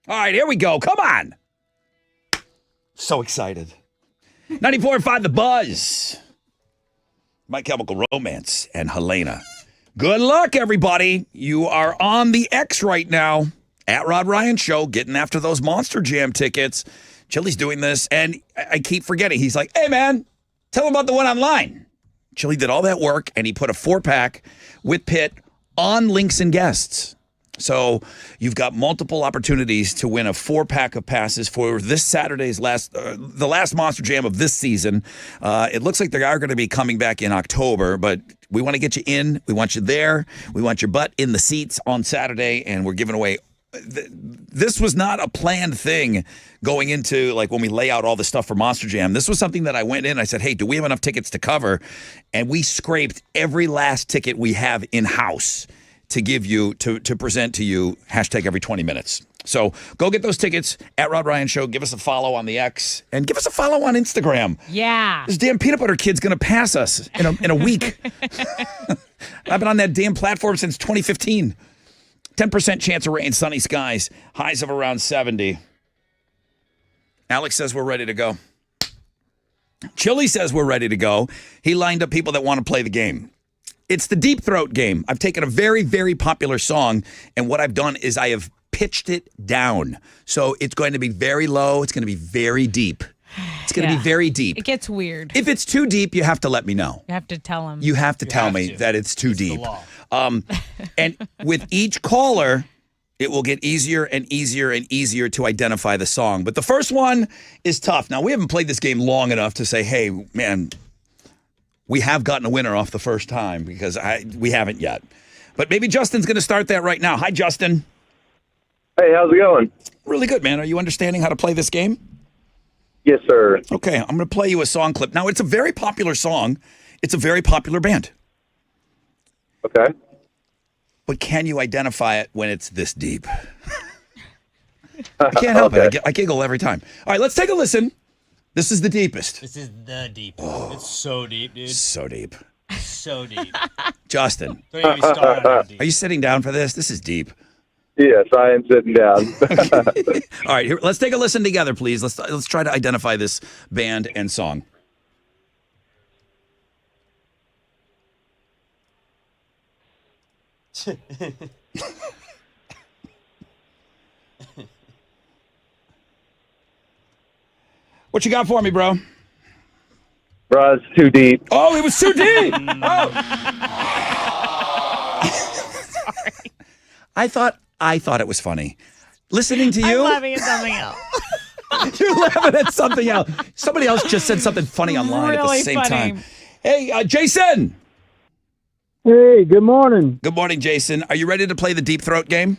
All right, here we go. Come on. So excited. 94.5 The Buzz. My Chemical Romance and Helena. Good luck, everybody. You are on the X right now. At Rod Ryan Show, getting after those Monster Jam tickets. Chili's doing this, and I keep forgetting. He's like, hey, man, tell him about the one online. Chili did all that work, and he put a 4-pack with Pitt on Links and Guests. So you've got multiple opportunities to win a 4-pack of passes for this Saturday's the last Monster Jam of this season. It looks like they are going to be coming back in October, but we want to get you in. We want you there. We want your butt in the seats on Saturday, and we're giving away. This was not a planned thing going into, like, when we lay out all the stuff for Monster Jam. This was something that I went in. I said, hey, do we have enough tickets to cover? And we scraped every last ticket we have in-house to give you to present to you hashtag every 20 minutes. So go get those tickets at Rod Ryan Show. Give us a follow on the X and give us a follow on Instagram. Yeah. This damn peanut butter kid's gonna pass us in a week. I've been on that damn platform since 2015. 10% chance of rain, sunny skies, highs of around 70. Alex says we're ready to go. Chili says we're ready to go. He lined up people that want to play the game. It's the Deep Throat game. I've taken a very, very popular song, and what I've done is I have pitched it down. So it's going to be very low. It's going to be very deep. It's going to be very deep. It gets weird. If it's too deep, you have to let me know. You have to tell him. You have to tell me that it's too deep. And with each caller, it will get easier and easier and easier to identify the song. But the first one is tough. Now, we haven't played this game long enough to say, hey, man, we have gotten a winner off the first time because we haven't yet. But maybe Justin's going to start that right now. Hi, Justin. Hey, how's it going? Really good, man. Are you understanding how to play this game? Yes, sir. Okay, I'm going to play you a song clip. Now, it's a very popular song. It's a very popular band. Okay. But can you identify it when it's this deep? I can't help it. I giggle every time. All right, let's take a listen. This is the deepest. This is the deepest. It's so deep, dude. So deep. So deep. Justin, Don't even start on how deep. are you sitting down for this? This is deep. Yes, I am sitting down. All right, here, let's take a listen together, please. Let's try to identify this band and song. What you got for me, bro? Bro, it's too deep. Oh, it was too deep. Oh. I thought it was funny. Listening to you. I'm laughing at something else. You're laughing at something else. Somebody else just said something funny online at the Really same funny. time. Hey, Jason. Hey, good morning. Good morning, Jason. Are you ready to play the Deep Throat game?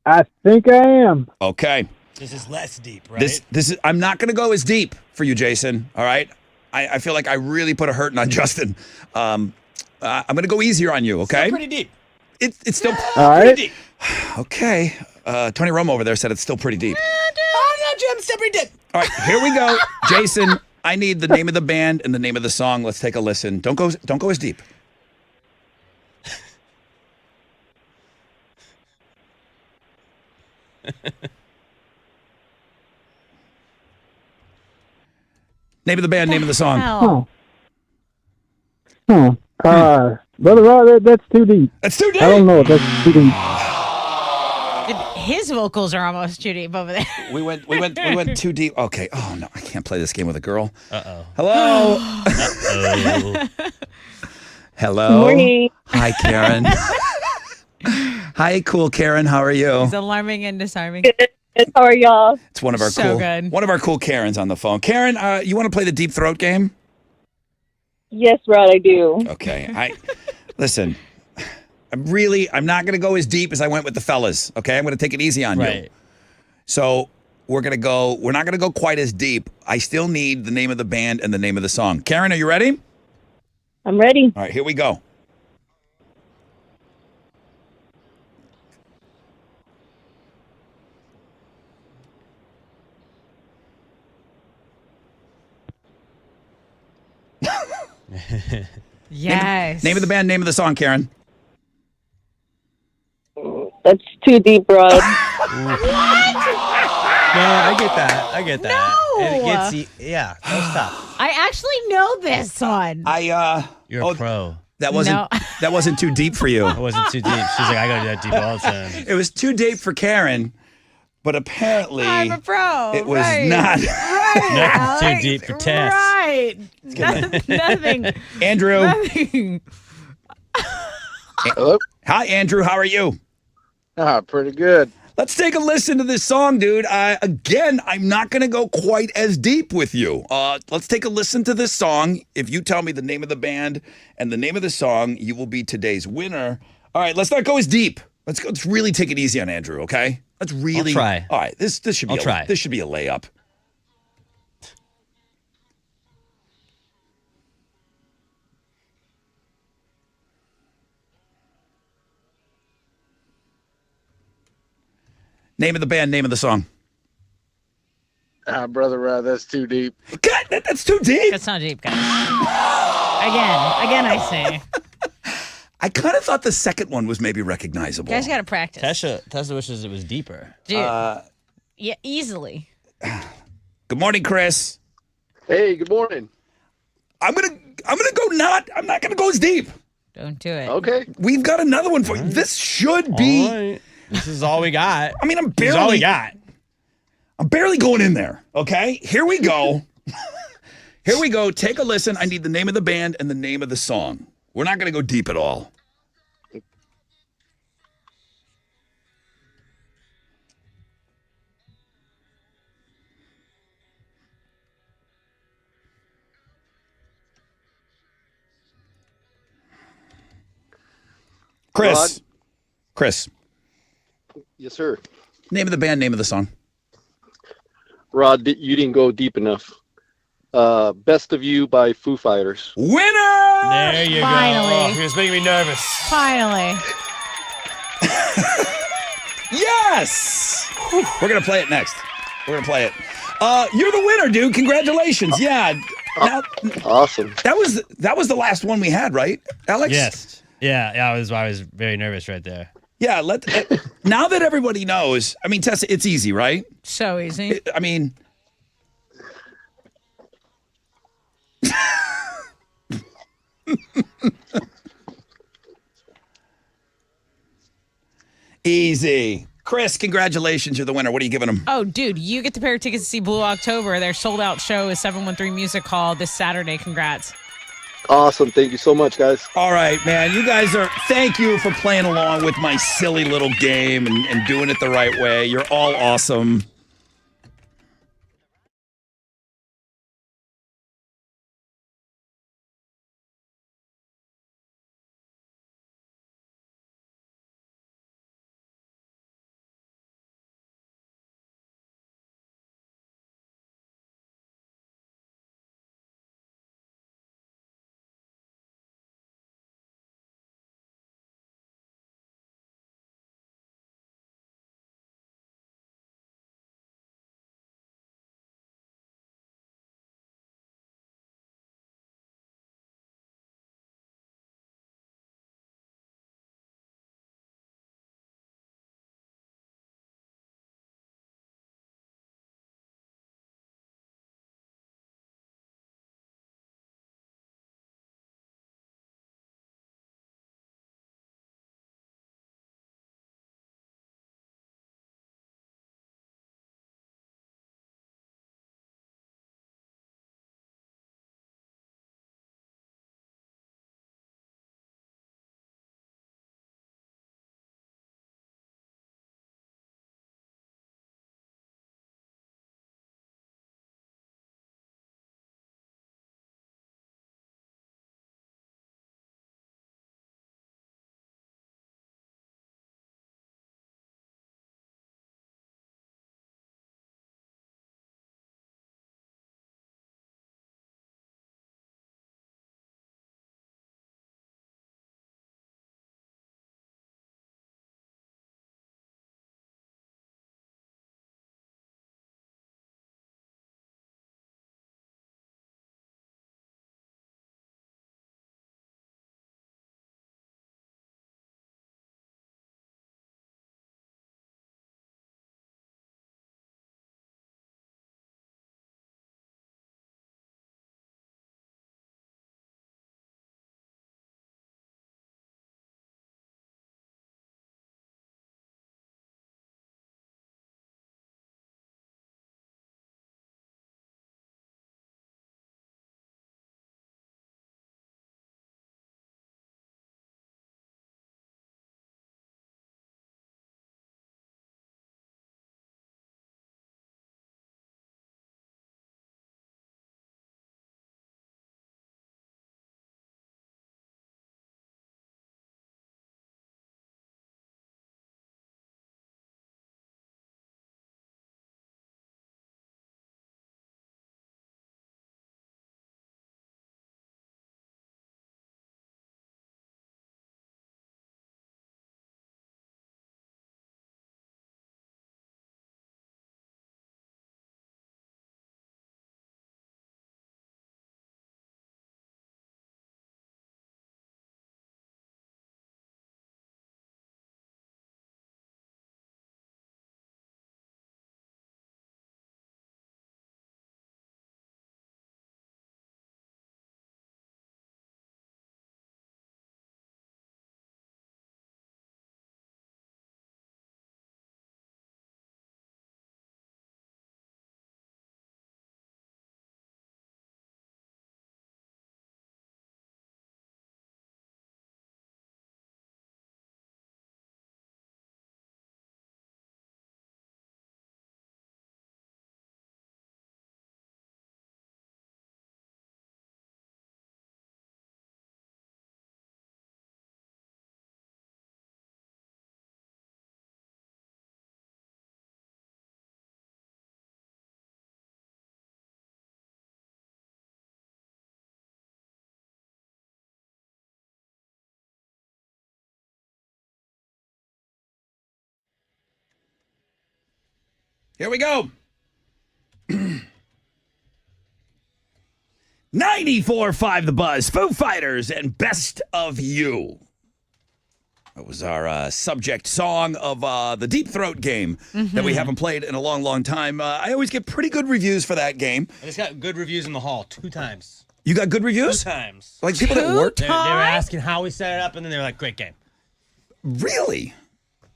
I think I am. Okay. This is less deep, right? This is. I'm not going to go as deep for you, Jason. All right. I feel like I really put a hurting on Justin. I'm going to go easier on you. Okay. Still pretty deep. It's still All right. Pretty deep. okay. Tony Romo over there said it's still pretty deep. Oh, no, Jim, still pretty deep. All right, here we go, Jason. I need the name of the band and the name of the song. Let's take a listen. Don't go as deep. Name of the band, name of the song. Hell. Brother Rod, that's too deep. That's too deep. I don't know if that's too deep. His vocals are almost too deep over there. We went too deep. Okay. Oh no, I can't play this game with a girl. Uh-oh. Hello. Uh-oh. Hello. Morning. Hi, Karen. Hi, cool Karen. How are you? It's alarming and disarming. Good. How are y'all? It's one of our So good. one of our cool Karens on the phone. Karen, you want to play the Deep Throat game? Yes, Rod, I do. Okay. Listen. I'm not going to go as deep as I went with the fellas. Okay, I'm going to take it easy on you. Right. So we're not going to go quite as deep. I still need the name of the band and the name of the song. Karen, are you ready? I'm ready. All right, here we go. Yes. Name of the band, name of the song, Karen. That's too deep, Rod. No, I get that. No! And it gets yeah, no stop. I actually know this one. You're a pro. That wasn't No. that wasn't too deep for you. It wasn't too deep. She's like, I gotta do that deep all the time. It was too deep for Karen, but apparently I'm a pro. it was right. not. Right. Nothing's too Alex. deep for Tess. Right. Nothing. Andrew. Nothing. Hello? Hi, Andrew. How are you? Pretty good. Let's take a listen to this song, dude. Again, I'm not going to go quite as deep with you. Let's take a listen to this song. If you tell me the name of the band and the name of the song, you will be today's winner. All right, let's not go as deep. Let's really take it easy on Andrew, okay? Let's really I'll try. All right, this should be I'll try. This should be a layup. Name of the band, name of the song. Brother, that's too deep. God, that's too deep. That's not deep, guys. Again, I say. I kind of thought the second one was maybe recognizable. You guys got to practice. Tesla wishes it was deeper. Dude. Yeah, easily. Good morning, Chris. Hey, good morning. I'm not gonna go as deep. Don't do it. Okay. We've got another one for you. This should be. All right. This is all we got. I mean, This is all we got. I'm barely going in there. Okay, here we go. Here we go. Take a listen. I need the name of the band and the name of the song. We're not gonna go deep at all. Chris. Chris. Yes, sir. Name of the band, name of the song. Rod, you didn't go deep enough. Best of You by Foo Fighters. Winner! There you Finally. go. He was making me nervous. Finally. Yes! We're going to play it next. We're going to play it. You're the winner, dude. Congratulations. Yeah. Now, Awesome. that was the last one we had, right, Alex? Yes. Yeah, I was very nervous right there. Yeah, now that everybody knows, I mean, Tessa, it's easy, right? So easy. I mean, easy. Chris, congratulations. You're the winner. What are you giving them? Oh, dude, you get the pair of tickets to see Blue October. Their sold-out show is 713 Music Hall this Saturday. Congrats. Awesome. Thank you so much, guys. All right, man. You guys thank you for playing along with my silly little game and doing it the right way. You're all awesome. Here we go. 94.5 The Buzz, Foo Fighters, and Best of You. That was our subject song of the Deep Throat game that we haven't played in a long, long time. I always get pretty good reviews for that game. And it's got good reviews in the hall 2 times. You got good reviews? 2 times. Like people that worked? They were asking how we set it up, and then they were like, great game. Really?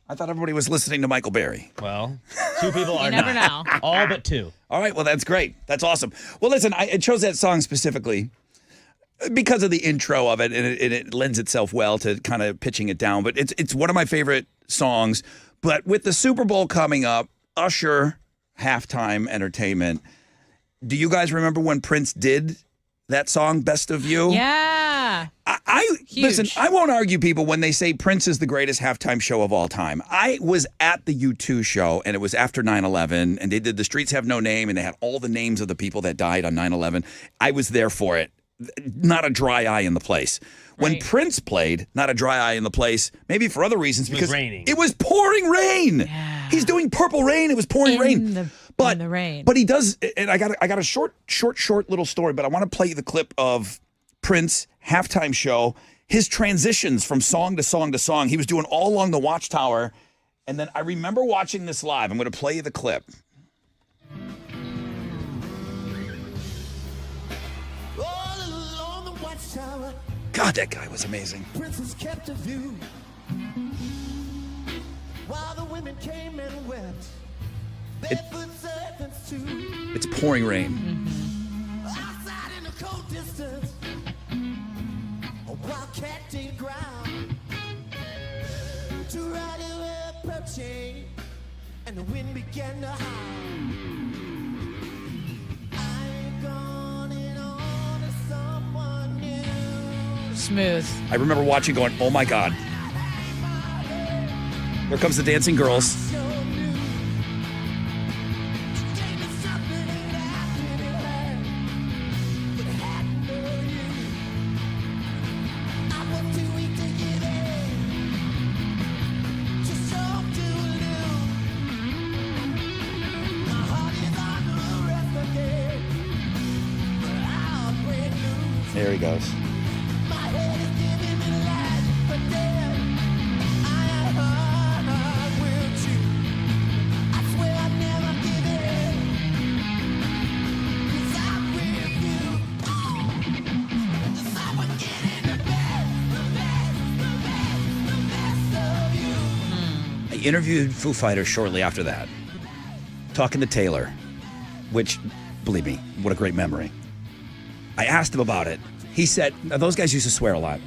I thought everybody was listening to Michael Berry. Well, 2 people are You never not. know. All but 2. All right, well, that's great. That's awesome. Well, listen, I chose that song specifically because of the intro of it, and it lends itself well to kind of pitching it down. But it's one of my favorite songs. But with the Super Bowl coming up, Usher, halftime entertainment, do you guys remember when Prince did that song, Best of You? Yeah. Listen, I won't argue people when they say Prince is the greatest halftime show of all time. I was at the U2 show, and it was after 9/11, and they did The Streets Have No Name, and they had all the names of the people that died on 9/11. I was there for it. Not a dry eye in the place. When Right. Prince played, not a dry eye in the place, maybe for other reasons, was because raining. it was pouring rain. Yeah. He's doing Purple Rain. It was pouring rain. In the rain. But he does, and I got a short little story, but I want to play you the clip of Prince halftime show, his transitions from song to song to song. He was doing all along the Watchtower, and then I remember watching this live. I'm going to play you the clip. God, that guy was amazing. Princess kept a view while the women came and wept. Barefoot servants too. It's pouring rain. Outside in the cold distance, a wildcat did ground to ride it approaching, and the wind began to howl. I'm going on to someone new. Smooth. I remember watching going, oh my God. Here comes the dancing girls. So new. Today was something that I didn't have, but I had to know you. I was too weak to give in, too strong to lose. My heart is on the rest again, but I'll break loose. There he goes. My head is giving me life, but then I will too. I swear I'd never give in, 'cause I'm with you. If I would get in the best of you. I interviewed Foo Fighters shortly after that, talking to Taylor, which, believe me, what a great memory. I asked him about it. He said, now those guys used to swear a lot.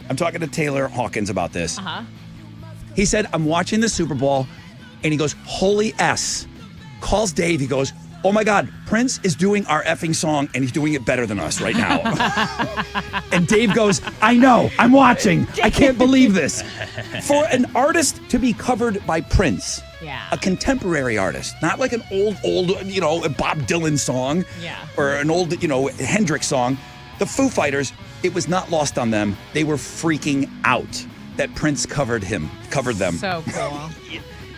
I'm talking to Taylor Hawkins about this. He said, I'm watching the Super Bowl, and he goes, holy S. Calls Dave, he goes, oh my God, Prince is doing our effing song, and he's doing it better than us right now. And Dave goes, I know, I'm watching. I can't believe this. For an artist to be covered by Prince, Yeah. a contemporary artist, not like an old, a Bob Dylan song, Yeah. or an old, Hendrix song. The Foo Fighters, it was not lost on them. They were freaking out that Prince covered them. So cool.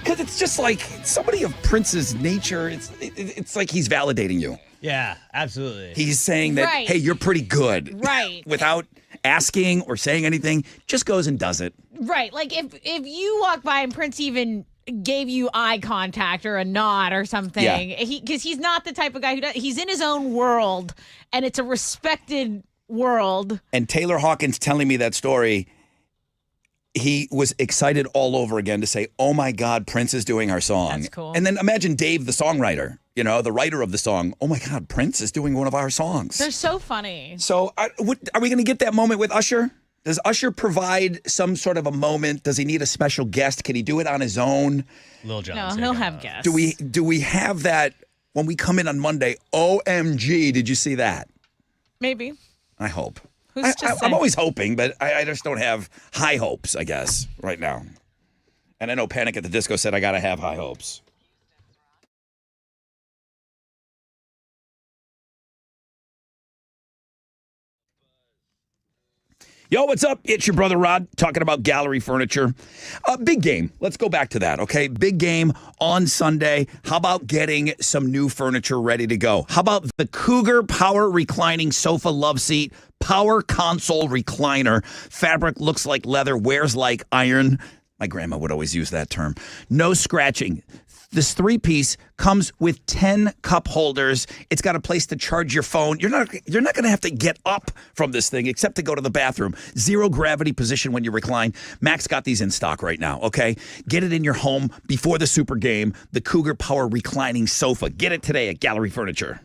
Because it's just like somebody of Prince's nature. It's like he's validating you. Yeah, absolutely. He's saying that, Right. hey, you're pretty good. Right. Without asking or saying anything, just goes and does it. Right. Like if you walk by and Prince even gave you eye contact or a nod or something, Yeah. because he's not the type of guy who does. He's in his own world, and it's a respected world. And Taylor Hawkins telling me that story, he was excited all over again to say, oh my God, Prince is doing our song. That's cool. And then imagine Dave, the songwriter, the writer of the song. Oh my God, Prince is doing one of our songs. They're so funny. So are we going to get that moment with Usher? Does Usher provide some sort of a moment? Does he need a special guest? Can he do it on his own? Lil Jon. No, he'll have guests. Do we have that when we come in on Monday? OMG, did you see that? Maybe. I hope. Who's to say? I'm always hoping, but I just don't have high hopes, I guess, right now. And I know Panic at the Disco said I got to have high hopes. Yo, what's up? It's your brother Rod talking about Gallery Furniture. Big game. Let's go back to that, okay? Big game on Sunday. How about getting some new furniture ready to go? How about the Cougar Power Reclining Sofa Love Seat, Power Console Recliner. Fabric looks like leather, wears like iron. My grandma would always use that term. No scratching. This 3-piece comes with 10 cup holders. It's got a place to charge your phone. You're not going to have to get up from this thing except to go to the bathroom. Zero gravity position when you recline. Max got these in stock right now, okay? Get it in your home before the Super Game. The Cougar Power Reclining Sofa. Get it today at Gallery Furniture.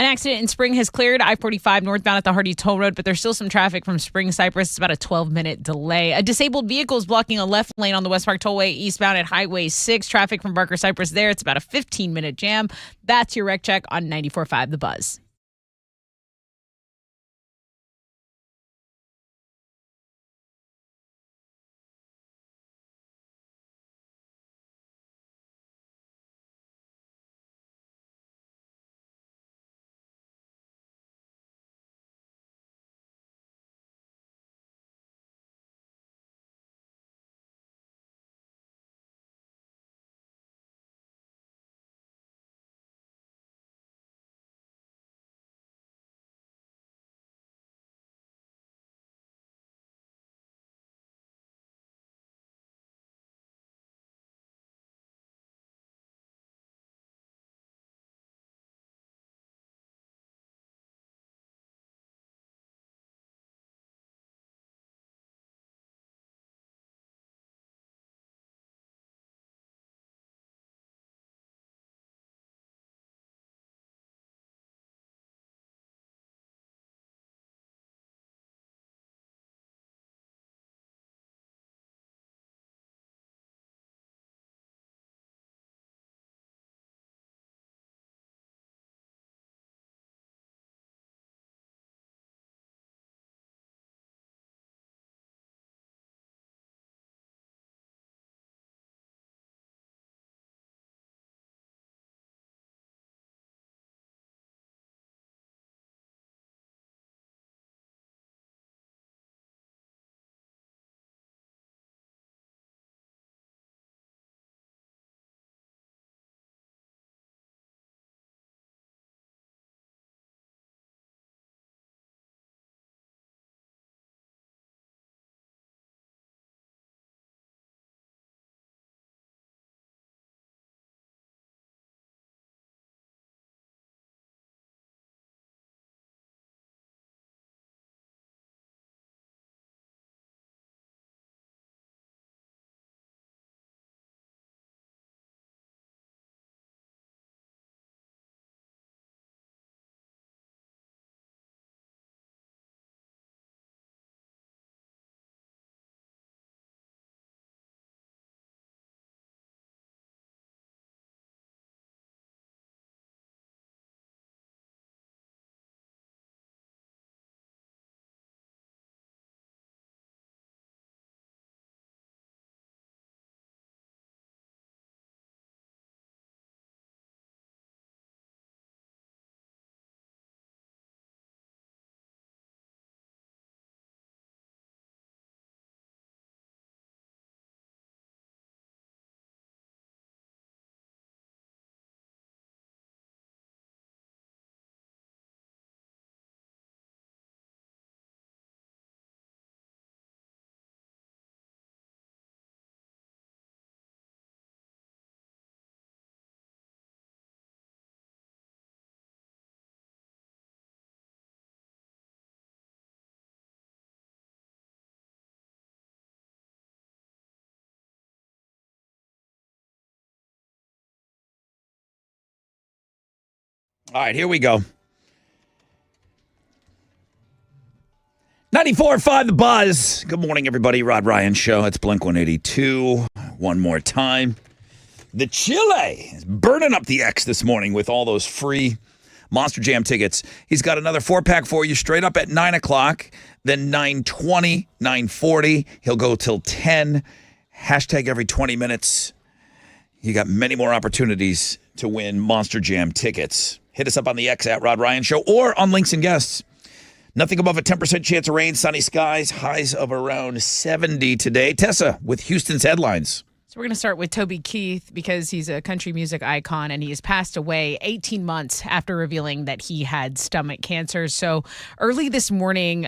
An accident in Spring has cleared I-45 northbound at the Hardy Toll Road, but there's still some traffic from Spring Cypress. It's about a 12-minute delay. A disabled vehicle is blocking a left lane on the West Park Tollway eastbound at Highway 6. Traffic from Barker Cypress there. It's about a 15-minute jam. That's your Wreck Check on 94.5 The Buzz. All right, here we go. 94.5 The Buzz. Good morning, everybody. Rod Ryan Show. It's Blink 182. One more time. The Chile is burning up the X this morning with all those free Monster Jam tickets. He's got another 4-pack for you straight up at 9 o'clock, then 9:20, 9:40. He'll go till 10. Hashtag every 20 minutes. You got many more opportunities to win Monster Jam tickets. Hit us up on the X at Rod Ryan Show or on Links and Guests. Nothing above a 10% chance of rain, sunny skies, highs of around 70 today. Tessa with Houston's headlines. So we're going to start with Toby Keith because he's a country music icon and he has passed away 18 months after revealing that he had stomach cancer. So early this morning,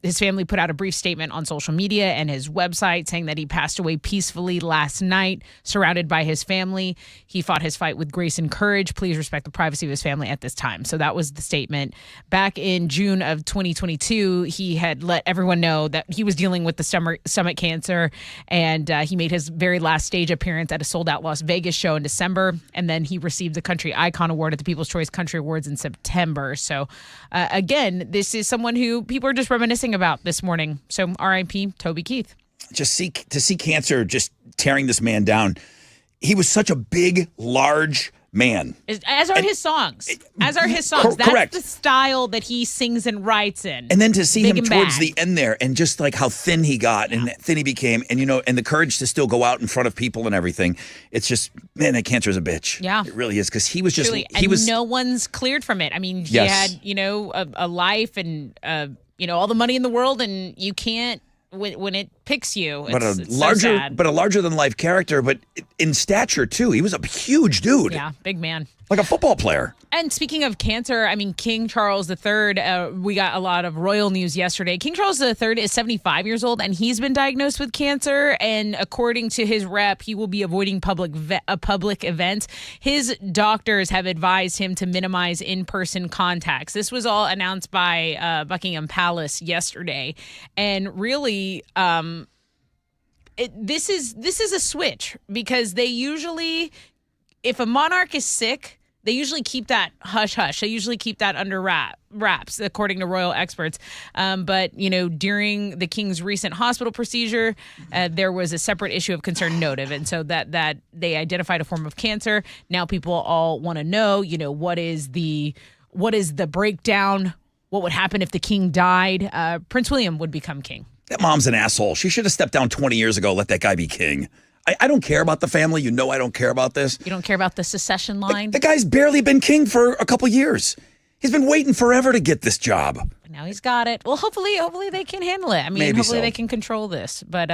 his family put out a brief statement on social media and his website saying that he passed away peacefully last night, surrounded by his family. He fought his fight with grace and courage. Please respect the privacy of his family at this time. So that was the statement. Back in June of 2022, he had let everyone know that he was dealing with the stomach cancer, and he made his very last last stage appearance at a sold-out Las Vegas show in December, and then he received the Country Icon Award at the People's Choice Country Awards in September. So, again, this is someone who people are just reminiscing about this morning. So, R.I.P. Toby Keith. To see cancer just tearing this man down. He was such a big, large man. As are his songs. That's correct. the style that he sings and writes in. And then to see Big him and towards bad. the end there, and just like how thin he got and thin he became, and and the courage to still go out in front of people and everything. It's just, man, that cancer is a bitch. Yeah. It really is, because he was just Truly. he and was no one's cleared from it. I mean, he Yes. had, a life and all the money in the world, and you can't when it picks you. but It's a so larger sad. but a larger than life character, but in stature too. He was a huge dude. Yeah, big man. Like a football player. And speaking of cancer, I mean, King Charles III, we got a lot of royal news yesterday. King Charles III is 75 years old, and he's been diagnosed with cancer. And according to his rep, he will be avoiding public events. His doctors have advised him to minimize in-person contacts. This was all announced by Buckingham Palace yesterday. And really, this is a switch, because they usually, if a monarch is sick, they usually keep that hush-hush. They usually keep that under wraps, according to royal experts. But, during the king's recent hospital procedure, there was a separate issue of concern noted. And so that they identified a form of cancer. Now people all want to know, what is the breakdown? What would happen if the king died? Prince William would become king. That mom's an asshole. She should have stepped down 20 years ago, let that guy be king. I don't care about the family. I don't care about this. You don't care about the secession line? The guy's barely been king for a couple years. He's been waiting forever to get this job. Now he's got it. Well, hopefully they can handle it. I mean, Maybe hopefully so. they can control this. But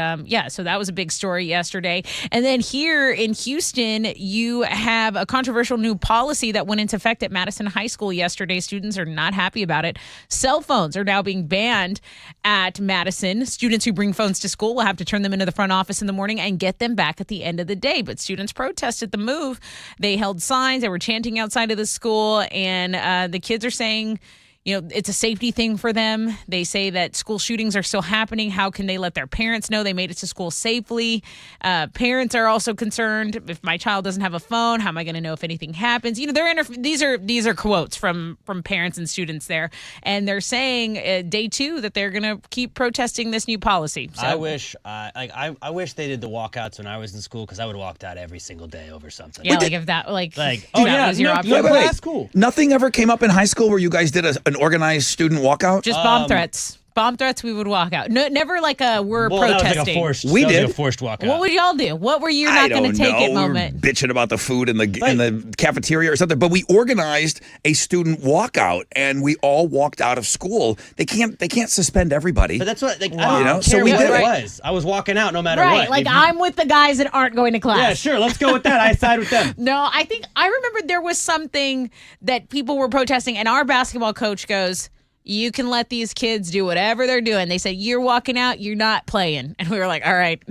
so that was a big story yesterday. And then here in Houston, you have a controversial new policy that went into effect at Madison High School yesterday. Students are not happy about it. Cell phones are now being banned at Madison. Students who bring phones to school will have to turn them into the front office in the morning and get them back at the end of the day. But students protested the move. They held signs. They were chanting outside of the school. And the kids are saying, it's a safety thing for them. They say that school shootings are still happening. How can they let their parents know they made it to school safely? Parents are also concerned. If my child doesn't have a phone, how am I going to know if anything happens? These are quotes from parents and students there, and they're saying day 2 that they're going to keep protesting this new policy. So, I wish they did the walkouts when I was in school, because I would have walked out every single day over something. yeah, like if that that yeah, was your no, option. no, Wait. that's cool. Nothing ever came up in high school where you guys did an organized student walkout? Just bomb threats. Bomb threats, we would walk out. No, never like we're That protesting. was like a forced. We that was did. like a forced walkout. What would y'all do? What were you I not don't going to take know. it moment? We were bitching about the food in the cafeteria or something, but we organized a student walkout and we all walked out of school. They can't suspend everybody. But that's what, I You know, don't so care we what did it it. was. I was walking out no matter Right, what. like If you- I'm with the guys that aren't going to class. Yeah, sure. Let's go with that. I side with them. No, I remember there was something that people were protesting, and our basketball coach goes, "You can let these kids do whatever they're doing." They said, "You're walking out, you're not playing." And we were like, all right.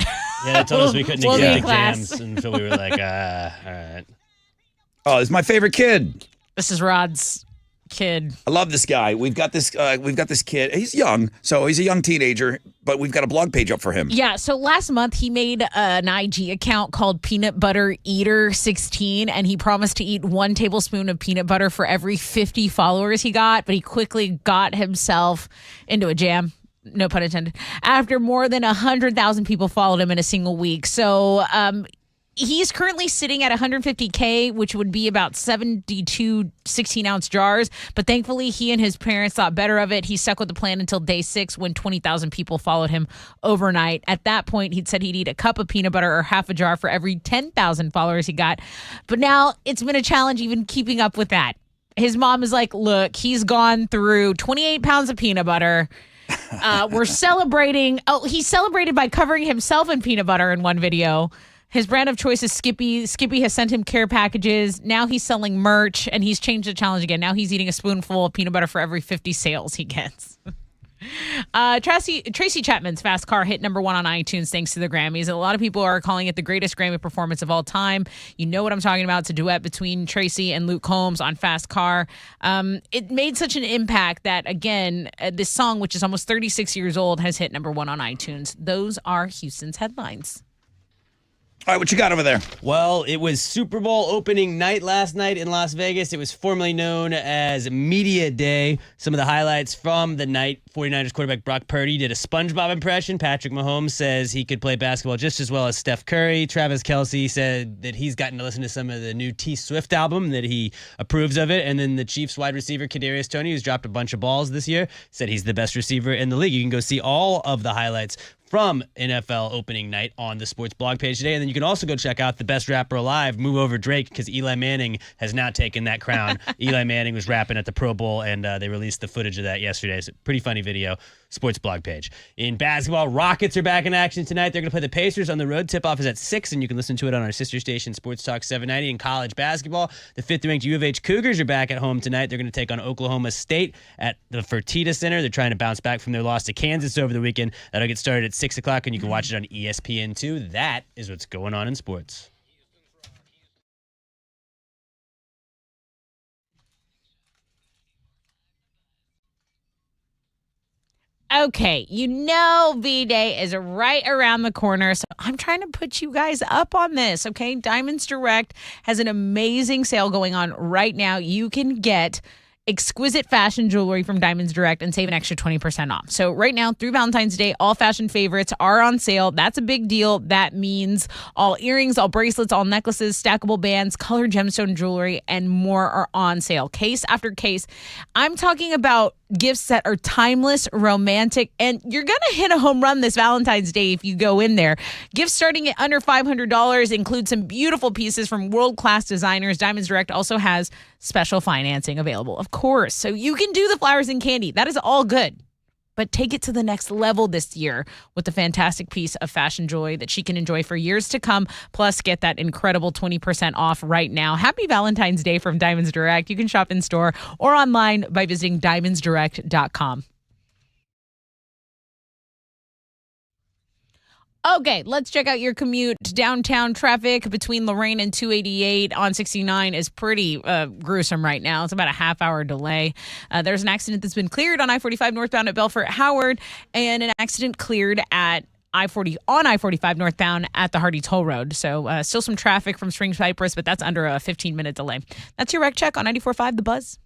Yeah, they told us we couldn't We'll be in accept class. exams, and so we were like, all right. Oh, it's my favorite kid. This is Rod's kid. I love this guy. We've got this kid. He's young, so he's a young teenager, but we've got a blog page up for him. Yeah, so last month he made an IG account called Peanut Butter Eater 16, and he promised to eat 1 tablespoon of peanut butter for every 50 followers he got, but he quickly got himself into a jam. No pun intended. After more than 100,000 people followed him in a single week. So he's currently sitting at 150K, which would be about 72 16-ounce jars. But thankfully, he and his parents thought better of it. He stuck with the plan until day 6 when 20,000 people followed him overnight. At that point, he'd said he'd eat a cup of peanut butter or half a jar for every 10,000 followers he got. But now it's been a challenge even keeping up with that. His mom is like, look, he's gone through 28 pounds of peanut butter. We're celebrating. Oh, he celebrated by covering himself in peanut butter in one video. His brand of choice is Skippy. Skippy has sent him care packages. Now he's selling merch, and he's changed the challenge again. Now he's eating a spoonful of peanut butter for every 50 sales he gets. Tracy Chapman's Fast Car hit #1 on iTunes thanks to the Grammys. A lot of people are calling it the greatest Grammy performance of all time. You know what I'm talking about. It's a duet between Tracy and Luke Combs on Fast Car. It made such an impact that, again, this song, which is almost 36 years old, has hit #1 on iTunes. Those are Houston's headlines. All right, what you got over there? Well, it was Super Bowl opening night last night in Las Vegas. It was formerly known as Media Day. Some of the highlights from the night: 49ers quarterback Brock Purdy did a SpongeBob impression. Patrick Mahomes says he could play basketball just as well as Steph Curry. Travis Kelce said that he's gotten to listen to some of the new T Swift album, that he approves of it. And then the Chiefs wide receiver Kadarius Toney, who's dropped a bunch of balls this year, said he's the best receiver in the league. You can go see all of the highlights from NFL opening night on the sports blog page today. And then you can also go check out the best rapper alive, Move Over Drake, because Eli Manning has now taken that crown. Eli Manning was rapping at the Pro Bowl, and they released the footage of that yesterday. It's a pretty funny video. Sports blog page. In basketball, Rockets are back in action tonight. They're going to play the Pacers on the road. Tip-off is at 6, and you can listen to it on our sister station, Sports Talk 790. In college basketball, the 5th-ranked U of H Cougars are back at home tonight. They're going to take on Oklahoma State at the Fertitta Center. They're trying to bounce back from their loss to Kansas over the weekend. That'll get started at 6 o'clock, and you can watch it on ESPN2. That is what's going on in sports. Okay, you know V-Day is right around the corner, so I'm trying to put you guys up on this, okay? Diamonds Direct has an amazing sale going on right now. You can get exquisite fashion jewelry from Diamonds Direct and save an extra 20% off. So right now through Valentine's Day, all fashion favorites are on sale. That's a big deal. That means all earrings, all bracelets, all necklaces, stackable bands, colored gemstone jewelry, and more are on sale. Case after case. I'm talking about gifts that are timeless, romantic, and you're going to hit a home run this Valentine's Day if you go in there. Gifts starting at under $500 include some beautiful pieces from world-class designers. Diamonds Direct also has special financing available, of course. So you can do the flowers and candy. That is all good. But take it to the next level this year with the fantastic piece of fashion jewelry that she can enjoy for years to come. Plus, get that incredible 20% off right now. Happy Valentine's Day from Diamonds Direct. You can shop in store or online by visiting diamondsdirect.com. Okay, let's check out your commute. Downtown traffic between Lorraine and 288 on 69 is pretty gruesome right now. It's about a half-hour delay. There's an accident that's been cleared on I-45 northbound at Belfort Howard, and an accident cleared at I-45 northbound at the Hardy Toll Road. So still some traffic from Springs Cypress, but that's under a 15-minute delay. That's your Rec Check on 94.5 The Buzz.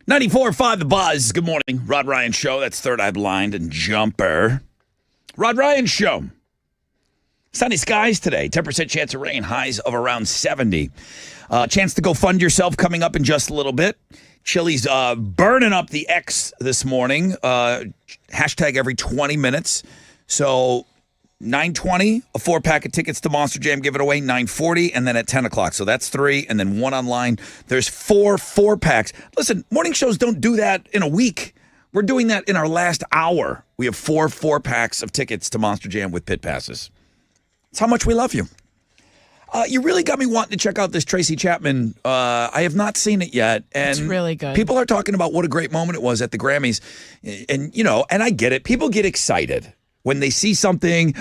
94.5 The Buzz. Good morning. Rod Ryan Show. That's Third Eye Blind and Jumper. Rod Ryan Show. Sunny skies today. 10% chance of rain. Highs of around 70. Chance to go fund yourself coming up in just a little bit. Chili's burning up the X this morning. Hashtag every 20 minutes. So 9:20, a 4-pack of tickets to Monster Jam, give it away. 9:40, and then at 10 o'clock. So that's 3, and then 1 online. There's 4-packs. Listen, morning shows don't do that in a week. We're doing that in our last hour. We have 4-packs of tickets to Monster Jam with pit passes. It's how much we love you. You really got me wanting to check out this Tracy Chapman. I have not seen it yet. And it's really good. People are talking about what a great moment it was at the Grammys. And, and I get it. People get excited when they see something,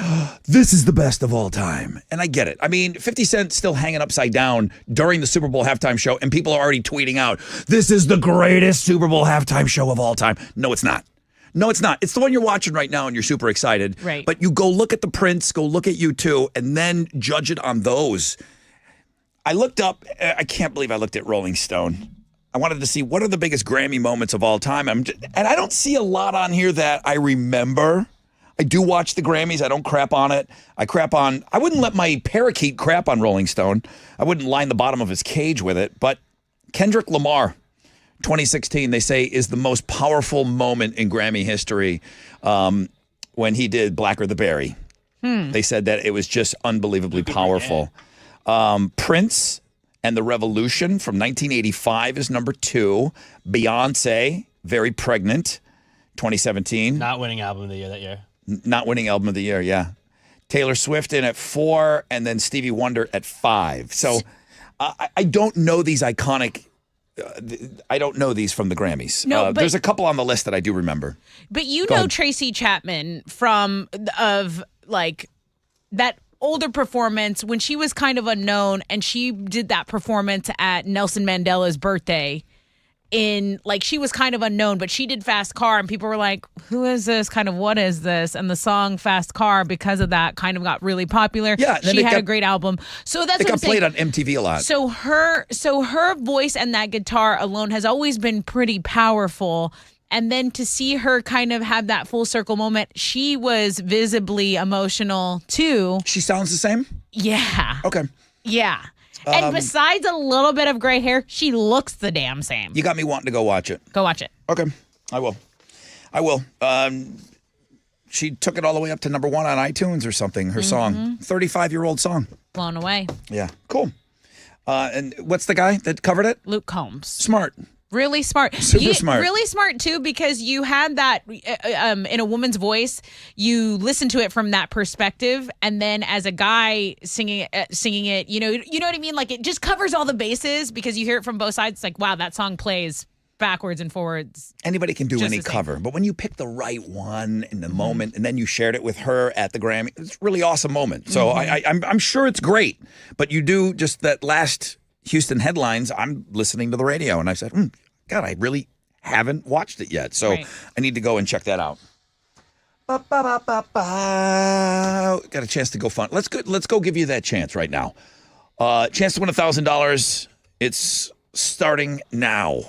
this is the best of all time. And I get it. I mean, 50 Cent's still hanging upside down during the Super Bowl halftime show, and people are already tweeting out, this is the greatest Super Bowl halftime show of all time. No, it's not. No, it's not. It's the one you're watching right now, and you're super excited. Right. But you go look at the Prince, go look at U2, and then judge it on those. I looked up, I can't believe I looked at Rolling Stone. I wanted to see what are the biggest Grammy moments of all time. And I don't see a lot on here that I remember. I do watch the Grammys. I don't crap on it. I wouldn't let my parakeet crap on Rolling Stone. I wouldn't line the bottom of his cage with it. But Kendrick Lamar, 2016, they say is the most powerful moment in Grammy history when he did Blacker the Berry. They said that it was just unbelievably powerful. Prince and the Revolution from 1985 is number 2. Beyonce, Very Pregnant, 2017. Not winning album of the year that year. Not winning album of the year, yeah. Taylor Swift in at 4, and then Stevie Wonder at 5. So I don't know these iconic. I don't know these from the Grammys. No, but there's a couple on the list that I do remember. But you Go know ahead. Tracy Chapman from that older performance when she was kind of unknown, and she did that performance at Nelson Mandela's birthday. She was kind of unknown, but she did Fast Car, and people were like, who is this? Kind of what is this? And the song Fast Car, because of that, kind of got really popular. Yeah, and then she it had got- a great album. So that's It what I'm got saying. played on MTV a lot. So her voice and that guitar alone has always been pretty powerful. And then to see her kind of have that full circle moment, she was visibly emotional too. She sounds the same? Yeah. Okay. Yeah. And besides a little bit of gray hair, she looks the damn same. You got me wanting to go watch it. Go watch it. Okay. I will. She took it all the way up to number 1 on iTunes or something, her song. 35-year-old song. Blown away. Yeah. Cool. And what's the guy that covered it? Luke Combs. Smart. Really smart. Super smart. Really smart, too, because you had that in a woman's voice. You listen to it from that perspective. And then as a guy singing it, you know what I mean? Like, it just covers all the bases because you hear it from both sides. It's like, wow, that song plays backwards and forwards. Anybody can do Just any the same. cover, but when you pick the right one in the moment and then you shared it with her at the Grammy, it's a really awesome moment. So I'm sure it's great, but you do just that last Houston headlines. I'm listening to the radio and I said, God, I really haven't watched it yet. So Right. I need to go and check that out. Got a chance to go fun. Let's go give you that chance right now. Chance to win $1,000. It's starting now.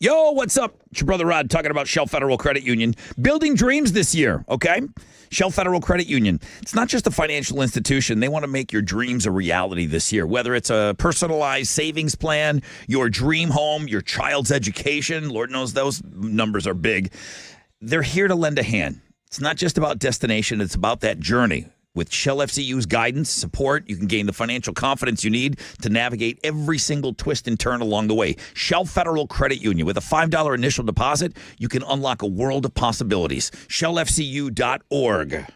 Yo, what's up? It's your brother Rod talking about Shell Federal Credit Union. Building dreams this year, okay? Shell Federal Credit Union. It's not just a financial institution. They want to make your dreams a reality this year, whether it's a personalized savings plan, your dream home, your child's education. Lord knows those numbers are big. They're here to lend a hand. It's not just about destination. It's about that journey. With Shell FCU's guidance, support, you can gain the financial confidence you need to navigate every single twist and turn along the way. Shell Federal Credit Union. With a $5 initial deposit, you can unlock a world of possibilities. ShellFCU.org.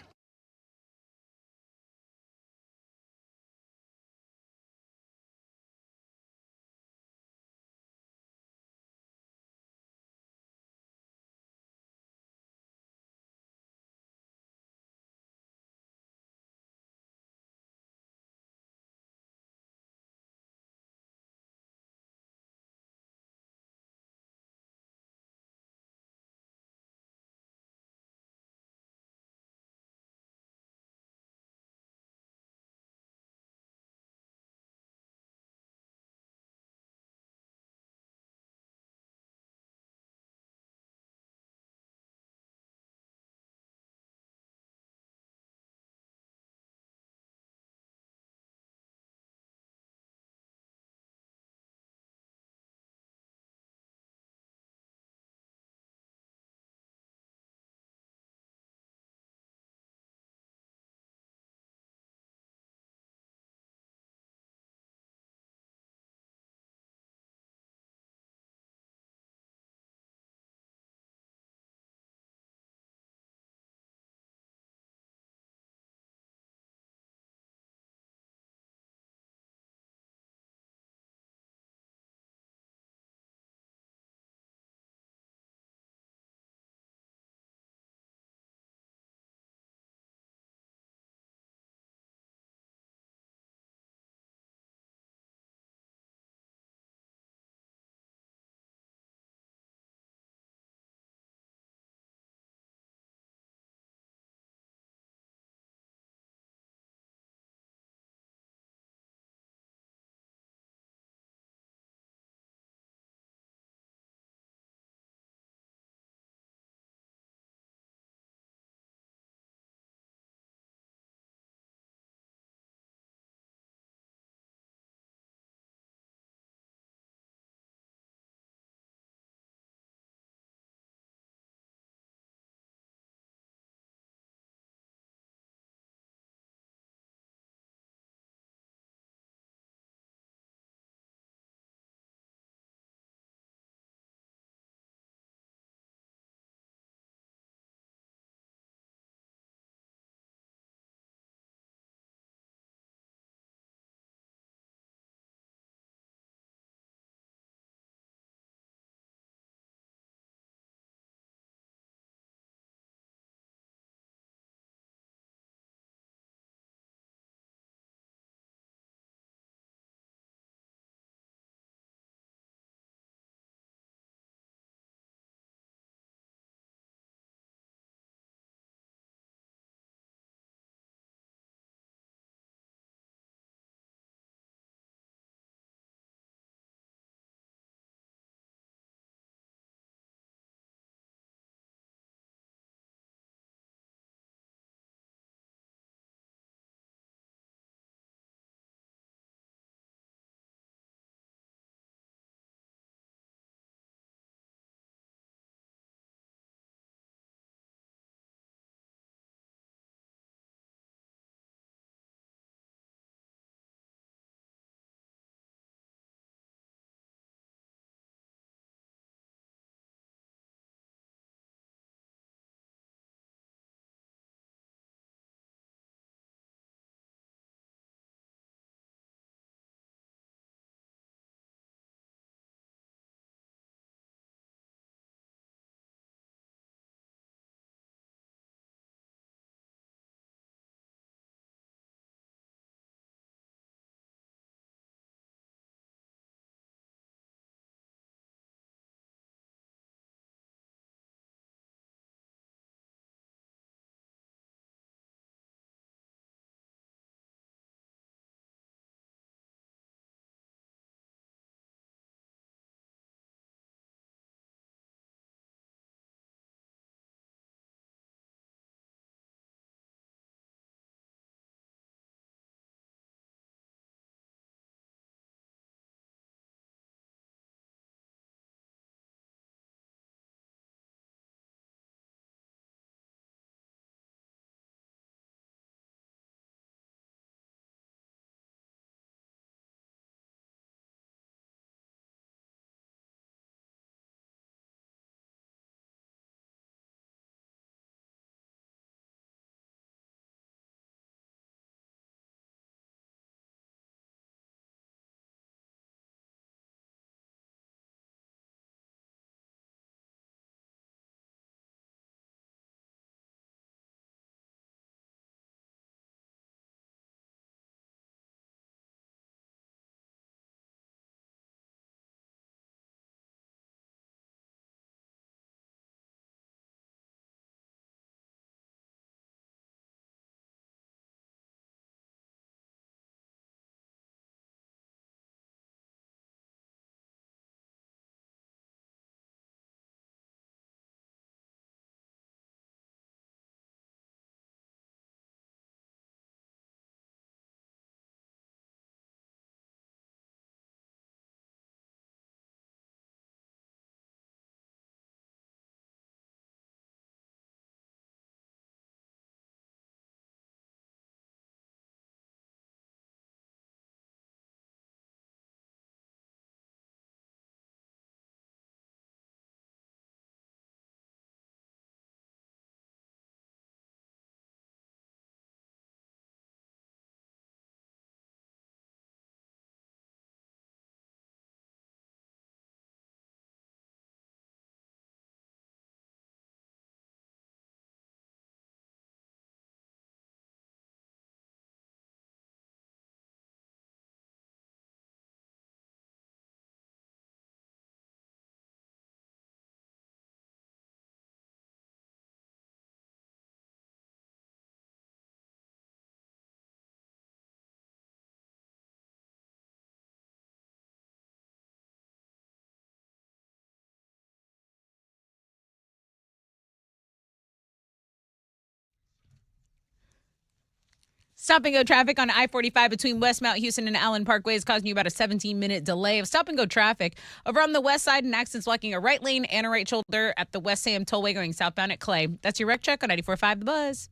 Stop and go traffic on I-45 between West Mount Houston and Allen Parkway is causing you about a 17-minute delay of stop and go traffic. Over on the west side, an accident's blocking a right lane and a right shoulder at the West Sam Tollway going southbound at Clay. That's your wreck check on 94.5 The Buzz.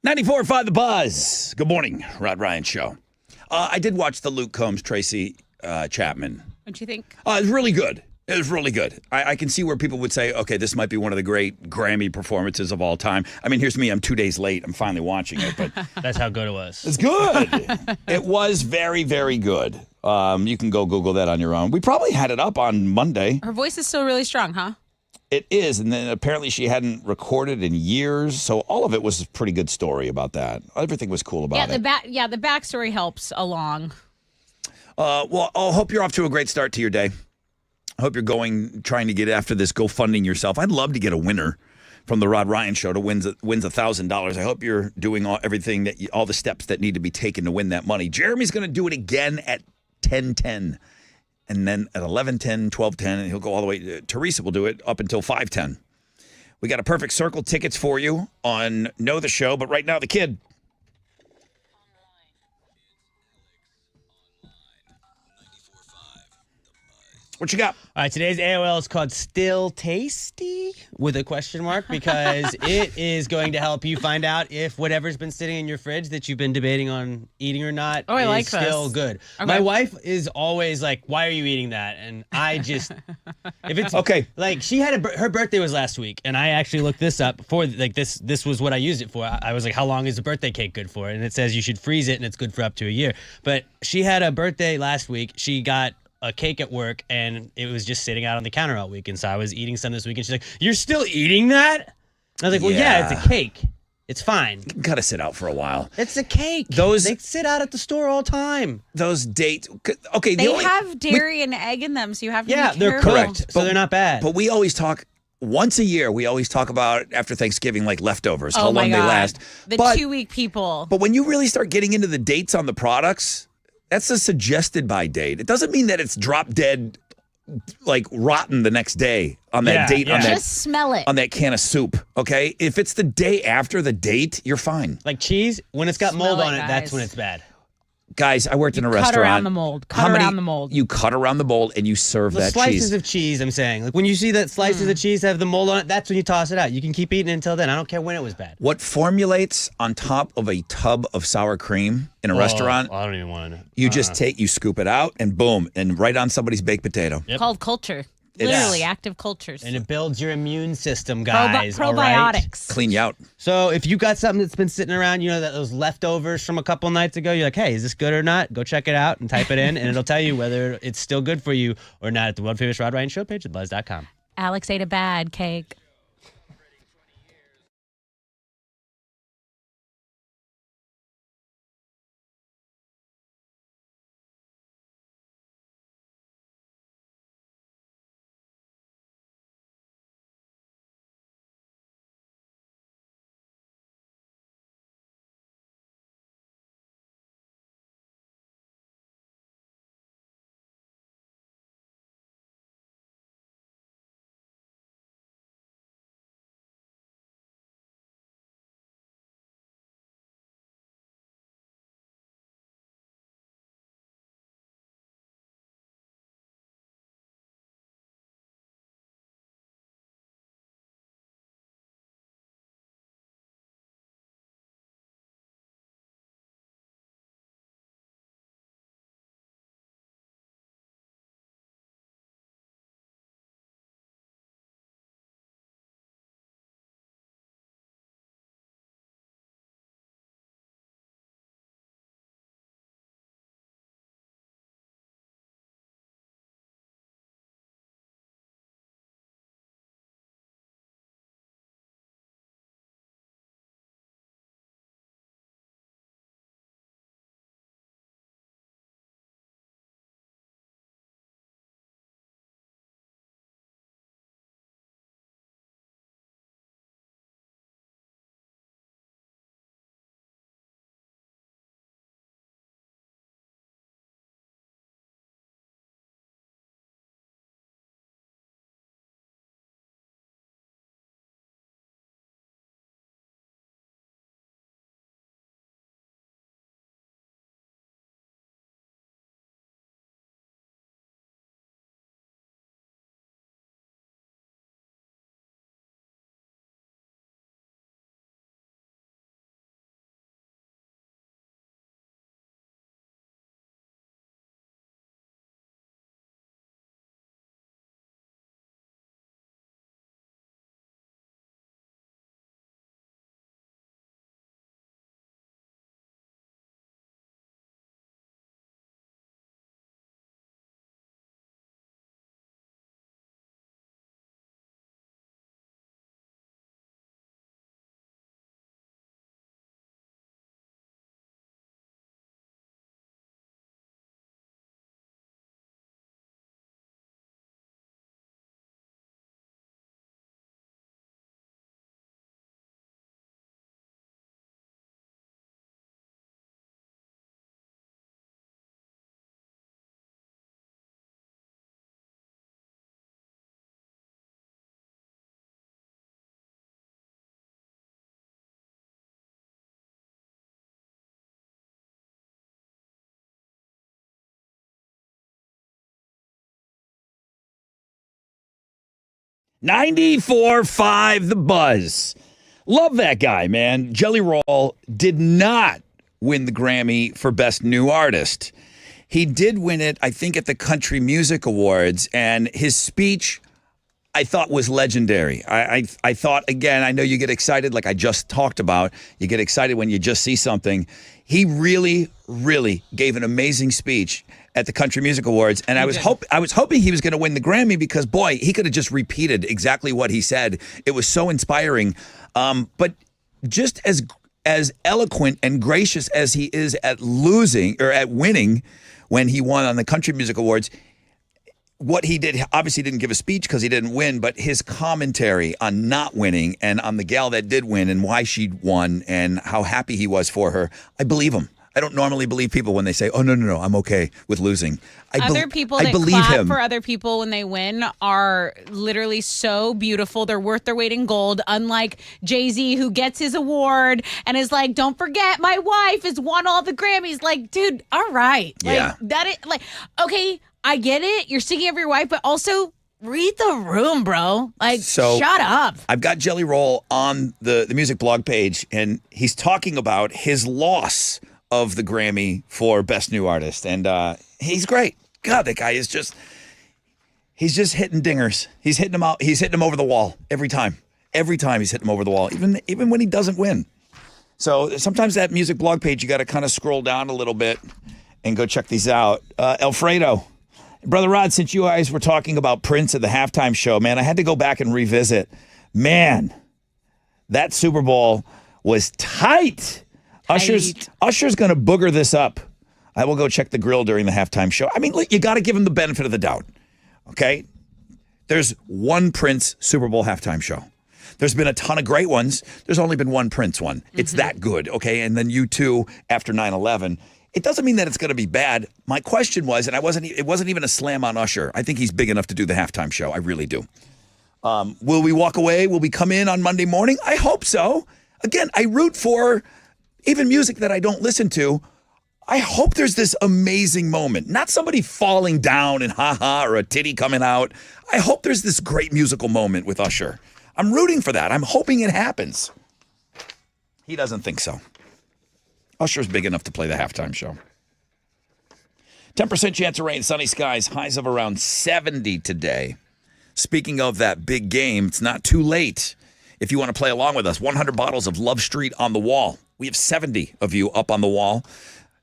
.94.5 The Buzz. Good morning, Rod Ryan Show. I did watch the Luke Combs, Tracy Chapman. What'd you think? It was really good. It was really good. I can see where people would say, okay, this might be one of the great Grammy performances of all time. I mean, here's me. I'm 2 days late. I'm finally watching it, but That's how good it was. it's good. It was very, very good. You can go Google that on your own. We probably had it up on Monday. Her voice is still really strong, huh? It is, and then apparently she hadn't recorded in years, so all of it was a pretty good story about that. Everything was cool about it. The backstory helps along. Well, I hope you're off to a great start to your day. I hope you're trying to get after this, go funding yourself. I'd love to get a winner from the Rod Ryan Show to wins $1,000. I hope you're doing all the steps that need to be taken to win that money. Jeremy's going to do it again at 10:10. And then at 11:10, 12:10, and he'll go all the way. Teresa will do it up until 5:10. We got a Perfect Circle tickets for you on Know the Show, but right now the kid. What you got? All right, today's AOL is called Still Tasty with a question mark because it is going to help you find out if whatever's been sitting in your fridge that you've been debating on eating or not I is like still this. good. Okay. My wife is always like, "Why are you eating that?" And I just, if it's Okay. like she had her birthday was last week, and I actually looked this up for like this was what I used it for. I was like, "How long is a birthday cake good for?" And it says you should freeze it, and it's good for up to a year. But she had a birthday last week. She got a cake at work and it was just sitting out on the counter all week. And so I was eating some this week and she's like, "You're still eating that?" And I was like, "Well, yeah, it's a cake. It's fine. Gotta sit out for a while. It's a cake. Those- they sit out at the store all the time." Those dates. Okay, They have dairy and egg in them, so you have to Yeah, be they're careful. correct. So they're not bad. But we always talk once a year. We always talk about after Thanksgiving, like leftovers, how Oh my long God. they last. The but, 2-week people. But when you really start getting into the dates on the products, that's a suggested by date. It doesn't mean that it's drop dead, like rotten the next day on that Yeah, date yeah. on that Just smell it. on that can of soup. Okay, if it's the day after the date, you're fine. Like cheese, when it's got mold Smell on it, it, that's guys. when it's bad. Guys, I worked in a Cut restaurant. around the mold. Cut around the mold. You cut around the mold and you serve The that slices cheese. of cheese, I'm saying. Like when you see that slices of cheese have the mold on it, that's when you toss it out. You can keep eating it until then. I don't care when it was bad. What formulates on top of a tub of sour cream in a restaurant? I don't even want to know. You just you scoop it out and boom, and right on somebody's baked potato. Yep. Called culture. It's- Literally active cultures. And it builds your immune system, guys. all right? Probiotics. Clean you out. So if you got something that's been sitting around, you know, that those leftovers from a couple nights ago, you're like, "Hey, is this good or not?" Go check it out and type it in, and it'll tell you whether it's still good for you or not at the world famous Rod Ryan Show page at buzz.com. Alex ate a bad cake. 94.5 The Buzz. Love that guy, man. Jelly Roll did not win the Grammy for Best New Artist. He did win it, I think, at the Country Music Awards, and his speech I thought was legendary. I thought, again, I know you get excited like I just talked about. You get excited when you just see something. He really, really gave an amazing speech at the Country Music Awards, and I was hoping he was going to win the Grammy because, boy, he could have just repeated exactly what he said. It was so inspiring. But just as eloquent and gracious as he is at losing or at winning when he won on the Country Music Awards, what he did, obviously didn't give a speech because he didn't win, but his commentary on not winning and on the gal that did win and why she won and how happy he was for her, I believe him. I don't normally believe people when they say, "Oh no, I'm okay with losing." Other people that clap for other people when they win are literally so beautiful. They're worth their weight in gold. Unlike Jay-Z, who gets his award and is like, "Don't forget, my wife has won all the Grammys." Like, dude, all right, like that is like, okay, I get it. You're singing of your wife, but also read the room, bro. Like, shut up. I've got Jelly Roll on the music blog page, and he's talking about his loss of the Grammy for Best New Artist. And he's great. God, that guy is he's just hitting dingers. He's hitting them out. He's hitting them over the wall every time. Every time he's hitting them over the wall, even when he doesn't win. So sometimes that music blog page, you got to kind of scroll down a little bit and go check these out. Alfredo, Brother Rod, since you guys were talking about Prince at the halftime show, man, I had to go back and revisit. Man, that Super Bowl was tight. Usher's going to booger this up. I will go check the grill during the halftime show. I mean, you got to give him the benefit of the doubt, okay? There's one Prince Super Bowl halftime show. There's been a ton of great ones. There's only been one Prince one. It's that good, okay? And then U2 after 9/11. It doesn't mean that it's going to be bad. My question was, and it wasn't even a slam on Usher. I think he's big enough to do the halftime show. I really do. Will we walk away? Will we come in on Monday morning? I hope so. Again, I root for even music that I don't listen to. I hope there's this amazing moment. Not somebody falling down and ha-ha or a titty coming out. I hope there's this great musical moment with Usher. I'm rooting for that. I'm hoping it happens. He doesn't think so. Usher's big enough to play the halftime show. 10% chance of rain, sunny skies, highs of around 70 today. Speaking of that big game, it's not too late. If you want to play along with us, 100 bottles of Love Street on the wall. We have 70 of you up on the wall.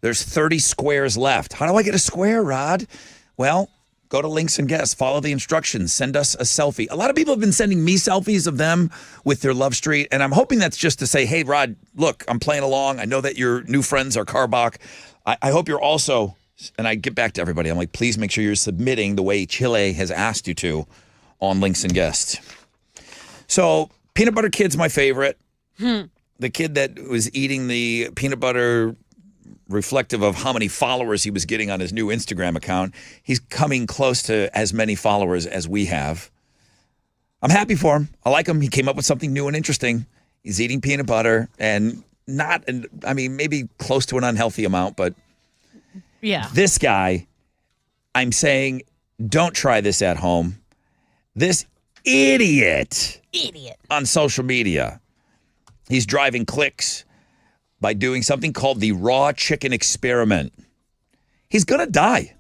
There's 30 squares left. How do I get a square, Rod? Well, go to Links and Guests. Follow the instructions. Send us a selfie. A lot of people have been sending me selfies of them with their Love Street, and I'm hoping that's just to say, hey, Rod, look, I'm playing along. I know that your new friends are Carbach. I hope you're also, and I get back to everybody, I'm like, please make sure you're submitting the way Chile has asked you to on Links and Guests. So Peanut Butter Kid's my favorite. The kid that was eating the peanut butter, reflective of how many followers he was getting on his new Instagram account. He's coming close to as many followers as we have. I'm happy for him. I like him. He came up with something new and interesting. He's eating peanut butter and maybe close to an unhealthy amount, but yeah. This guy, I'm saying, don't try this at home. This idiot on social media. He's driving clicks by doing something called the raw chicken experiment. He's going to die.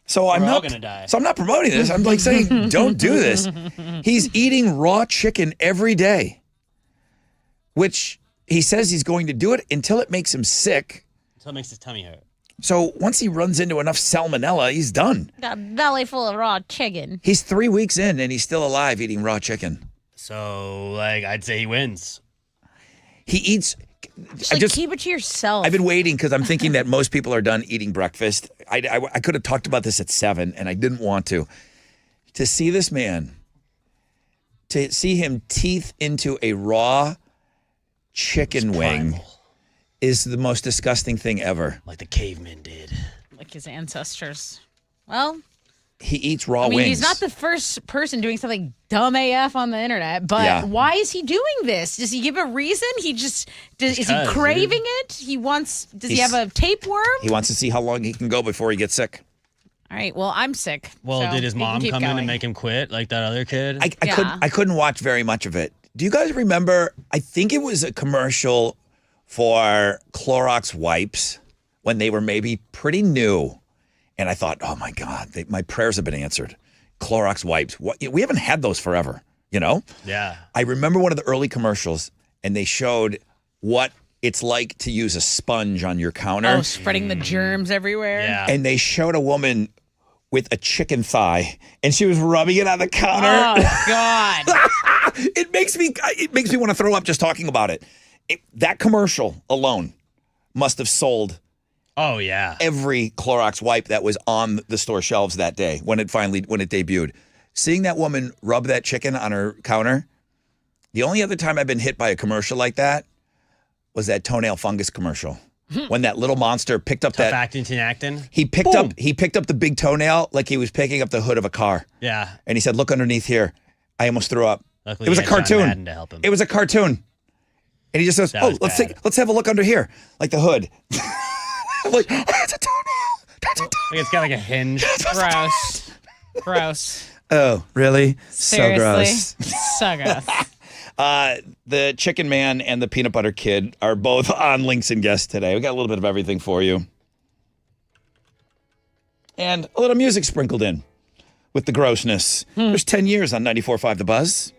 So I'm not going to die. So I'm not promoting this. I'm like saying, don't do this. He's eating raw chicken every day, which he says he's going to do it until it makes him sick. Until it makes his tummy hurt. So once he runs into enough salmonella, he's done. Got a belly full of raw chicken. He's 3 weeks in and he's still alive eating raw chicken. So, I'd say he wins. He eats. Keep it to yourself. I've been waiting because I'm thinking that most people are done eating breakfast. I could have talked about this at 7, and I didn't want to. To see this man, to see him teeth into a raw chicken wing is the most disgusting thing ever. Like the cavemen did. Like his ancestors. Well, he eats raw wings. He's not the first person doing something dumb AF on the internet, but why is he doing this? Does he give a reason? Is he craving it? He have a tapeworm? He wants to see how long he can go before he gets sick. All right. Well, I'm sick. Well, so did his you can mom keep come in going. and make him quit like that other kid? I couldn't watch very much of it. Do you guys remember? I think it was a commercial for Clorox wipes when they were maybe pretty new, and I thought, oh my God, my prayers have been answered. Clorox wipes. We haven't had those forever. You know? Yeah. I remember one of the early commercials, and they showed what it's like to use a sponge on your counter. Oh, spreading the germs everywhere. Yeah. And they showed a woman with a chicken thigh, and she was rubbing it on the counter. Oh God. It makes me want to throw up just talking about it. That commercial alone must have sold Oh yeah. every Clorox wipe that was on the store shelves that day when it debuted. Seeing that woman rub that chicken on her counter, the only other time I've been hit by a commercial like that was that toenail fungus commercial. When that little monster picked up Tough that Actington acting. he picked up the big toenail like he was picking up the hood of a car. Yeah. And he said, "Look underneath here." I almost threw up. Luckily It was he a had John cartoon. Madden to help him. It was a cartoon. And he just says, That "Oh, was bad. let's have a look under here." Like the hood. I'm like, "Oh, it's a toenail. That's a toenail." Like it's got like a hinge. Gross. Gross. Oh, really? Seriously. So gross. So gross. The Chicken Man and the Peanut Butter Kid are both on Links and Guests today. We got a little bit of everything for you. And a little music sprinkled in with the grossness. There's 10 years on 94.5 The Buzz.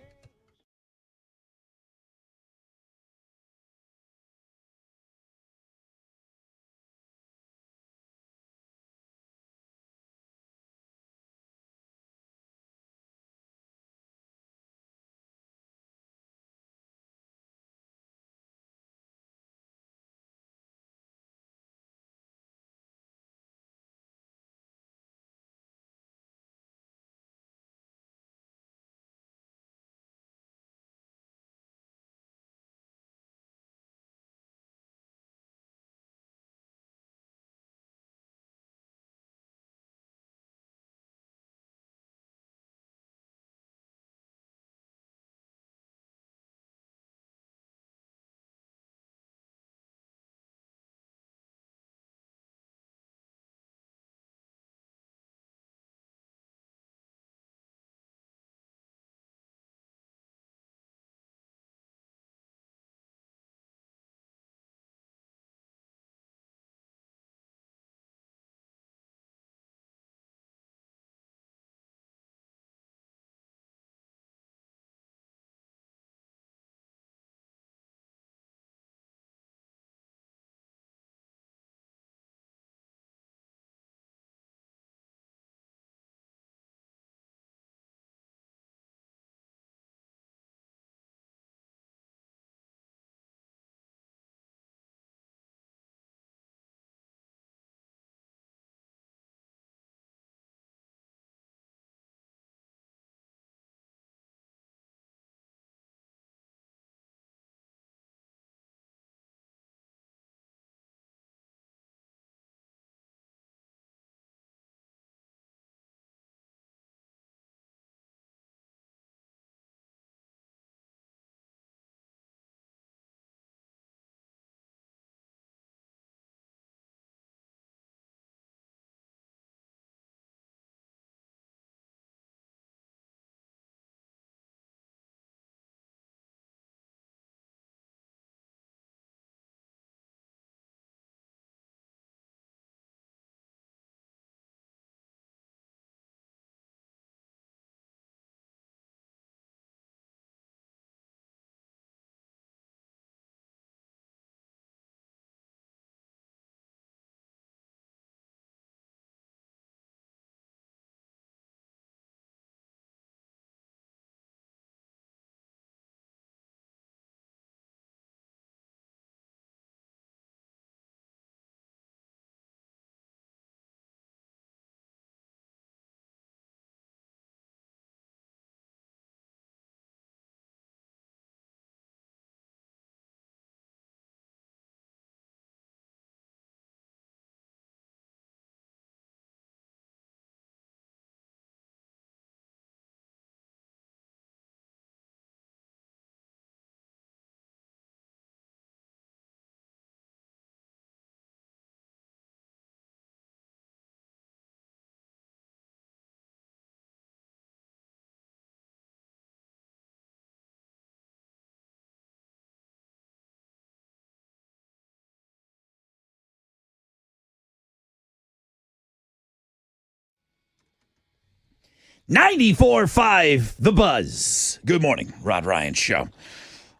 94.5 The Buzz. Good morning, Rod Ryan Show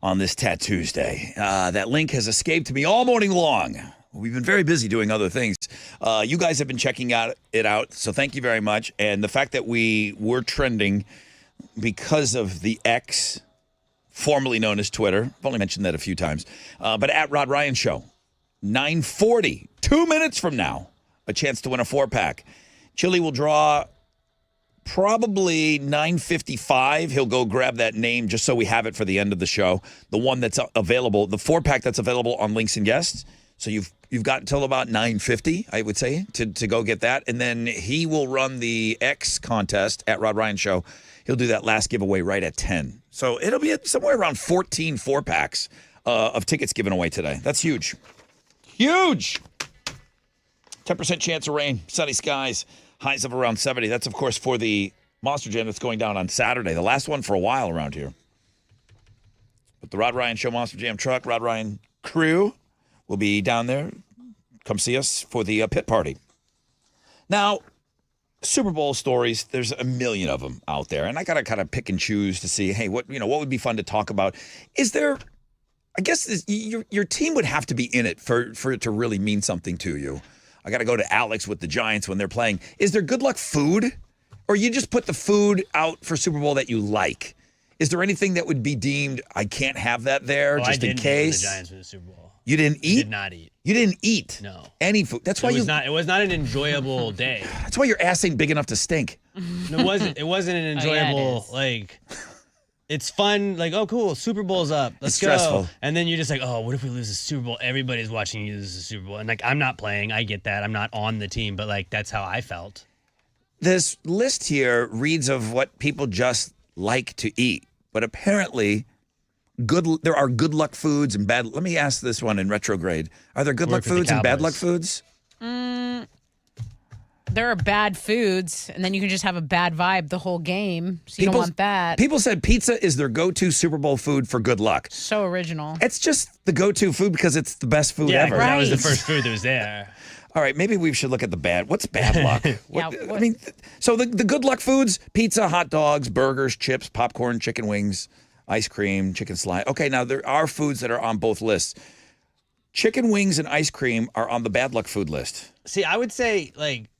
on this Tuesday. That link has escaped me all morning long. We've been very busy doing other things. You guys have been checking it out, so thank you very much. And the fact that we were trending because of the X, formerly known as Twitter. I've only mentioned that a few times. But at Rod Ryan Show, 9:40, 2 minutes from now, a chance to win a 4-pack. Chili will draw probably 9:55. He'll go grab that name just so we have it for the end of the show. The one that's available, the 4-pack that's available on Links and Guests. So you've got until about 9:50, I would say, to go get that. And then he will run the X contest at Rod Ryan Show. He'll do that last giveaway right at 10. So it'll be somewhere around 14 4-packs of tickets given away today. That's huge. Huge! 10% chance of rain, sunny skies. Highs of around 70. That's, of course, for the Monster Jam that's going down on Saturday. The last one for a while around here. But the Rod Ryan Show Monster Jam truck, Rod Ryan crew will be down there. Come see us for the pit party. Now, Super Bowl stories, there's a million of them out there. And I got to kind of pick and choose to see, hey, what would be fun to talk about? Is there, I guess your team would have to be in it for it to really mean something to you. I got to go to Alex with the Giants when they're playing. Is there good luck food? Or you just put the food out for Super Bowl that you like? Is there anything that would be deemed, I can't have that there just in case? The Giants win the Super Bowl. You didn't eat? Did not eat. You didn't eat? No. Any food? That's why it was not an enjoyable day. That's why your ass ain't big enough to stink. No, it wasn't an enjoyable, it's fun, oh, cool, Super Bowl's up. Let's go. Stressful. And then you're just like, oh, what if we lose the Super Bowl? Everybody's watching you lose the Super Bowl. And, I'm not playing. I get that. I'm not on the team. But, that's how I felt. This list here reads of what people just like to eat. But apparently, there are good luck foods and bad. Let me ask this one in retrograde. Are there good luck foods and bad luck foods? There are bad foods, and then you can just have a bad vibe the whole game. So you don't want that. People said pizza is their go-to Super Bowl food for good luck. So original. It's just the go-to food because it's the best food ever. That was the first food that was there. All right, maybe we should look at the bad. What's bad luck? I mean, so the good luck foods: pizza, hot dogs, burgers, chips, popcorn, chicken wings, ice cream, chicken slide. Okay, now there are foods that are on both lists. Chicken wings and ice cream are on the bad luck food list. See, I would say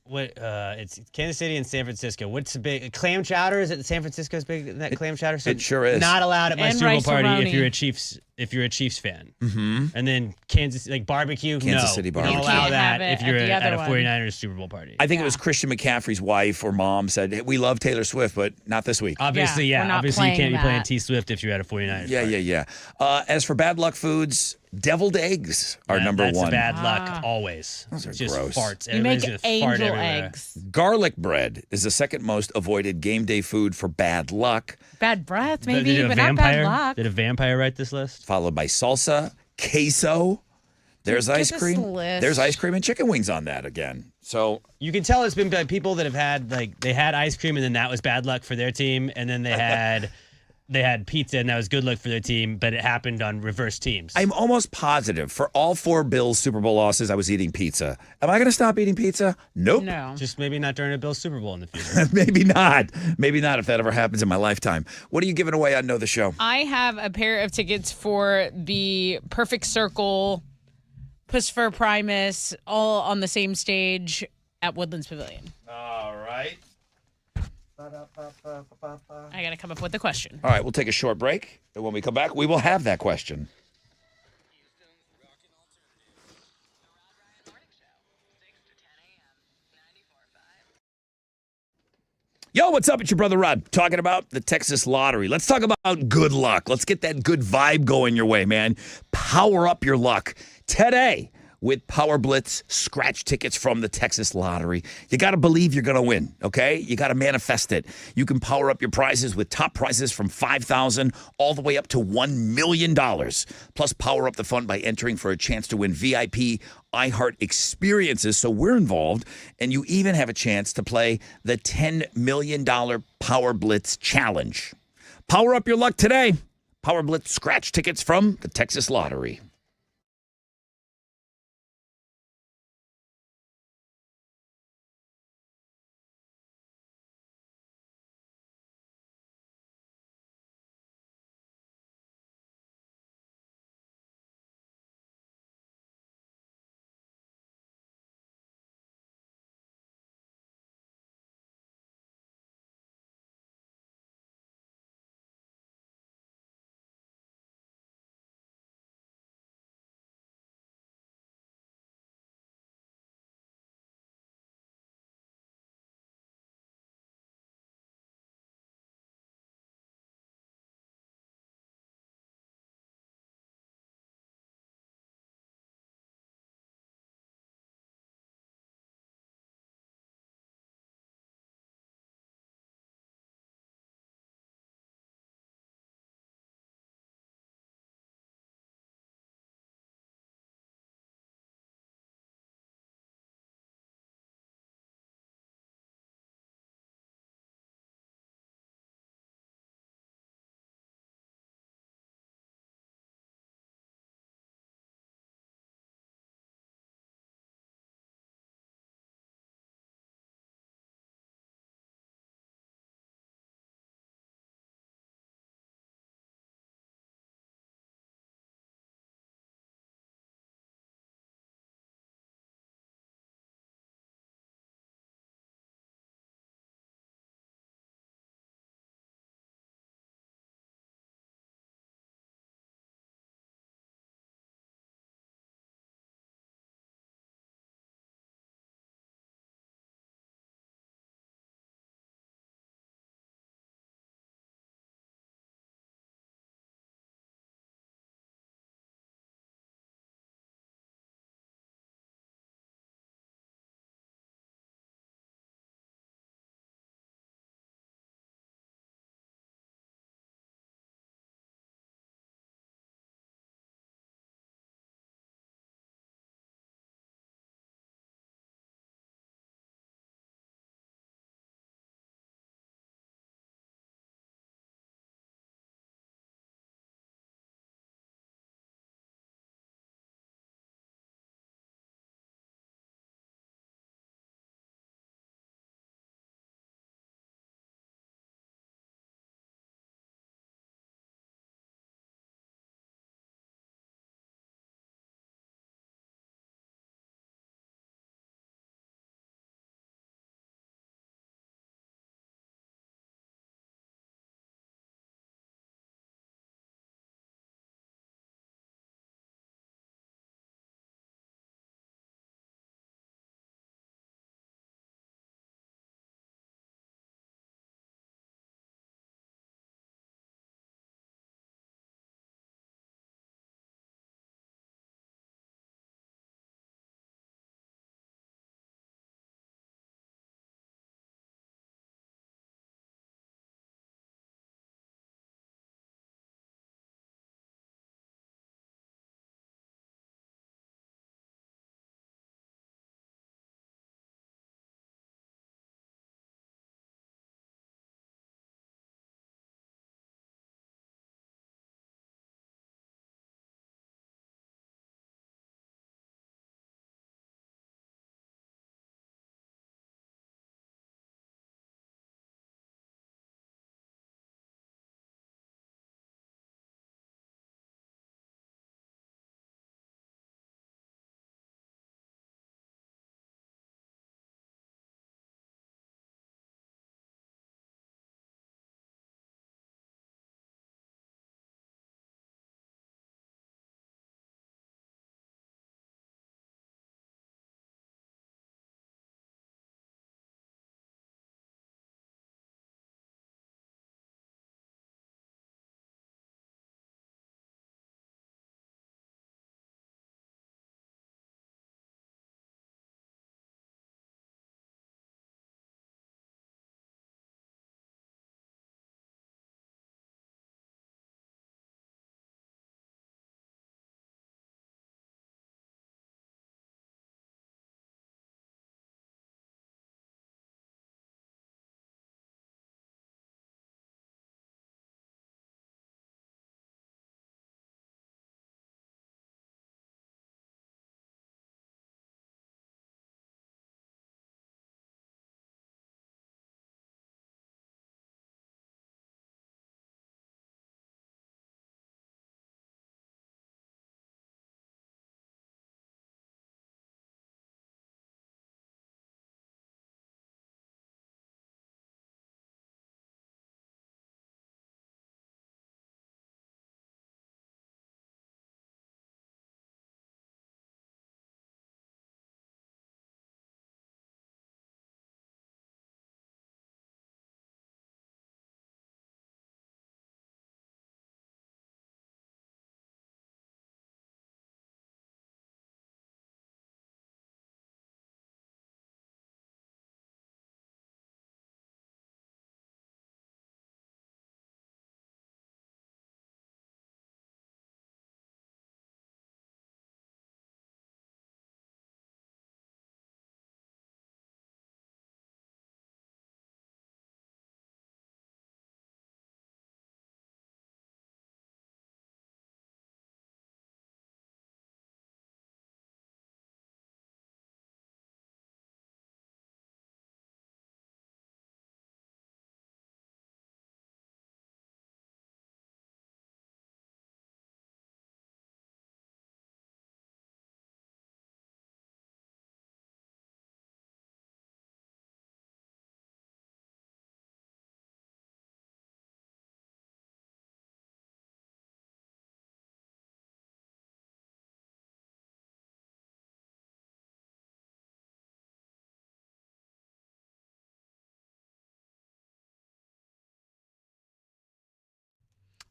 it's Kansas City and San Francisco. What's the big clam chowder? Is it San Francisco's big clam chowder? So it sure is. Not allowed at my And Super Bowl party rice-a-roni. if you're a Chiefs fan. Mm-hmm. And then barbecue. Kansas City barbecue. Don't You allow can't that have it if you're at the at a other one. 49ers Super Bowl party. I think it was Christian McCaffrey's wife or mom said, hey, we love Taylor Swift, but not this week. Obviously, we're not Obviously, you can't be playing that. T Swift if you're at a 49ers party. Yeah. As for bad luck foods, deviled eggs are number that's one. That's bad luck always. Those are It's just gross. farts. You make Everybody's gonna fart angel everywhere. eggs. Garlic bread is the second most avoided game day food for bad luck, Bad breath, maybe, Did a but vampire? not bad luck. Did a vampire write this list? followed by salsa, queso. There's Get ice this cream. list. There's ice cream and chicken wings on that again. So You can tell it's been by people that have had they had ice cream and then that was bad luck for their team, and then they had pizza and that was good luck for their team, but it happened on reverse teams. I'm almost positive for all 4 Bills Super Bowl losses, I was eating pizza. Am I going to stop eating pizza? Nope. No. Just maybe not during a Bills Super Bowl in the future. Maybe not. Maybe not if that ever happens in my lifetime. What are you giving away on Know the Show? I have a pair of tickets for the Perfect Circle, Pussifer Primus, all on the same stage at Woodlands Pavilion. All right. I got to come up with a question. All right, we'll take a short break. And when we come back, we will have that question. Yo, what's up? It's your brother Rod talking about the Texas Lottery. Let's talk about good luck. Let's get that good vibe going your way, man. Power up your luck today with Power Blitz scratch tickets from the Texas Lottery. You got to believe you're going to win, okay? You got to manifest it. You can power up your prizes with top prizes from $5,000 all the way up to $1 million. Plus, power up the fun by entering for a chance to win VIP iHeart experiences. So we're involved, and you even have a chance to play the $10 million Power Blitz Challenge. Power up your luck today. Power Blitz scratch tickets from the Texas Lottery.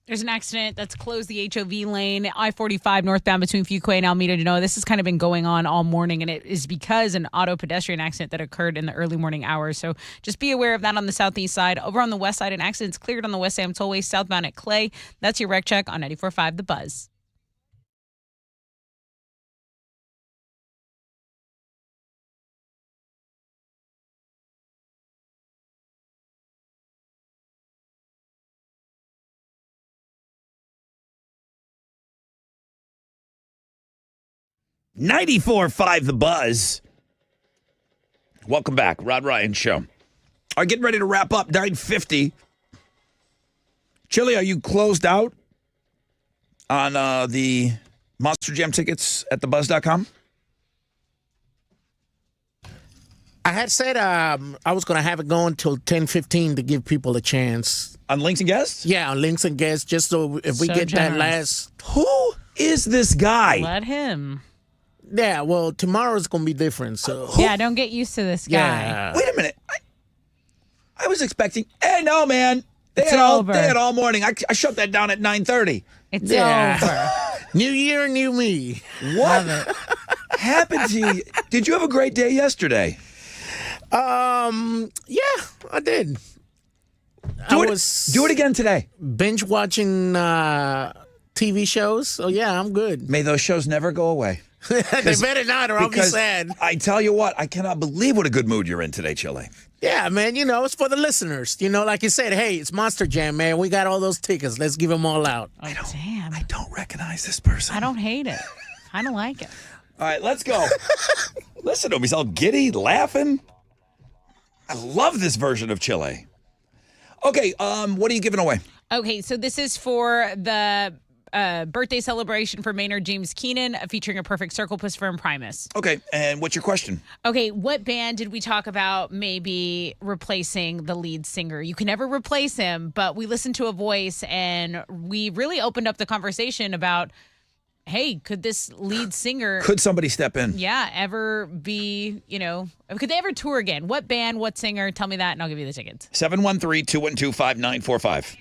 There's an accident that's closed the HOV lane, I-45 northbound between Fuquay and Alameda Genoa. This has kind of been going on all morning, and it is because an auto pedestrian accident that occurred in the early morning hours. So just be aware of that on the southeast side. Over on the west side, an accident's cleared on the West Sam Tollway southbound at Clay. That's your wreck check on 94.5 The Buzz. .94.5 The Buzz. Welcome back. Rod Ryan Show. All right, getting ready to wrap up. 9:50. Chili, are you closed out on the Monster Jam tickets at thebuzz.com? I had said I was going to have it going till 10:15 to give people a chance. On Links and Guests? Yeah, on Links and Guests, just so if we So get that generous. last. Who is this guy? Let him. Yeah, well, tomorrow's going to be different. So Yeah, don't get used to this guy. yeah. Wait a minute. I was expecting. Hey, no, man. They It's had over. all morning. I shut that down at 9:30. It's Yeah. over. New year, new me. What happened to you? Did you have a great day yesterday? Yeah, I did. Do I it. was Do it again today. binge watching TV shows. So yeah, I'm good. May those shows never go away. They better not, or I'll be Because sad. I tell you what, I cannot believe what a good mood you're in today, Chile. Yeah, man. It's for the listeners. Like you said, hey, it's Monster Jam, man. We got all those tickets. Let's give them all out. Oh, damn. I don't recognize this person. I don't hate it. I don't like it. All right, let's go. Listen to him. He's all giddy, laughing. I love this version of Chile. Okay, what are you giving away? Okay, so this is for the birthday celebration for Maynard James Keenan, featuring a Perfect Circle Pussifer and Primus. Okay, and what's your question? Okay, what band did we talk about maybe replacing the lead singer? You can never replace him, but we listened to a voice and we really opened up the conversation about, hey, could this lead singer, Could somebody step in? ever be, could they ever tour again? What band, what singer? Tell me that and I'll give you the tickets. 713-212-5945.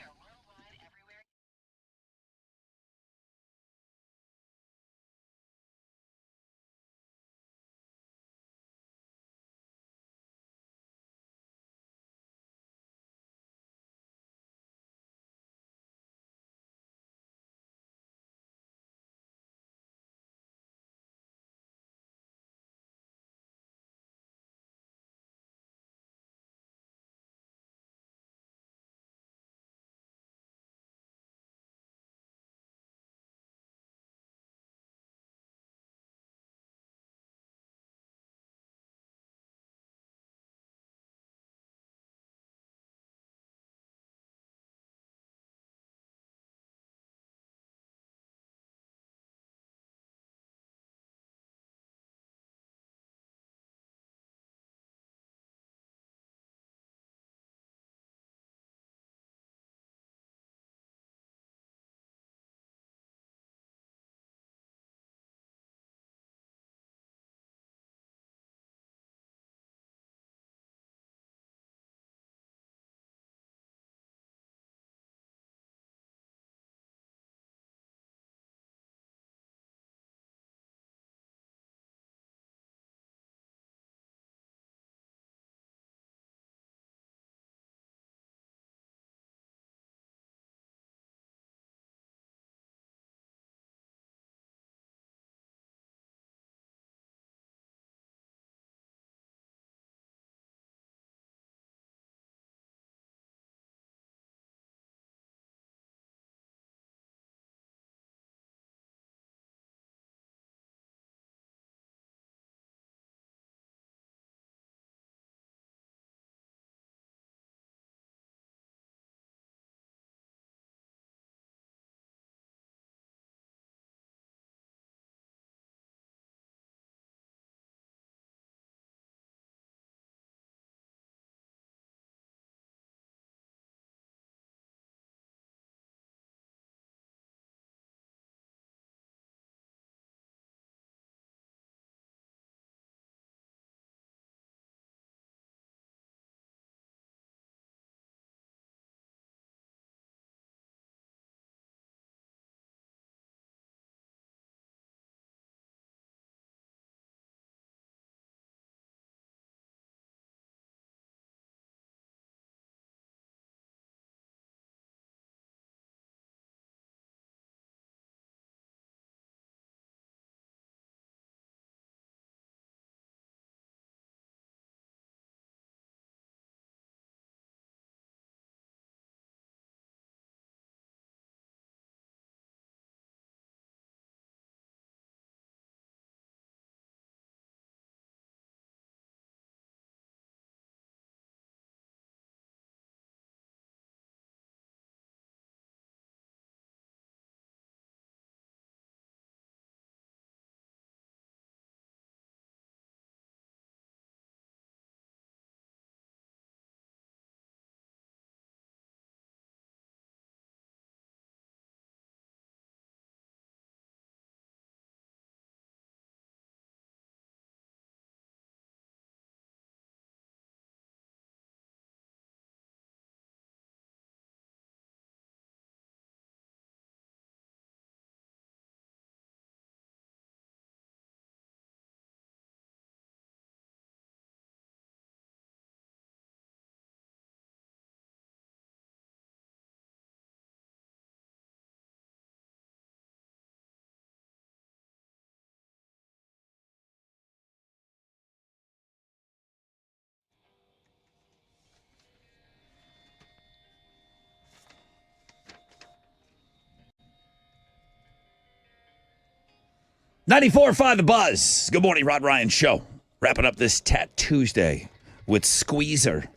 94.5 The Buzz. Good morning, Rod Ryan Show. Wrapping up this Tat Tuesday with Squeezer.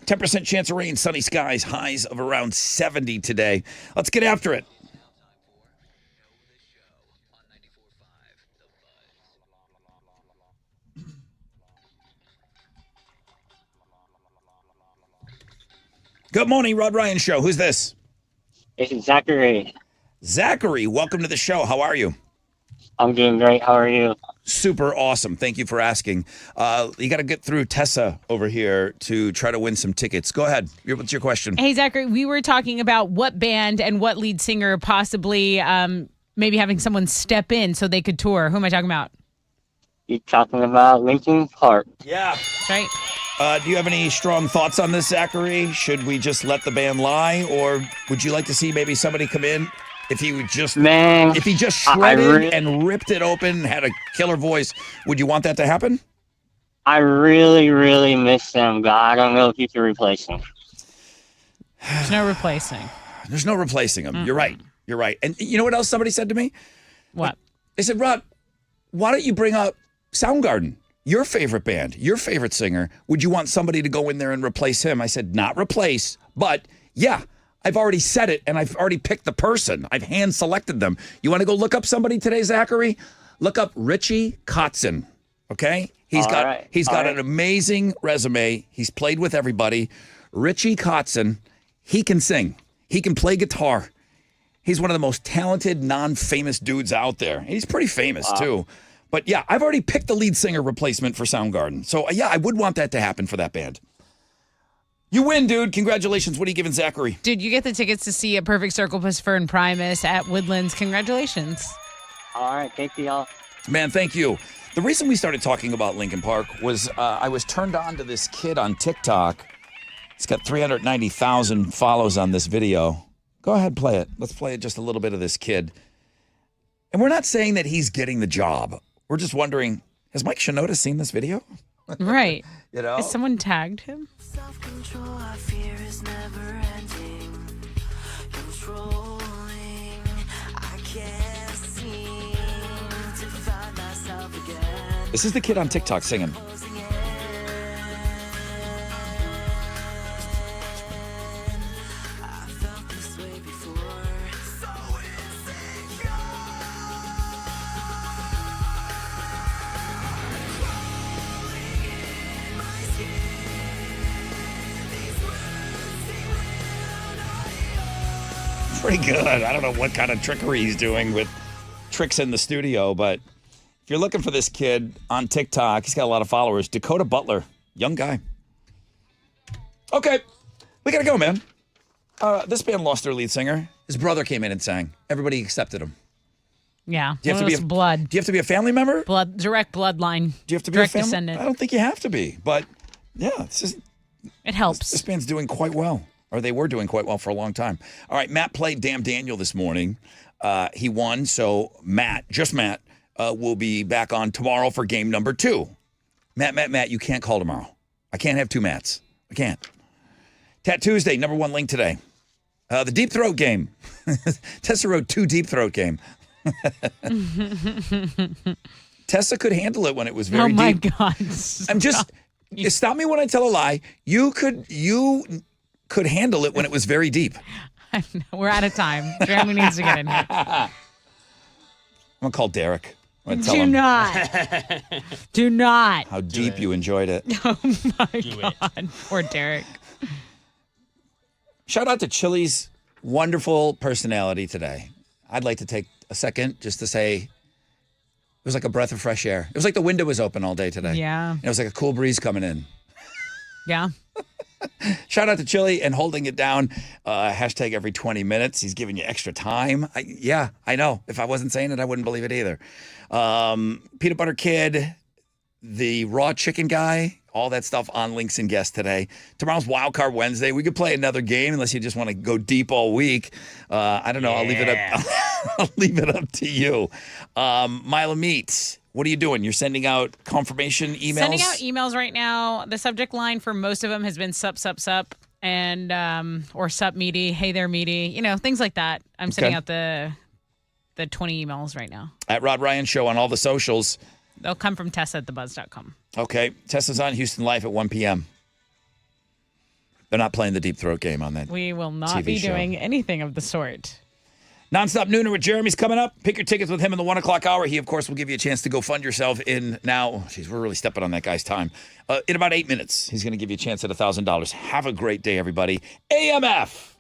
10% chance of rain, sunny skies, highs of around 70 today. Let's get after it. Good morning, Rod Ryan Show. Who's this? It's Zachary. Zachary, welcome to the show. How are you? I'm doing great. How are you? Super awesome. Thank you for asking. You got to get through Tessa over here to try to win some tickets. Go ahead. What's your question? Hey, Zachary, we were talking about what band and what lead singer possibly maybe having someone step in so they could tour. Who am I talking about? You're talking about Linkin Park. Yeah. That's right. Do you have any strong thoughts on this, Zachary? Should we just let the band lie, or would you like to see maybe somebody come in? If he would just, if he just shredded and ripped it open, had a killer voice, would you want that to happen? I really, really miss them, but I don't know if you can replace them. There's no replacing. There's no replacing them. You're right. You're right. And you know what else somebody said to me? What? They said, Rod, why don't you bring up Soundgarden? Your favorite band, your favorite singer. Would you want somebody to go in there and replace him? I said, not replace, but yeah. I've already said it, and I've already picked the person. I've hand-selected them. You want to go look up somebody today, Zachary? Look up Richie Kotzen, okay? He's got an amazing resume. He's played with everybody. Richie Kotzen, he can sing. He can play guitar. He's one of the most talented, non-famous dudes out there. He's pretty famous, too. But, yeah, I've already picked the lead singer replacement for Soundgarden. So, yeah, I would want that to happen for that band. You win, dude. Congratulations. What are you giving Zachary? Dude, you get the tickets to see a Perfect Circle plus Fern Primus at Woodlands. Congratulations. All right. Thank you, y'all. Man, thank you. The reason we started talking about Linkin Park was I was turned on to this kid on TikTok. He's got 390,000 follows on this video. Go ahead, play it. Let's play it just a little bit of this kid. And we're not saying that he's getting the job. We're just wondering, has Mike Shinoda seen this video? Right. You know? Has someone tagged him? Self-control, I fear is never ending. Controlling, I can't seem to find myself again. This is the kid on TikTok singing. I felt this way before. So insecure. Pretty good. I don't know what kind of trickery he's doing with tricks in the studio, but if you're looking for this kid on TikTok, he's got a lot of followers. Dakota Butler, young guy. Okay, we gotta go, man. This band lost their lead singer. His brother came in and sang. Everybody accepted him. Yeah. Do you have to be blood? Do you have to be a family member? Direct bloodline. Do you have to be direct a family? descendant? I don't think you have to be, but yeah, it helps. This band's doing quite well. Or they were doing quite well for a long time. All right, Matt played Damn Daniel this morning. He won, so Matt, will be back on tomorrow for game number 2. Matt, you can't call tomorrow. I can't have 2 Matts. I can't. Tat Tuesday, number 1 link today. The Deep Throat game. Tessa wrote 2 Deep Throat game. Tessa could handle it when it was very deep. Oh, my God. I'm just, stop me when I tell a lie. You could handle it when it was very deep. We're out of time. Jeremy needs to get in here. I'm going to call Derek. I'm gonna tell Do him not. Do not. how deep you enjoyed it. Oh, my God. Poor Derek. Shout out to Chili's wonderful personality today. I'd like to take a second just to say it was like a breath of fresh air. It was like the window was open all day today. Yeah. And it was like a cool breeze coming in. Yeah. Shout out to Chili and holding it down. Hashtag every 20 minutes. He's giving you extra time. I know. If I wasn't saying it, I wouldn't believe it either. Peanut Butter Kid, the raw chicken guy, all that stuff on Links and Guests today. Tomorrow's Wild Card Wednesday. We could play another game unless you just want to go deep all week. I don't know. I'll leave it up. I'll leave it up to you. Mila Meat. What are you doing? You're sending out confirmation emails? Sending out emails right now. The subject line for most of them has been sup, and or sup meaty, hey there meaty, things like that. I'm sending out the the 20 emails right now. At Rod Ryan Show on all the socials. They'll come from Tessa at thebuzz.com. Okay. Tessa's on Houston Live at 1 p.m. They're not playing the Deep Throat game on that. We will not TV be show. doing anything of the sort. Nonstop Nooner with Jeremy's coming up. Pick your tickets with him in the 1 o'clock hour. He, of course, will give you a chance to go fund yourself in now. Jeez, we're really stepping on that guy's time. In about 8 minutes, he's going to give you a chance at $1,000. Have a great day, everybody. AMF.